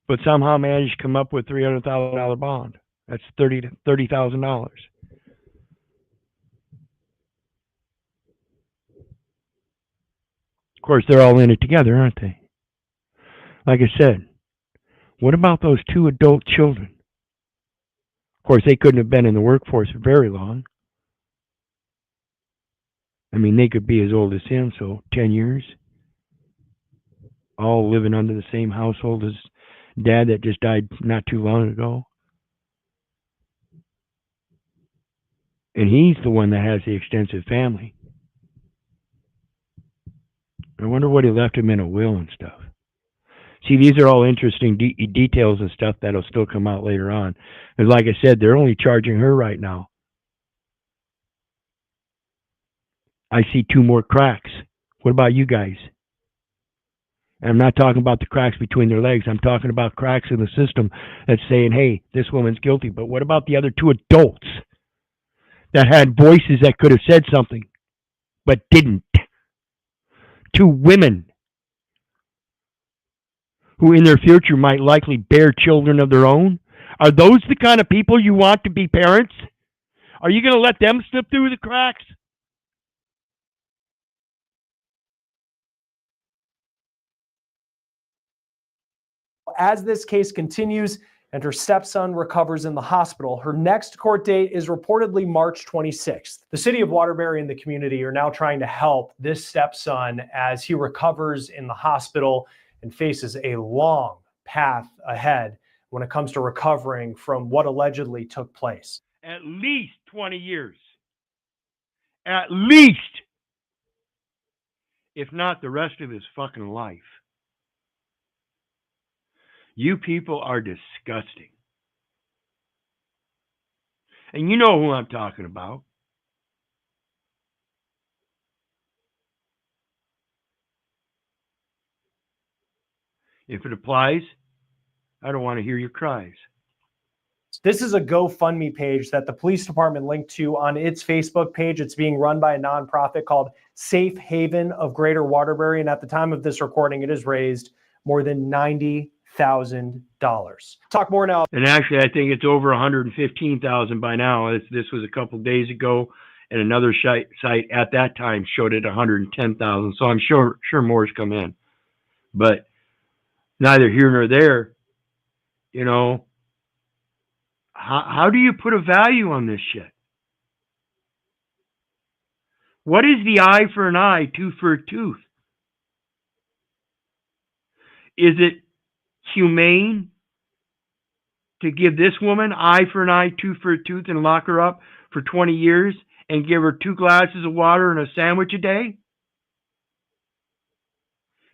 but somehow managed to come up with $300,000 bond. That's $30,000. Of course, they're all in it together, aren't they? Like I said, what about those two adult children? Of course, they couldn't have been in the workforce for very long. I mean, they could be as old as him, so 10 years. All living under the same household as Dad that just died not too long ago. And he's the one that has the extensive family. I wonder what he left him in a will and stuff. See, these are all interesting details and stuff that'll still come out later on. Because like I said, they're only charging her right now. I see 2 more cracks. What about you guys? And I'm not talking about the cracks between their legs. I'm talking about cracks in the system that's saying, hey, this woman's guilty. But what about the other 2 adults that had voices that could have said something but didn't? 2 women who in their future might likely bear children of their own? Are those the kind of people you want to be parents? Are you going to let them slip through the cracks? As this case continues and her stepson recovers in the hospital, her next court date is reportedly March 26th. The city of Waterbury and the community are now trying to help this stepson as he recovers in the hospital and faces a long path ahead when it comes to recovering from what allegedly took place. At least 20 years. At least. If not the rest of his fucking life. You people are disgusting. And you know who I'm talking about. If it applies, I don't want to hear your cries. This is a GoFundMe page that the police department linked to on its Facebook page. It's being run by a nonprofit called Safe Haven of Greater Waterbury. And at the time of this recording, it has raised more than $90,000. Talk more now. And actually, I think it's over 115,000 by now. This was a couple days ago, and another site at that time showed it 110,000. So I'm sure more's come in, but neither here nor there. You know, how do you put a value on this shit? What is the eye for an eye, tooth for a tooth? Is it humane to give this woman eye for an eye, tooth for a tooth, and lock her up for 20 years and give her 2 glasses of water and a sandwich a day?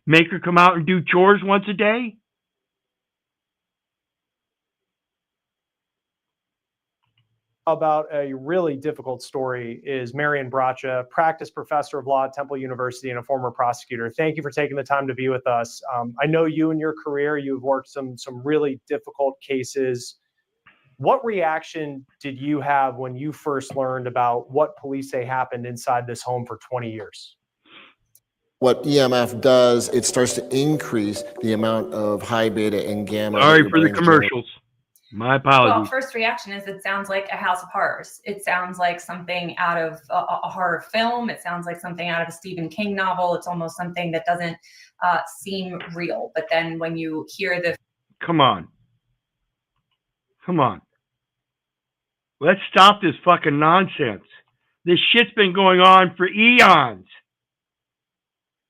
Make her come out and do chores once a day? About a really difficult story is Marion Bracha, practice professor of law at Temple University and a former prosecutor. Thank you for taking the time to be with us. I know you in your career, you've worked some really difficult cases. What reaction did you have when you first learned about what police say happened inside this home for 20 years? What EMF does, it starts to increase the amount of high beta and gamma. Sorry for the commercials. My apologies. Well, first reaction is it sounds like a house of horrors. It sounds like something out of a horror film. It sounds like something out of a Stephen King novel. It's almost something that doesn't seem real. But then when you hear the... Come on. Let's stop this fucking nonsense. This shit's been going on for eons.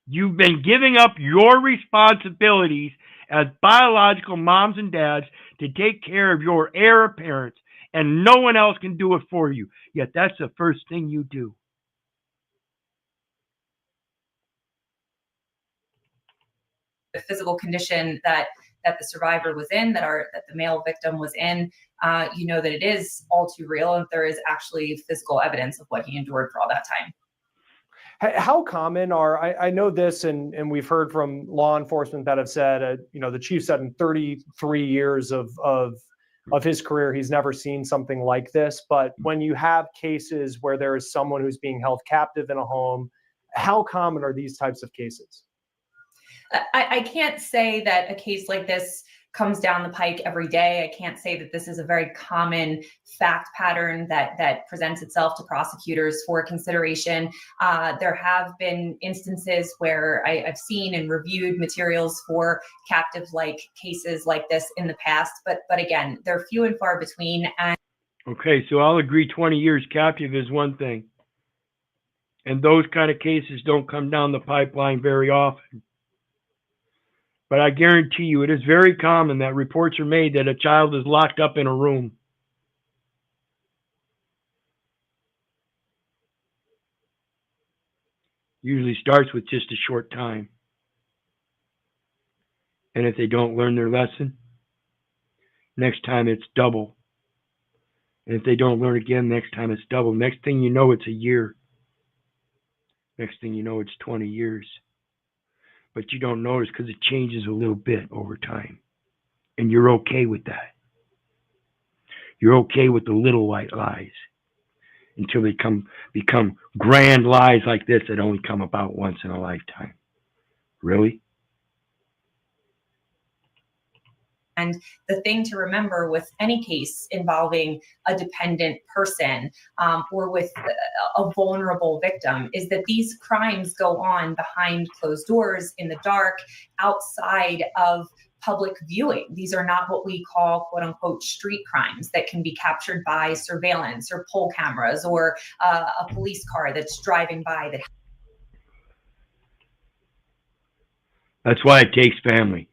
You've been giving up your responsibilities as biological moms and dads to take care of your heir apparents, and no one else can do it for you. Yet that's the first thing you do. The physical condition that the survivor was in, that the male victim was in, you know that it is all too real, and there is actually physical evidence of what he endured for all that time. How common are, I know this, and we've heard from law enforcement that have said, the chief said in 33 years of his career, he's never seen something like this. But when you have cases where there is someone who's being held captive in a home, how common are these types of cases? I can't say that a case like this comes down the pike every day. I can't say that this is a very common fact pattern that presents itself to prosecutors for consideration. There have been instances where I've seen and reviewed materials for captive-like cases like this in the past, but again, they're few and far between. And okay, so I'll agree 20 years captive is one thing. And those kind of cases don't come down the pipeline very often. But I guarantee you, it is very common that reports are made that a child is locked up in a room. Usually starts with just a short time. And if they don't learn their lesson, next time it's double. And if they don't learn again, next time it's double. Next thing you know, it's a year. Next thing you know, it's 20 years. But you don't notice because it changes a little bit over time. And you're okay with that. You're okay with the little white lies until they become grand lies like this that only come about once in a lifetime. Really? And the thing to remember with any case involving a dependent person or with a vulnerable victim is that these crimes go on behind closed doors, in the dark, outside of public viewing. These are not what we call, quote unquote, street crimes that can be captured by surveillance or poll cameras or a police car that's driving by. That's why it takes family.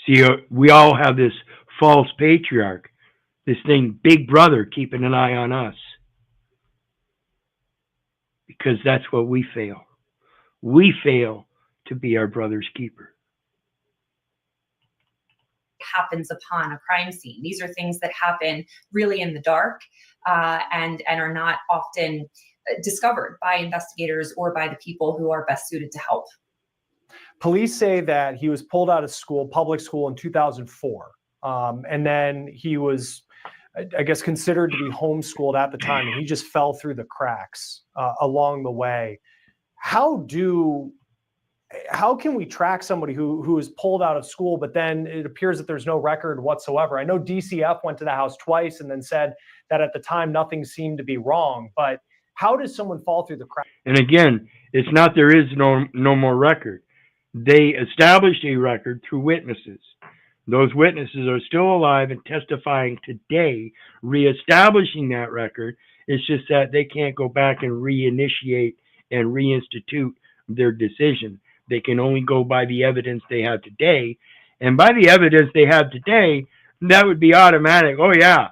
See, we all have this false patriarch, this thing, Big Brother, keeping an eye on us. Because that's what we fail. We fail to be our brother's keeper. Happens upon a crime scene. These are things that happen really in the dark and are not often discovered by investigators or by the people who are best suited to help. Police say that he was pulled out of school, public school, in 2004. And then he was, I guess, considered to be homeschooled at the time, and he just fell through the cracks along the way. How do how can we track somebody who is pulled out of school, but then it appears that there's no record whatsoever? I know DCF went to the house twice and then said that at the time nothing seemed to be wrong, but how does someone fall through the cracks? And again, it's not there is no more record. They established a record through witnesses. Those witnesses are still alive and testifying today, reestablishing that record. It's just that they can't go back and reinitiate and reinstitute their decision. They can only go by the evidence they have today. And by the evidence they have today, that would be automatic. Oh, yeah.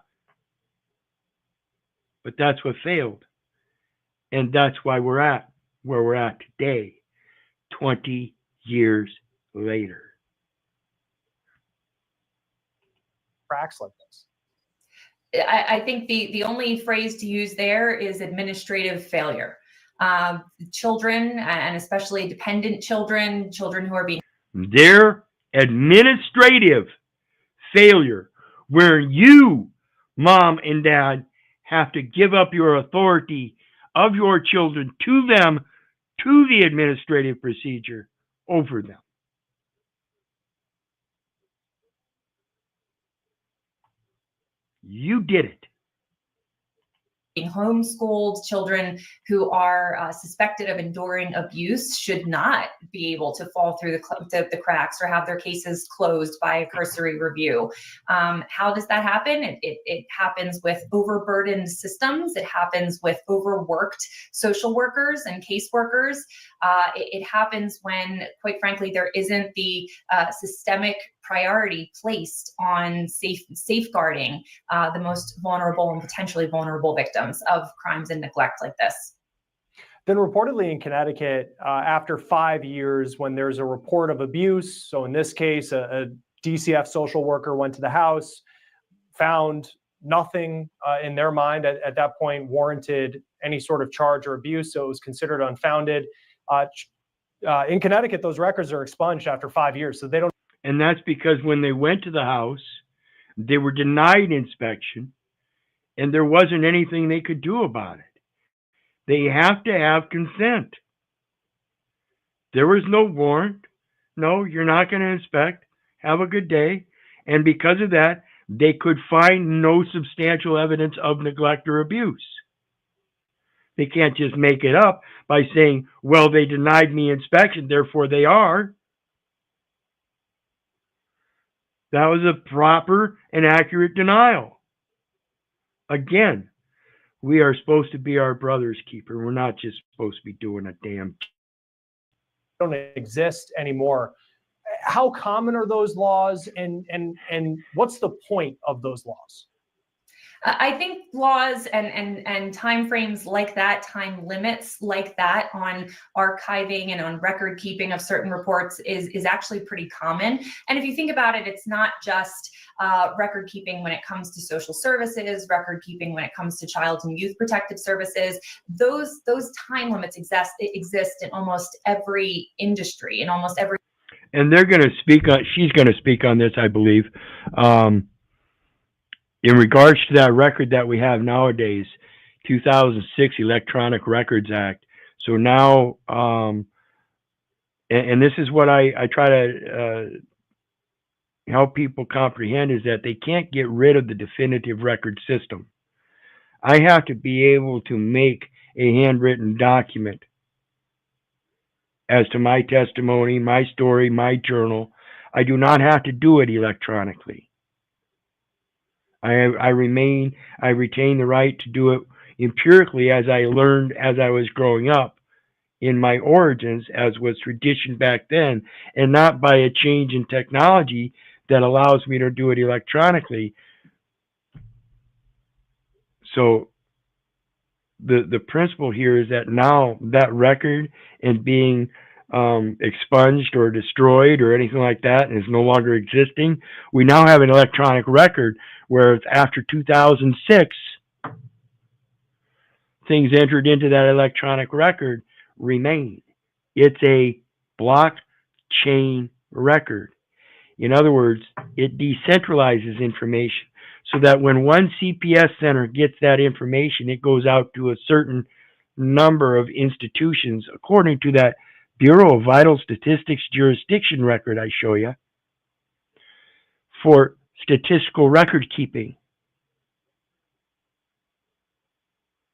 But that's what failed. And that's why we're at where we're at today, 20 years later. Cracks like this. I think the only phrase to use there is administrative failure. Children, and especially dependent children, children who are being... Their administrative failure, where you, mom and dad, have to give up your authority of your children to them, to the administrative procedure over them. You did it. Being homeschooled, children who are suspected of enduring abuse should not be able to fall through the cracks or have their cases closed by a cursory review. How does that happen? It happens with overburdened systems. It happens with overworked social workers and caseworkers. It happens when, quite frankly, there isn't the systemic priority placed on safeguarding the most vulnerable and potentially vulnerable victims of crimes and neglect like this. Then reportedly in Connecticut, after 5 years, when there's a report of abuse, so in this case, a DCF social worker went to the house, found nothing in their mind at that point warranted any sort of charge or abuse, so it was considered unfounded. In Connecticut, those records are expunged after 5 years, so they don't. And that's because when they went to the house, they were denied inspection, and there wasn't anything they could do about it. They have to have consent. There was no warrant. No, you're not going to inspect. Have a good day. And because of that, they could find no substantial evidence of neglect or abuse. They can't just make it up by saying, well, they denied me inspection, therefore they are. That was a proper and accurate denial. Again, we are supposed to be our brother's keeper. We're not just supposed to be doing a damn. Don't exist anymore. How common are those laws, and what's the point of those laws? I think laws and timeframes like that, time limits like that on archiving and on record keeping of certain reports is actually pretty common. And if you think about it, it's not just record keeping when it comes to social services, record keeping when it comes to child and youth protective services. Those time limits exist in almost every industry, in almost every. And they're going to speak on. She's going to speak on this, I believe. In regards to that record that we have nowadays, 2006 Electronic Records Act. So now, and this is what I try to help people comprehend, is that they can't get rid of the definitive record system. I have to be able to make a handwritten document as to my testimony, my story, my journal. I do not have to do it electronically. I retain the right to do it empirically, as I learned as I was growing up in my origins, as was tradition back then, and not by a change in technology that allows me to do it electronically. So the principle here is that now that record and being expunged or destroyed or anything like that is no longer existing. We now have an electronic record, whereas after 2006, things entered into that electronic record remain. It's a blockchain record. In other words, it decentralizes information so that when one CPS center gets that information, it goes out to a certain number of institutions according to that Bureau of Vital Statistics jurisdiction record I show you for statistical record keeping.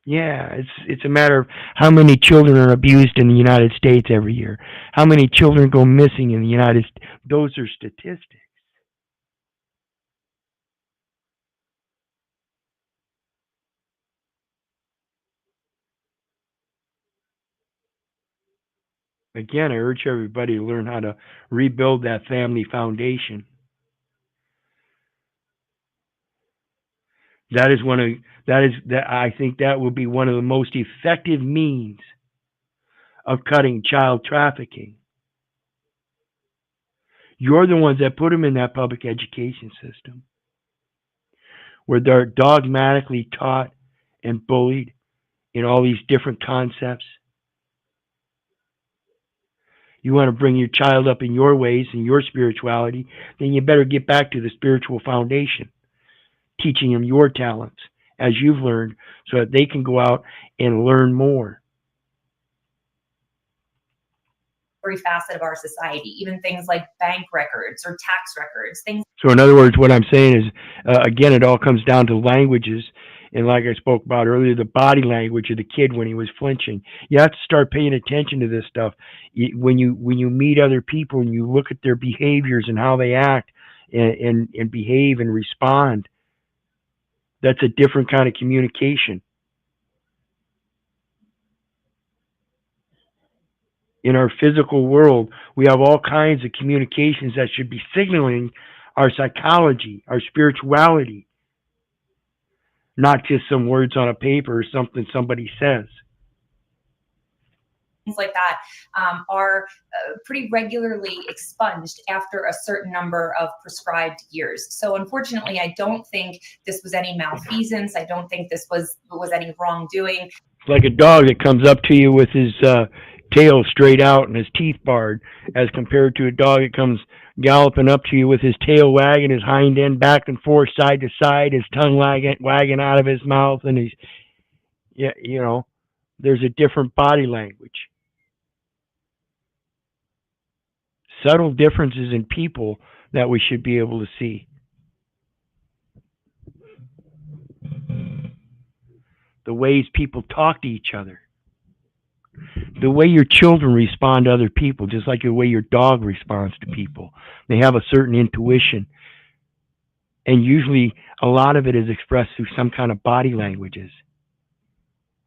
Yeah, it's a matter of how many children are abused in the United States every year. How many children go missing in the United States. Those are statistics. Again, I urge everybody to learn how to rebuild that family foundation. I think that will be one of the most effective means of cutting child trafficking. You're the ones that put them in that public education system where they're dogmatically taught and bullied in all these different concepts. You want to bring your child up in your ways and your spirituality, then you better get back to the spiritual foundation, teaching them your talents as you've learned so that they can go out and learn more. Every facet of our society, even things like bank records or tax records, things. So in other words, what I'm saying is, again, it all comes down to languages. And like I spoke about earlier, the body language of the kid when he was flinching. You have to start paying attention to this stuff. When you meet other people and you look at their behaviors and how they act and behave and respond, that's a different kind of communication. In our physical world, we have all kinds of communications that should be signaling our psychology, our spirituality, not just some words on a paper or something somebody says. Things like that are pretty regularly expunged after a certain number of prescribed years. So unfortunately, I don't think this was any malfeasance. I don't think this was any wrongdoing. It's like a dog that comes up to you with his tail straight out and his teeth barred, as compared to a dog that comes galloping up to you with his tail wagging, his hind end back and forth, side to side, his tongue wagging out of his mouth, and he's, yeah, you know, there's a different body language. Subtle differences in people that we should be able to see. The ways people talk to each other. The way your children respond to other people, just like the way your dog responds to people. They have a certain intuition. And usually a lot of it is expressed through some kind of body languages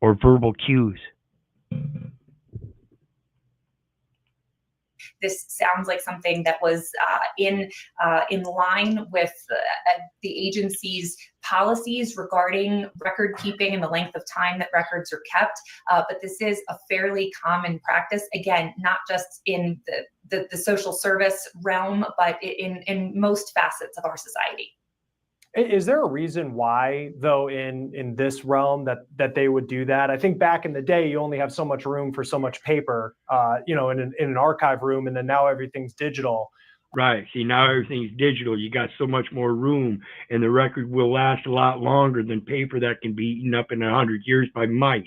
or verbal cues. This sounds like something that was in line with the agency's policies regarding record keeping and the length of time that records are kept. But this is a fairly common practice, again, not just in the social service realm, but in most facets of our society. Is there a reason why, though, in this realm that they would do that? I think back in the day, you only have so much room for so much paper, in an archive room, and then now everything's digital. Right. See, now everything's digital. You got so much more room, and the record will last a lot longer than paper that can be eaten up in 100 years by mice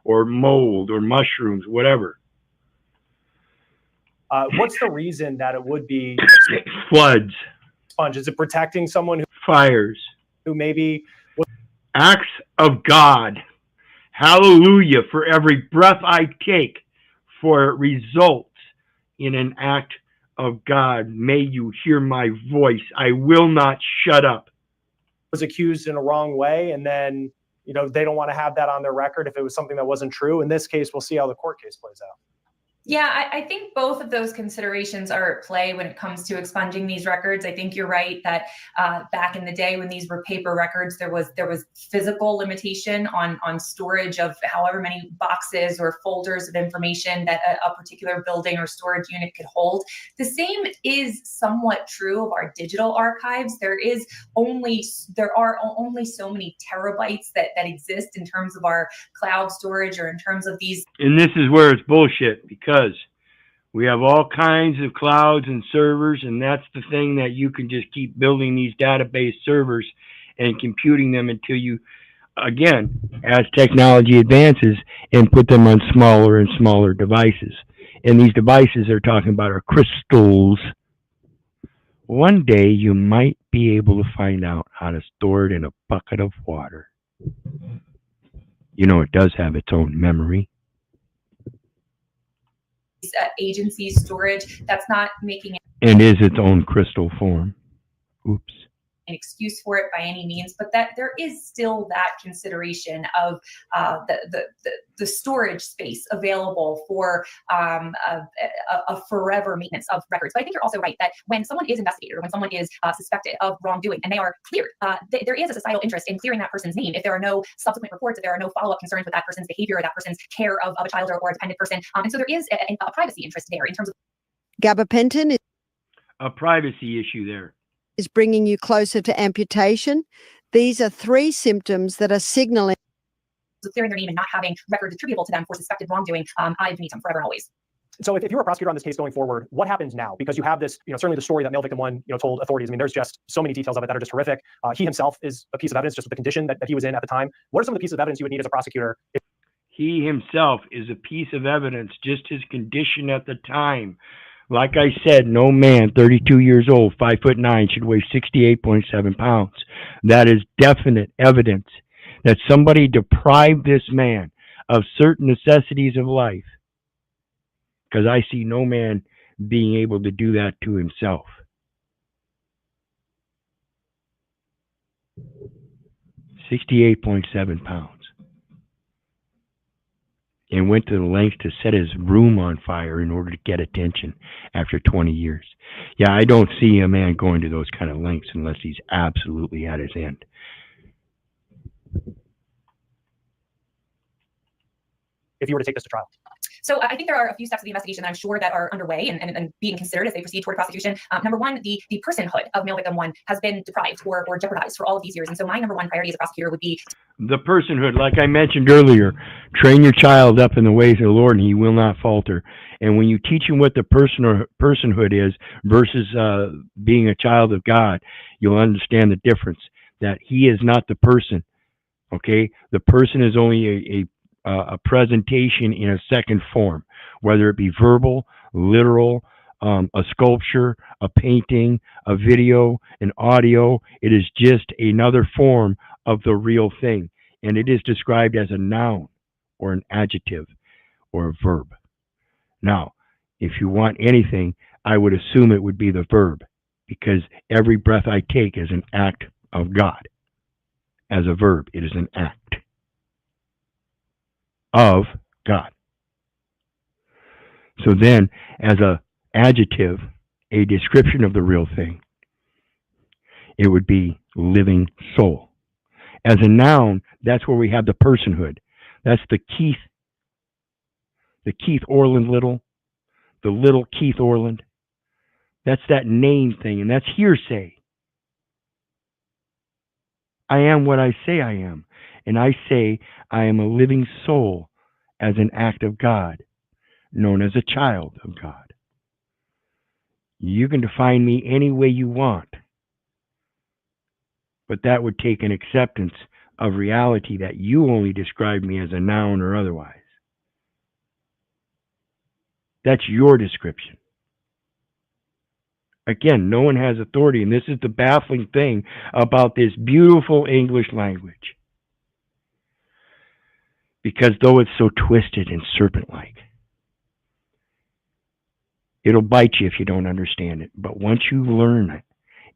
or mold or mushrooms, whatever. What's the reason that it would be floods? Sponge? Is it protecting someone who fires? Who maybe acts of God. Hallelujah for every breath I take, for it results in an act of God. May you hear my voice. I will not shut up. Was accused in a wrong way, and then they don't want to have that on their record if it was something that wasn't true. In this case, we'll see how the court case plays out. Yeah, I think both of those considerations are at play when it comes to expunging these records. I think you're right that back in the day when these were paper records, there was physical limitation on storage of however many boxes or folders of information that a particular building or storage unit could hold. The same is somewhat true of our digital archives. There are only so many terabytes that exist in terms of our cloud storage or in terms of these. And this is where it's bullshit, because we have all kinds of clouds and servers, and that's the thing, that you can just keep building these database servers and computing them until you, again, as technology advances, and put them on smaller and smaller devices. And these devices they're talking about are crystals. One day you might be able to find out how to store it in a bucket of water. You know, it does have its own memory. Agency storage, that's not making And is its own crystal form. Oops. an excuse for it by any means, but that there is still that consideration of the storage space available for a forever maintenance of records. But I think you're also right that when someone is investigated or when someone is suspected of wrongdoing and they are cleared, there is a societal interest in clearing that person's name if there are no subsequent reports, if there are no follow-up concerns with that person's behavior or that person's care of a child or a dependent person. And so there is a privacy interest there in terms of Gabapentin is A privacy issue there. bringing you closer to amputation. These are 3 symptoms that are signaling clearing their name and not having records attributable to them for suspected wrongdoing. I need them forever and always. So if you're a prosecutor on this case going forward, what happens now? Because you have this, certainly the story that male victim 1, told authorities. I mean, there's just so many details of it that are just horrific. He himself is a piece of evidence just with the condition that he was in at the time. What are some of the pieces of evidence you would need as a prosecutor? He himself is a piece of evidence, just his condition at the time. Like I said, no man 32 years old, 5'9", should weigh 68.7 pounds. That is definite evidence that somebody deprived this man of certain necessities of life. Because I see no man being able to do that to himself. $68.7 pounds. And went to the length to set his room on fire in order to get attention after 20 years. Yeah, I don't see a man going to those kind of lengths unless he's absolutely at his end. If you were to take this to trial? So I think there are a few steps of the investigation that I'm sure that are underway and being considered as they proceed toward prosecution. Number one, the personhood of male victim 1 has been deprived or jeopardized for all of these years. And so my number one priority as a prosecutor would be the personhood, like I mentioned earlier. Train your child up in the ways of the Lord, and he will not falter. And when you teach him what the personhood is versus being a child of God, you'll understand the difference. That he is not the person. Okay, the person is only a presentation in a second form, whether it be verbal, literal, a sculpture, a painting, a video, an audio. It is just another form of the real thing, and it is described as a noun or an adjective or a verb. Now, if you want anything, I would assume it would be the verb, because every breath I take is an act of God. As a verb, it is an act of God. So then, as a adjective, a description of the real thing, it would be living soul. As a noun, that's where we have the personhood. That's the Keith Orland the little Keith Orland. That's that name thing, and that's hearsay. I am what I say I am, and I say I am a living soul as an act of God, known as a child of God. You can define me any way you want, but that would take an acceptance of reality that you only describe me as a noun or otherwise. That's your description. Again, no one has authority, and this is the baffling thing about this beautiful English language. Because though it's so twisted and serpent-like, it'll bite you if you don't understand it. But once you learn it,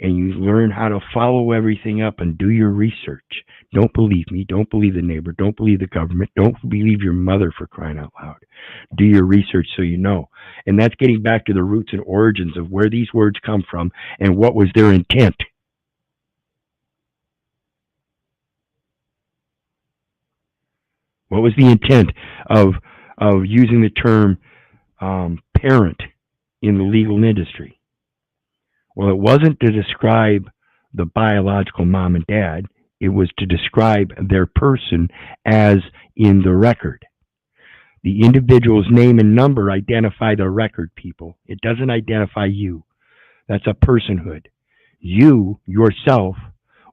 and you learn how to follow everything up and do your research, don't believe me, don't believe the neighbor, don't believe the government, don't believe your mother, for crying out loud. Do your research so you know. And that's getting back to the roots and origins of where these words come from and what was their intent. What was the intent of using the term parent in the legal industry? Well, it wasn't to describe the biological mom and dad. It was to describe their person as in the record. The individual's name and number identify the record, people. It doesn't identify you. That's a personhood. You, yourself,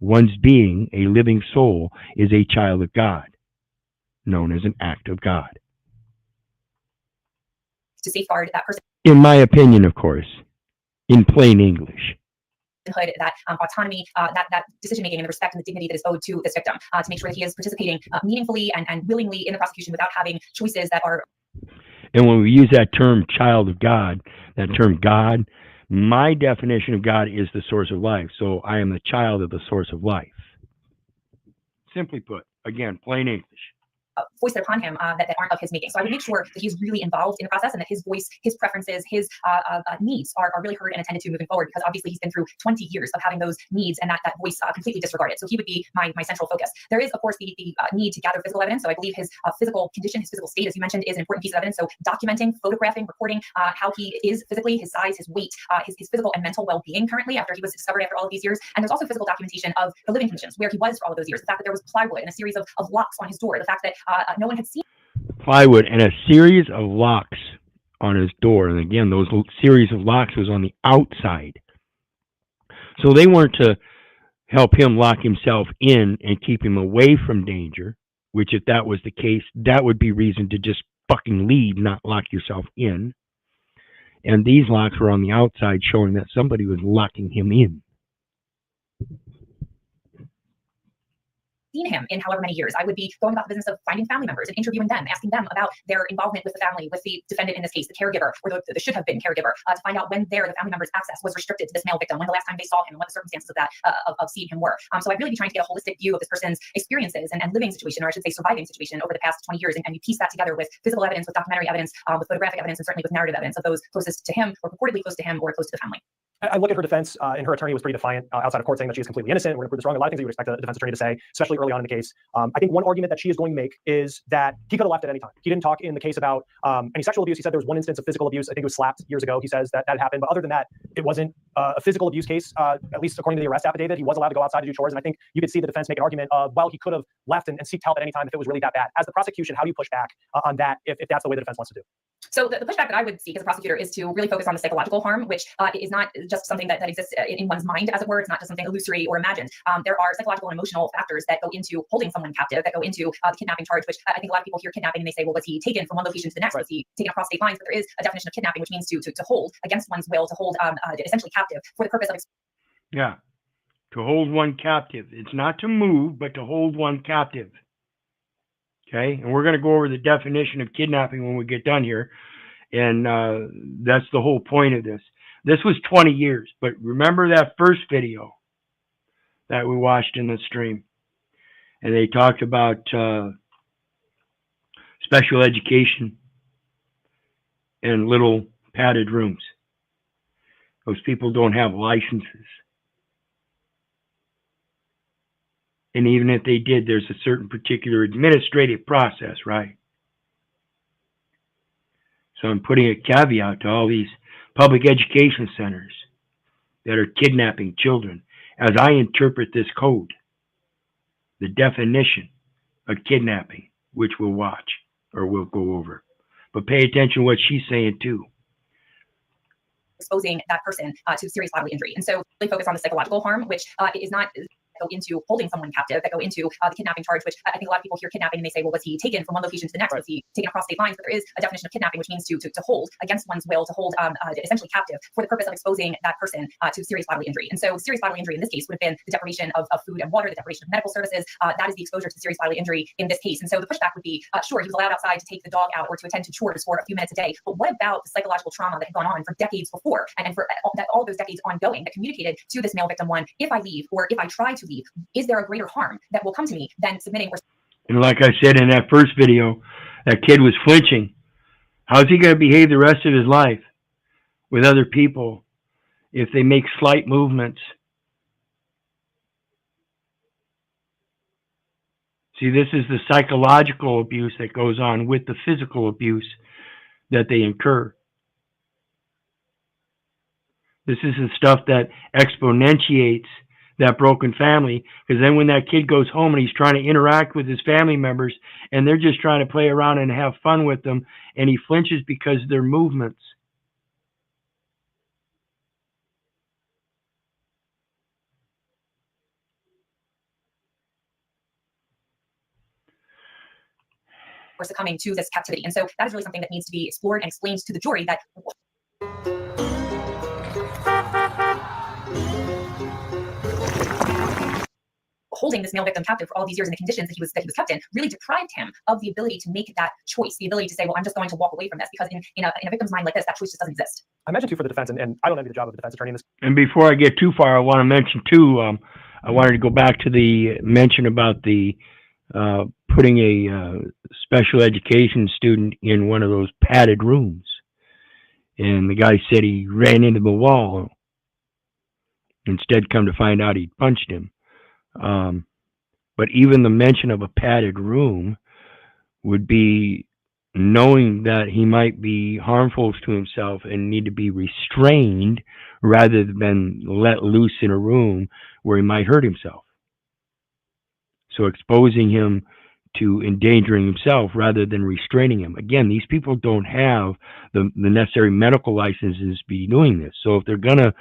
one's being, a living soul, is a child of God, known as an act of God. to safeguard that person's In my opinion, of course, in plain English. that autonomy, that decision making and the respect and the dignity that is owed to this victim, to make sure that he is participating meaningfully and willingly in the prosecution without having choices that are. And when we use that term child of God, that term God, my definition of God is the source of life. So I am the child of the source of life. Simply put, again, plain English. Foisted upon him that aren't of his making. So I would make sure that he's really involved in the process and that his voice, his preferences, his needs are really heard and attended to moving forward, because obviously he's been through 20 years of having those needs and that voice completely disregarded. So he would be my central focus. There is, of course, the need to gather physical evidence. So I believe his physical condition, his physical state, as you mentioned, is an important piece of evidence. So documenting, photographing, recording how he is physically, his size, his weight, his physical and mental well-being currently after he was discovered after all of these years. And there's also physical documentation of the living conditions, where he was for all of those years. The fact that there was plywood and a series of locks on his door. The fact that no one had seen plywood and a series of locks on his door. And again, those series of locks was on the outside. So they weren't to help him lock himself in and keep him away from danger, which if that was the case, that would be reason to just fucking leave, not lock yourself in. And these locks were on the outside, showing that somebody was locking him in. Seen him in however many years. I would be going about the business of finding family members and interviewing them, asking them about their involvement with the family, with the defendant in this case, the caregiver, or the should have been caregiver, to find out when the family member's access was restricted to this male victim, when the last time they saw him, and what the circumstances of that of seeing him were. So I'd really be trying to get a holistic view of this person's experiences and living situation, or I should say surviving situation, over the past 20 years, and you piece that together with physical evidence, with documentary evidence, with photographic evidence, and certainly with narrative evidence of those closest to him, or purportedly close to him, or close to the family. I look at her defense, and her attorney was pretty defiant outside of court, saying that she is completely innocent. We're going to prove this wrong. A lot of things that you would expect a defense attorney to say, especially early on in the case. I think one argument that she is going to make is that he could have left at any time. He didn't talk in the case about any sexual abuse. He said there was one instance of physical abuse. I think it was slapped years ago. He says that happened. But other than that, it wasn't a physical abuse case, at least according to the arrest affidavit. He was allowed to go outside to do chores. And I think you could see the defense make an argument of, well, he could have left and seeked help at any time if it was really that bad. As the prosecution, how do you push back on that if that's the way the defense wants to do? So the pushback that I would seek as a prosecutor is to really focus on the psychological harm, which is not just something that exists in one's mind, as it were. It's not just something illusory or imagined. There are psychological and emotional factors that go into holding someone captive, that go into the kidnapping charge, which I think a lot of people hear kidnapping and they say, well, was he taken from one location to the next? Was he taken across state lines? But there is a definition of kidnapping, which means to hold against one's will, to hold essentially captive for the purpose of. Yeah, to hold one captive. It's not to move, but to hold one captive. Okay, and we're going to go over the definition of kidnapping when we get done here. And that's the whole point of this. This was 20 years, but remember that first video that we watched in the stream? And they talked about special education and little padded rooms. Those people don't have licenses. And even if they did, there's a certain particular administrative process, right? So I'm putting a caveat to all these public education centers that are kidnapping children. As I interpret this code, the definition of kidnapping, which we'll watch or we'll go over. But pay attention to what she's saying too. Exposing that person to serious bodily injury. And so really focus on the psychological harm, which is not go into holding someone captive, that go into the kidnapping charge, which I think a lot of people hear kidnapping and they say, well, was he taken from one location to the next? Was he taken across state lines? But there is a definition of kidnapping, which means to hold against one's will, to hold essentially captive for the purpose of exposing that person to serious bodily injury. And so serious bodily injury in this case would have been the deprivation of food and water, the deprivation of medical services. That is the exposure to serious bodily injury in this case. And so the pushback would be, sure, he was allowed outside to take the dog out or to attend to chores for a few minutes a day. But what about the psychological trauma that had gone on for decades before, and for all those decades ongoing, that communicated to this male victim, one, if I leave or if I try to leave, is there a greater harm that will come to me than submitting or. And like I said in that first video, that kid was flinching. How's he going to behave the rest of his life with other people if they make slight movements? See, this is the psychological abuse that goes on with the physical abuse that they incur. This is the stuff that exponentiates that broken family, because then when that kid goes home and he's trying to interact with his family members and they're just trying to play around and have fun with them, and he flinches because of their movements. or succumbing to this captivity. And so that is really something that needs to be explored and explained to the jury, that holding this male victim captive for all these years in the conditions that he was kept in really deprived him of the ability to make that choice, the ability to say, well, I'm just going to walk away from this, because in a victim's mind like this, that choice just doesn't exist. I mentioned too for the defense, and I don't envy the job of a defense attorney in this. And before I get too far, I want to mention too, I wanted to go back to the mention about the putting a special education student in one of those padded rooms. And the guy said he ran into the wall. Instead, come to find out, he punched him. But even the mention of a padded room would be knowing that he might be harmful to himself and need to be restrained rather than let loose in a room where he might hurt himself. So exposing him to endangering himself rather than restraining him. Again, these people don't have the necessary medical licenses to be doing this. So if they're going to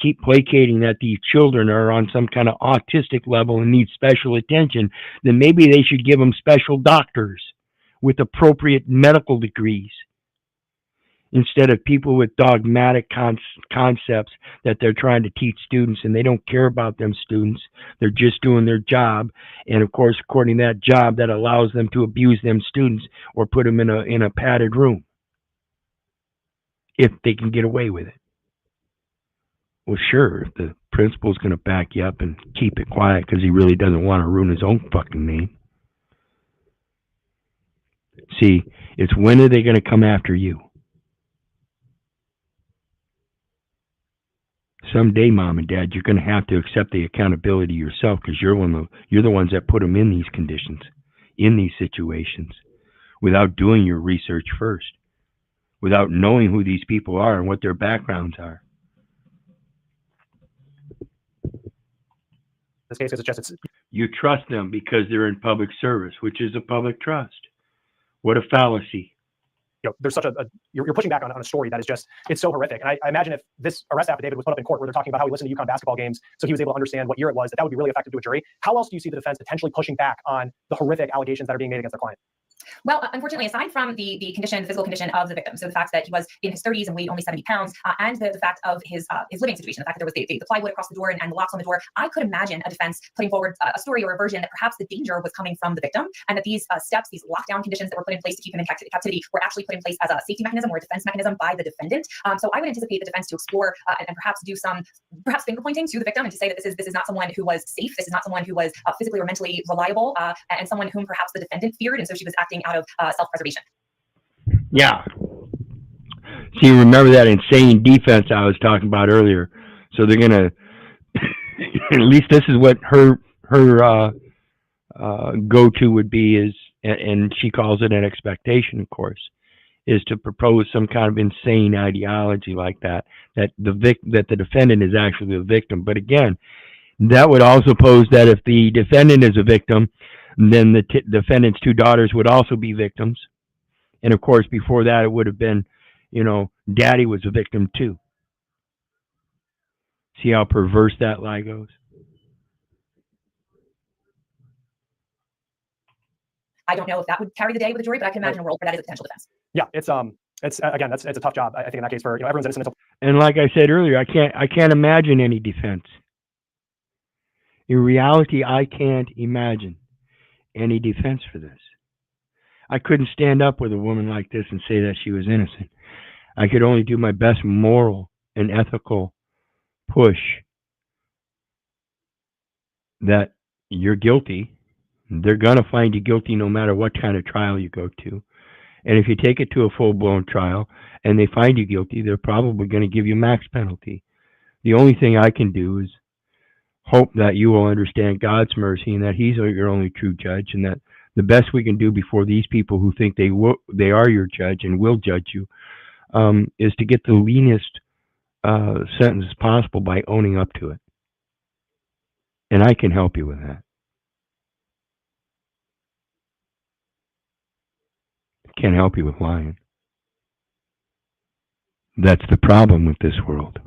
keep placating that these children are on some kind of autistic level and need special attention, then maybe they should give them special doctors with appropriate medical degrees instead of people with dogmatic concepts that they're trying to teach students, and they don't care about them students. They're just doing their job. And of course, according to that job, that allows them to abuse them students or put them in a padded room if they can get away with it. Well, sure, if the principal's going to back you up and keep it quiet because he really doesn't want to ruin his own fucking name. See, it's when are they going to come after you? Someday, Mom and Dad, you're going to have to accept the accountability yourself, because you're the ones that put them in these conditions, in these situations, without doing your research first, without knowing who these people are and what their backgrounds are. This case is just you trust them because they're in public service, which is a public trust. What a fallacy. There's such you're pushing back on a story that is just, it's so horrific. And I imagine if this arrest affidavit was put up in court where they're talking about how he listened to UConn basketball games so he was able to understand what year it was, that would be really effective to a jury. How else do you see the defense potentially pushing back on the horrific allegations that are being made against their client? Well, unfortunately, aside from the condition, the physical condition of the victim, so the fact that he was in his 30s and weighed only 70 pounds, and the fact of his living situation, the fact that there was the plywood across the door and the locks on the door, I could imagine a defense putting forward a story or a version that perhaps the danger was coming from the victim, and that these steps, these lockdown conditions that were put in place to keep him in captivity were actually put in place as a safety mechanism or a defense mechanism by the defendant. So I would anticipate the defense to explore and perhaps do some finger pointing to the victim and to say that this is not someone who was safe, this is not someone who was physically or mentally reliable, and someone whom perhaps the defendant feared, and so she was acting out of self-preservation. Yeah. See, remember that insane defense I was talking about earlier. So they're going to, at least this is what her go-to would be, is, and she calls it an expectation, of course, is to propose some kind of insane ideology like that the defendant is actually the victim. But again, that would also pose that if the defendant is a victim, then the defendant's two daughters would also be victims. And of course, before that, it would have been, Daddy was a victim too. See how perverse that lie goes? I don't know if that would carry the day with a jury, but I can imagine a world where that is a potential defense. Yeah, it's again, it's a tough job. I think in that case, for everyone's innocent. And like I said earlier, I can't imagine any defense. In reality, I can't imagine any defense for this. I couldn't stand up with a woman like this and say that she was innocent. I could only do my best moral and ethical push that you're guilty. They're going to find you guilty no matter what kind of trial you go to. And if you take it to a full-blown trial and they find you guilty, they're probably going to give you max penalty. The only thing I can do is hope that you will understand God's mercy and that He's your only true judge, and that the best we can do before these people who think they are your judge and will judge you is to get the leanest sentence possible by owning up to it. And I can help you with that. Can't help you with lying. That's the problem with this world.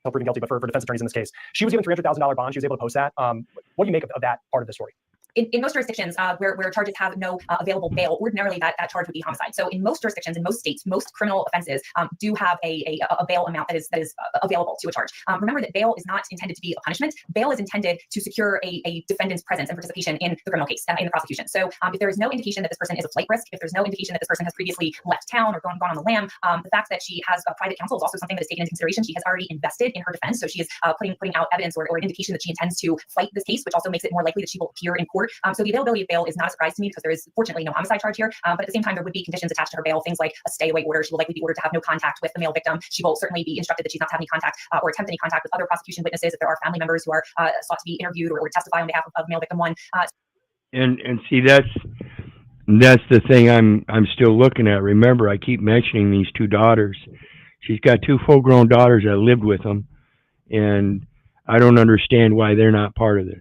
Proven guilty, but for defense attorneys in this case, she was given $300,000 bond. She was able to post that. What do you make of that part of the story? in most jurisdictions where charges have no available bail, ordinarily that charge would be homicide. So in most jurisdictions, in most states, most criminal offenses do have a bail amount that is available to a charge. Remember that bail is not intended to be a punishment. Bail is intended to secure a defendant's presence and participation in the criminal case, in the prosecution. So if there is no indication that this person is a flight risk, if there's no indication that this person has previously left town or gone on the lam, the fact that she has a private counsel is also something that is taken into consideration. She has already invested in her defense, so she is putting out evidence or an indication that she intends to fight this case, which also makes it more likely that she will appear in court. So the availability of bail is not a surprise to me because there is fortunately no homicide charge here. But at the same time, there would be conditions attached to her bail, things like a stay-away order. She will likely be ordered to have no contact with the male victim. She will certainly be instructed that she's not to have any contact or attempt any contact with other prosecution witnesses if there are family members who are sought to be interviewed or testify on behalf of male victim one. And see, that's the thing I'm still looking at. Remember, I keep mentioning these two daughters. She's got two full-grown daughters that lived with them, and I don't understand why they're not part of this.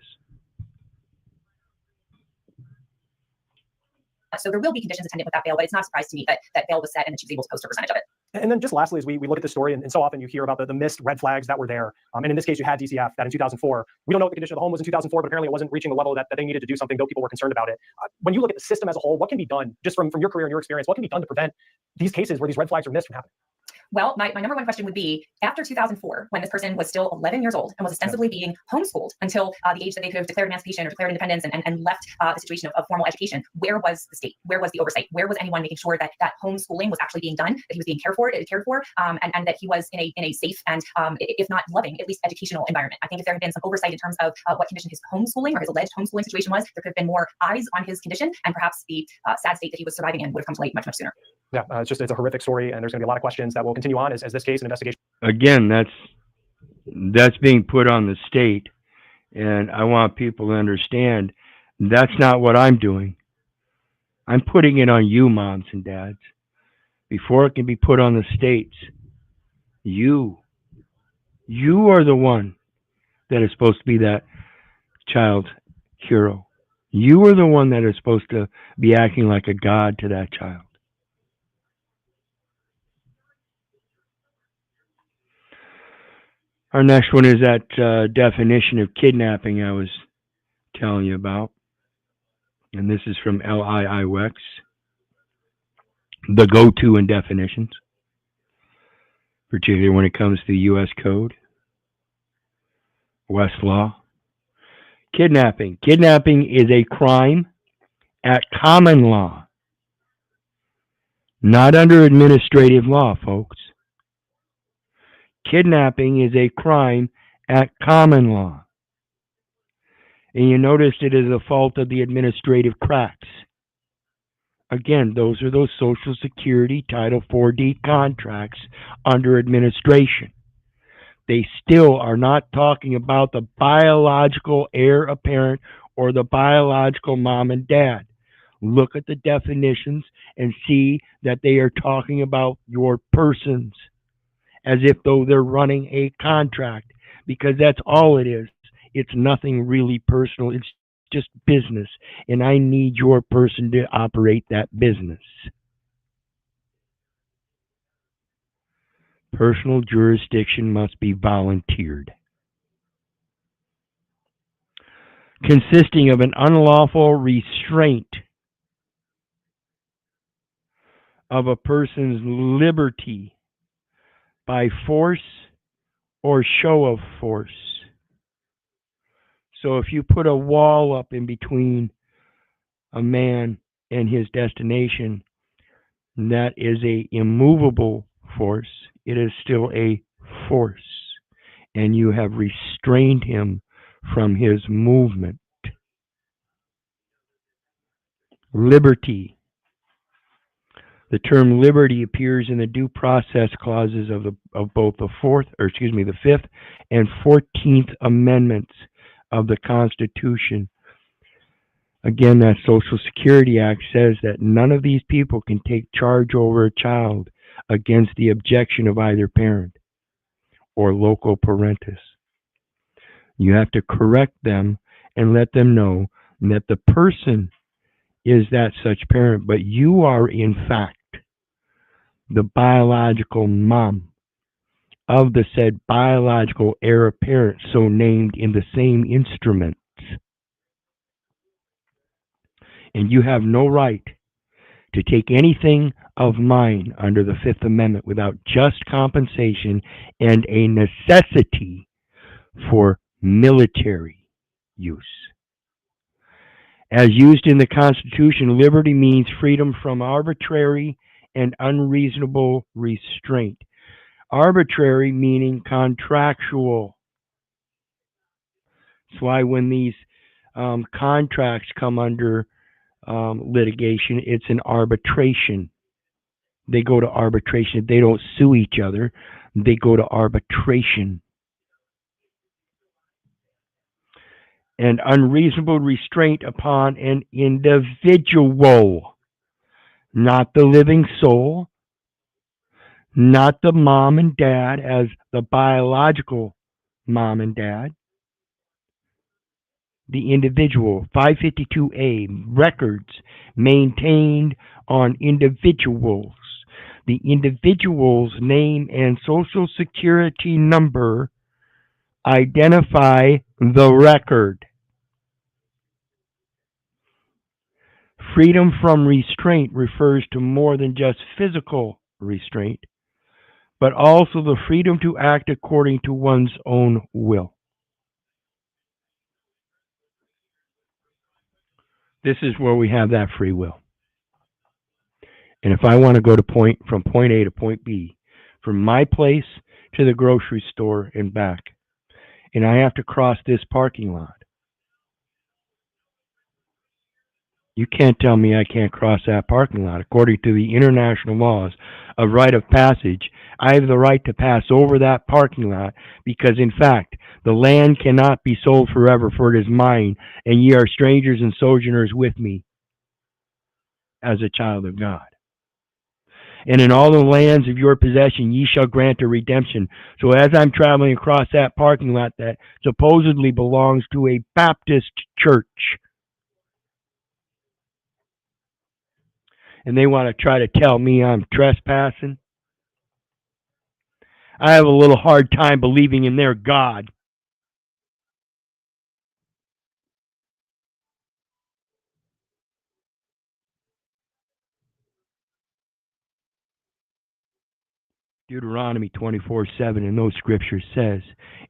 So there will be conditions attendant with that bail, but it's not a surprise to me that bail was set and that she was able to post a percentage of it. And then just lastly, as we look at the story, and so often you hear about the missed red flags that were there. And in this case, you had DCF that in 2004, we don't know what the condition of the home was in 2004, but apparently it wasn't reaching the level that they needed to do something, though people were concerned about it. When you look at the system as a whole, what can be done, just from your career and your experience, what can be done to prevent these cases where these red flags are missed from happening? Well, my number one question would be, after 2004, when this person was still 11 years old and was ostensibly being homeschooled until the age that they could have declared emancipation or declared independence and left the situation of formal education, where was the state? Where was the oversight? Where was anyone making sure that homeschooling was actually being done, that he was being cared for, and that he was in a safe and, if not loving, at least educational environment? I think if there had been some oversight in terms of what condition his homeschooling or his alleged homeschooling situation was, there could have been more eyes on his condition, and perhaps the sad state that he was surviving in would have come to light much, much sooner. Yeah, it's a horrific story, and there's going to be a lot of questions that will continue on as this case and investigation. Again, that's being put on the state, and I want people to understand that's not what I'm doing. I'm putting it on you, moms and dads, before it can be put on the states. You are the one that is supposed to be that child's hero. You are the one that is supposed to be acting like a god to that child. Our next one is that definition of kidnapping I was telling you about. And this is from LIIWEX, the go-to in definitions, particularly when it comes to the U.S. Code, Westlaw. Kidnapping. Kidnapping is a crime at common law, not under administrative law, folks. Kidnapping is a crime at common law. And you notice it is a fault of the administrative cracks. Again, those are those Social Security Title 4D contracts under administration. They still are not talking about the biological heir apparent or the biological mom and dad. Look at the definitions and see that they are talking about your persons, as if though they're running a contract, because that's all it is. It's nothing really personal. It's just business, and I need your person to operate that business. Personal jurisdiction must be volunteered. Consisting of an unlawful restraint of a person's liberty by force or show of force. So if you put a wall up in between a man and his destination, that is a immovable force. It is still a force, and you have restrained him from his movement. Liberty. The term liberty appears in the due process clauses of both the Fifth and 14th Amendments of the Constitution. Again, that Social Security Act says that none of these people can take charge over a child against the objection of either parent or local parentis. You have to correct them and let them know that the person is that such parent, but you are in fact the biological mom of the said biological heir apparent, so named in the same instruments. And you have no right to take anything of mine under the Fifth Amendment without just compensation and a necessity for military use. As used in the Constitution, liberty means freedom from arbitrary and unreasonable restraint. Arbitrary meaning contractual. That's why when these contracts come under litigation, it's an arbitration. They go to arbitration. They don't sue each other. They go to arbitration. And unreasonable restraint upon an individual, not the living soul, not the mom and dad as the biological mom and dad. The individual, 552A, records maintained on individuals. The individual's name and social security number identify the record. Freedom from restraint refers to more than just physical restraint, but also the freedom to act according to one's own will. This is where we have that free will. And if I want to go to from point A to point B, from my place to the grocery store and back, and I have to cross this parking lot, you can't tell me I can't cross that parking lot. According to the international laws of rite of passage, I have the right to pass over that parking lot because, in fact, the land cannot be sold forever, for it is mine, and ye are strangers and sojourners with me as a child of God. And in all the lands of your possession ye shall grant a redemption. So as I'm traveling across that parking lot that supposedly belongs to a Baptist church, and they want to try to tell me I'm trespassing, I have a little hard time believing in their God. Deuteronomy 24:7 in those scriptures says,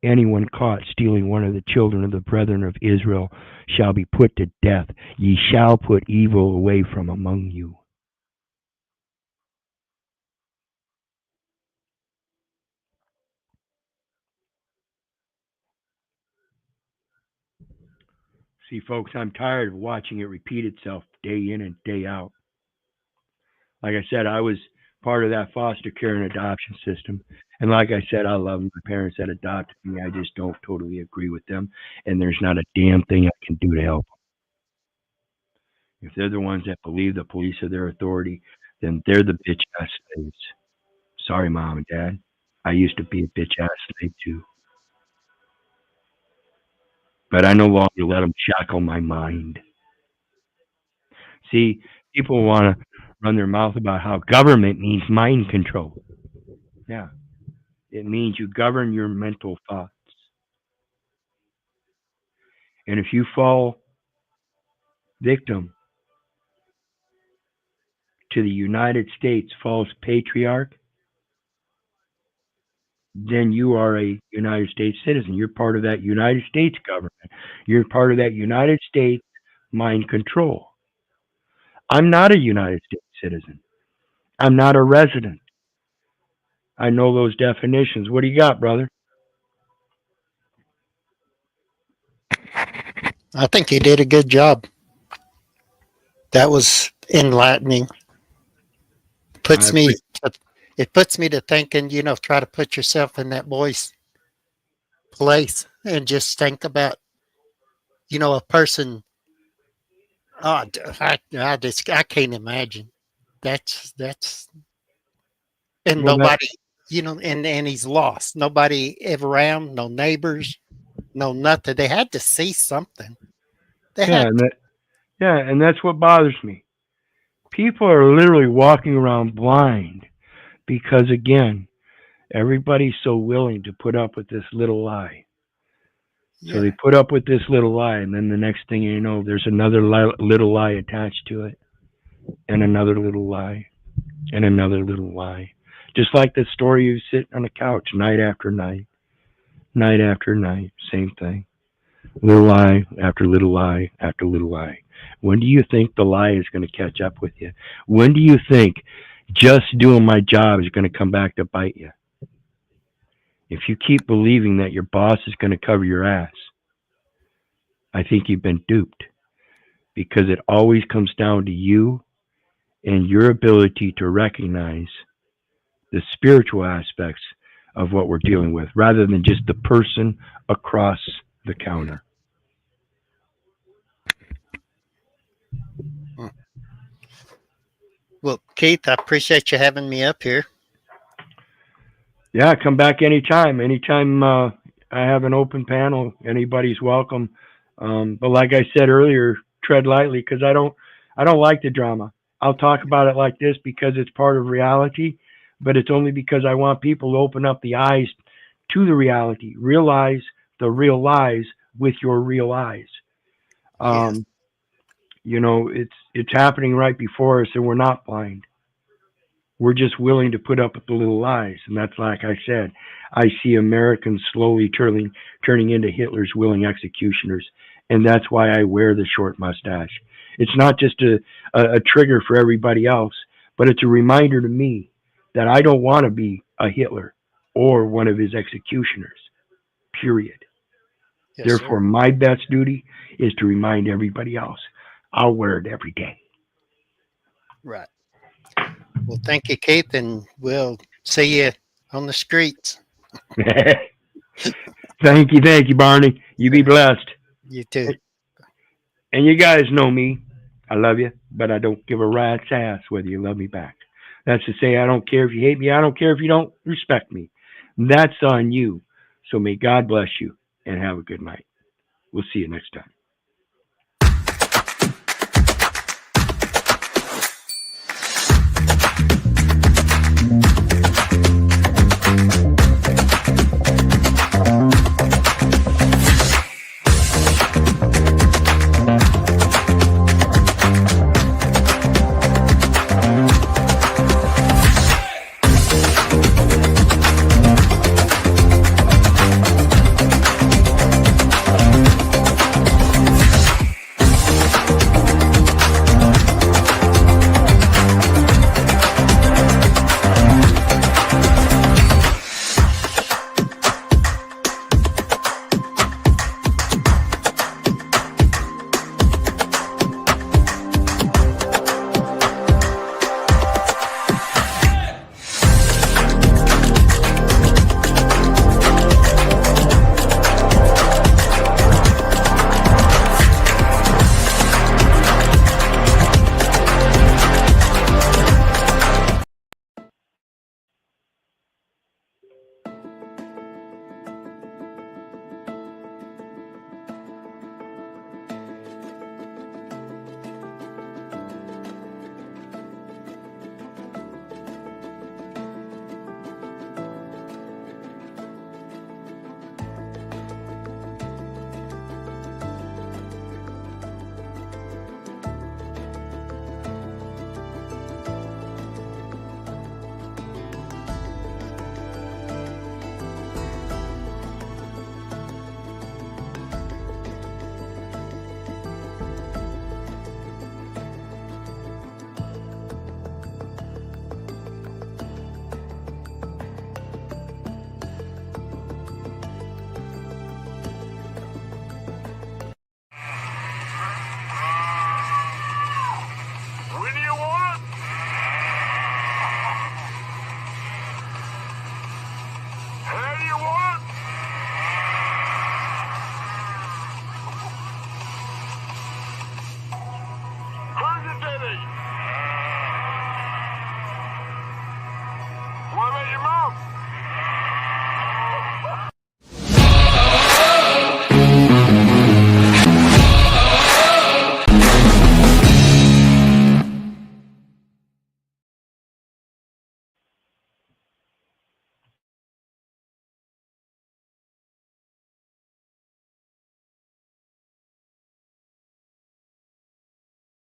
anyone caught stealing one of the children of the brethren of Israel shall be put to death. Ye shall put evil away from among you. See, folks, I'm tired of watching it repeat itself day in and day out. Like I said, I was part of that foster care and adoption system. And like I said, I love my parents that adopted me. I just don't totally agree with them. And there's not a damn thing I can do to help them. If they're the ones that believe the police are their authority, then they're the bitch-ass slaves. Sorry, Mom and Dad. I used to be a bitch-ass slave too. But I no longer let them shackle my mind. See, people want to run their mouth about how government means mind control. Yeah. It means you govern your mental thoughts. And if you fall victim to the United States false patriarch, then you are a United States citizen. You're part of that United States government. You're part of that United States mind control. I'm not a United States citizen. I'm not a resident. I know those definitions. What do you got, brother? I think you did a good job. That was enlightening. It puts me to thinking, try to put yourself in that boy's place and just think about, a person. Oh, I can't imagine. That's and nobody, and he's lost. Nobody ever around, no neighbors, no nothing. They had to see something. And that's what bothers me. People are literally walking around blind because, again, everybody's so willing to put up with this little lie. So they put up with this little lie, and then the next thing you know, there's another little lie attached to it, and another little lie, and another little lie. Just like the story you sit on the couch night after night, night after night, same thing. Little lie after little lie after little lie. When do you think the lie is going to catch up with you? When do you think just doing my job is going to come back to bite you? If you keep believing that your boss is going to cover your ass, I think you've been duped, because it always comes down to you and your ability to recognize the spiritual aspects of what we're dealing with, rather than just the person across the counter. Well, Keith, I appreciate you having me up here. Yeah, come back anytime. Anytime I have an open panel, anybody's welcome. But like I said earlier, tread lightly, because I don't like the drama. I'll talk about it like this because it's part of reality, but it's only because I want people to open up the eyes to the reality, realize the real lies with your real eyes. You know, it's happening right before us, and we're not blind. We're just willing to put up with the little lies. And that's, like I said, I see Americans slowly turning into Hitler's willing executioners. And that's why I wear the short mustache. It's not just a trigger for everybody else, but it's a reminder to me that I don't want to be a Hitler or one of his executioners, period. Yes, Therefore, sir. my best duty is to remind everybody else. I'll wear it every day. Right. Well, thank you, Keith, and we'll see you on the streets. Thank you, Barney. You be blessed. You too. And you guys know me. I love you, but I don't give a rat's ass whether you love me back. That's to say, I don't care if you hate me. I don't care if you don't respect me. That's on you. So may God bless you, and have a good night. We'll see you next time.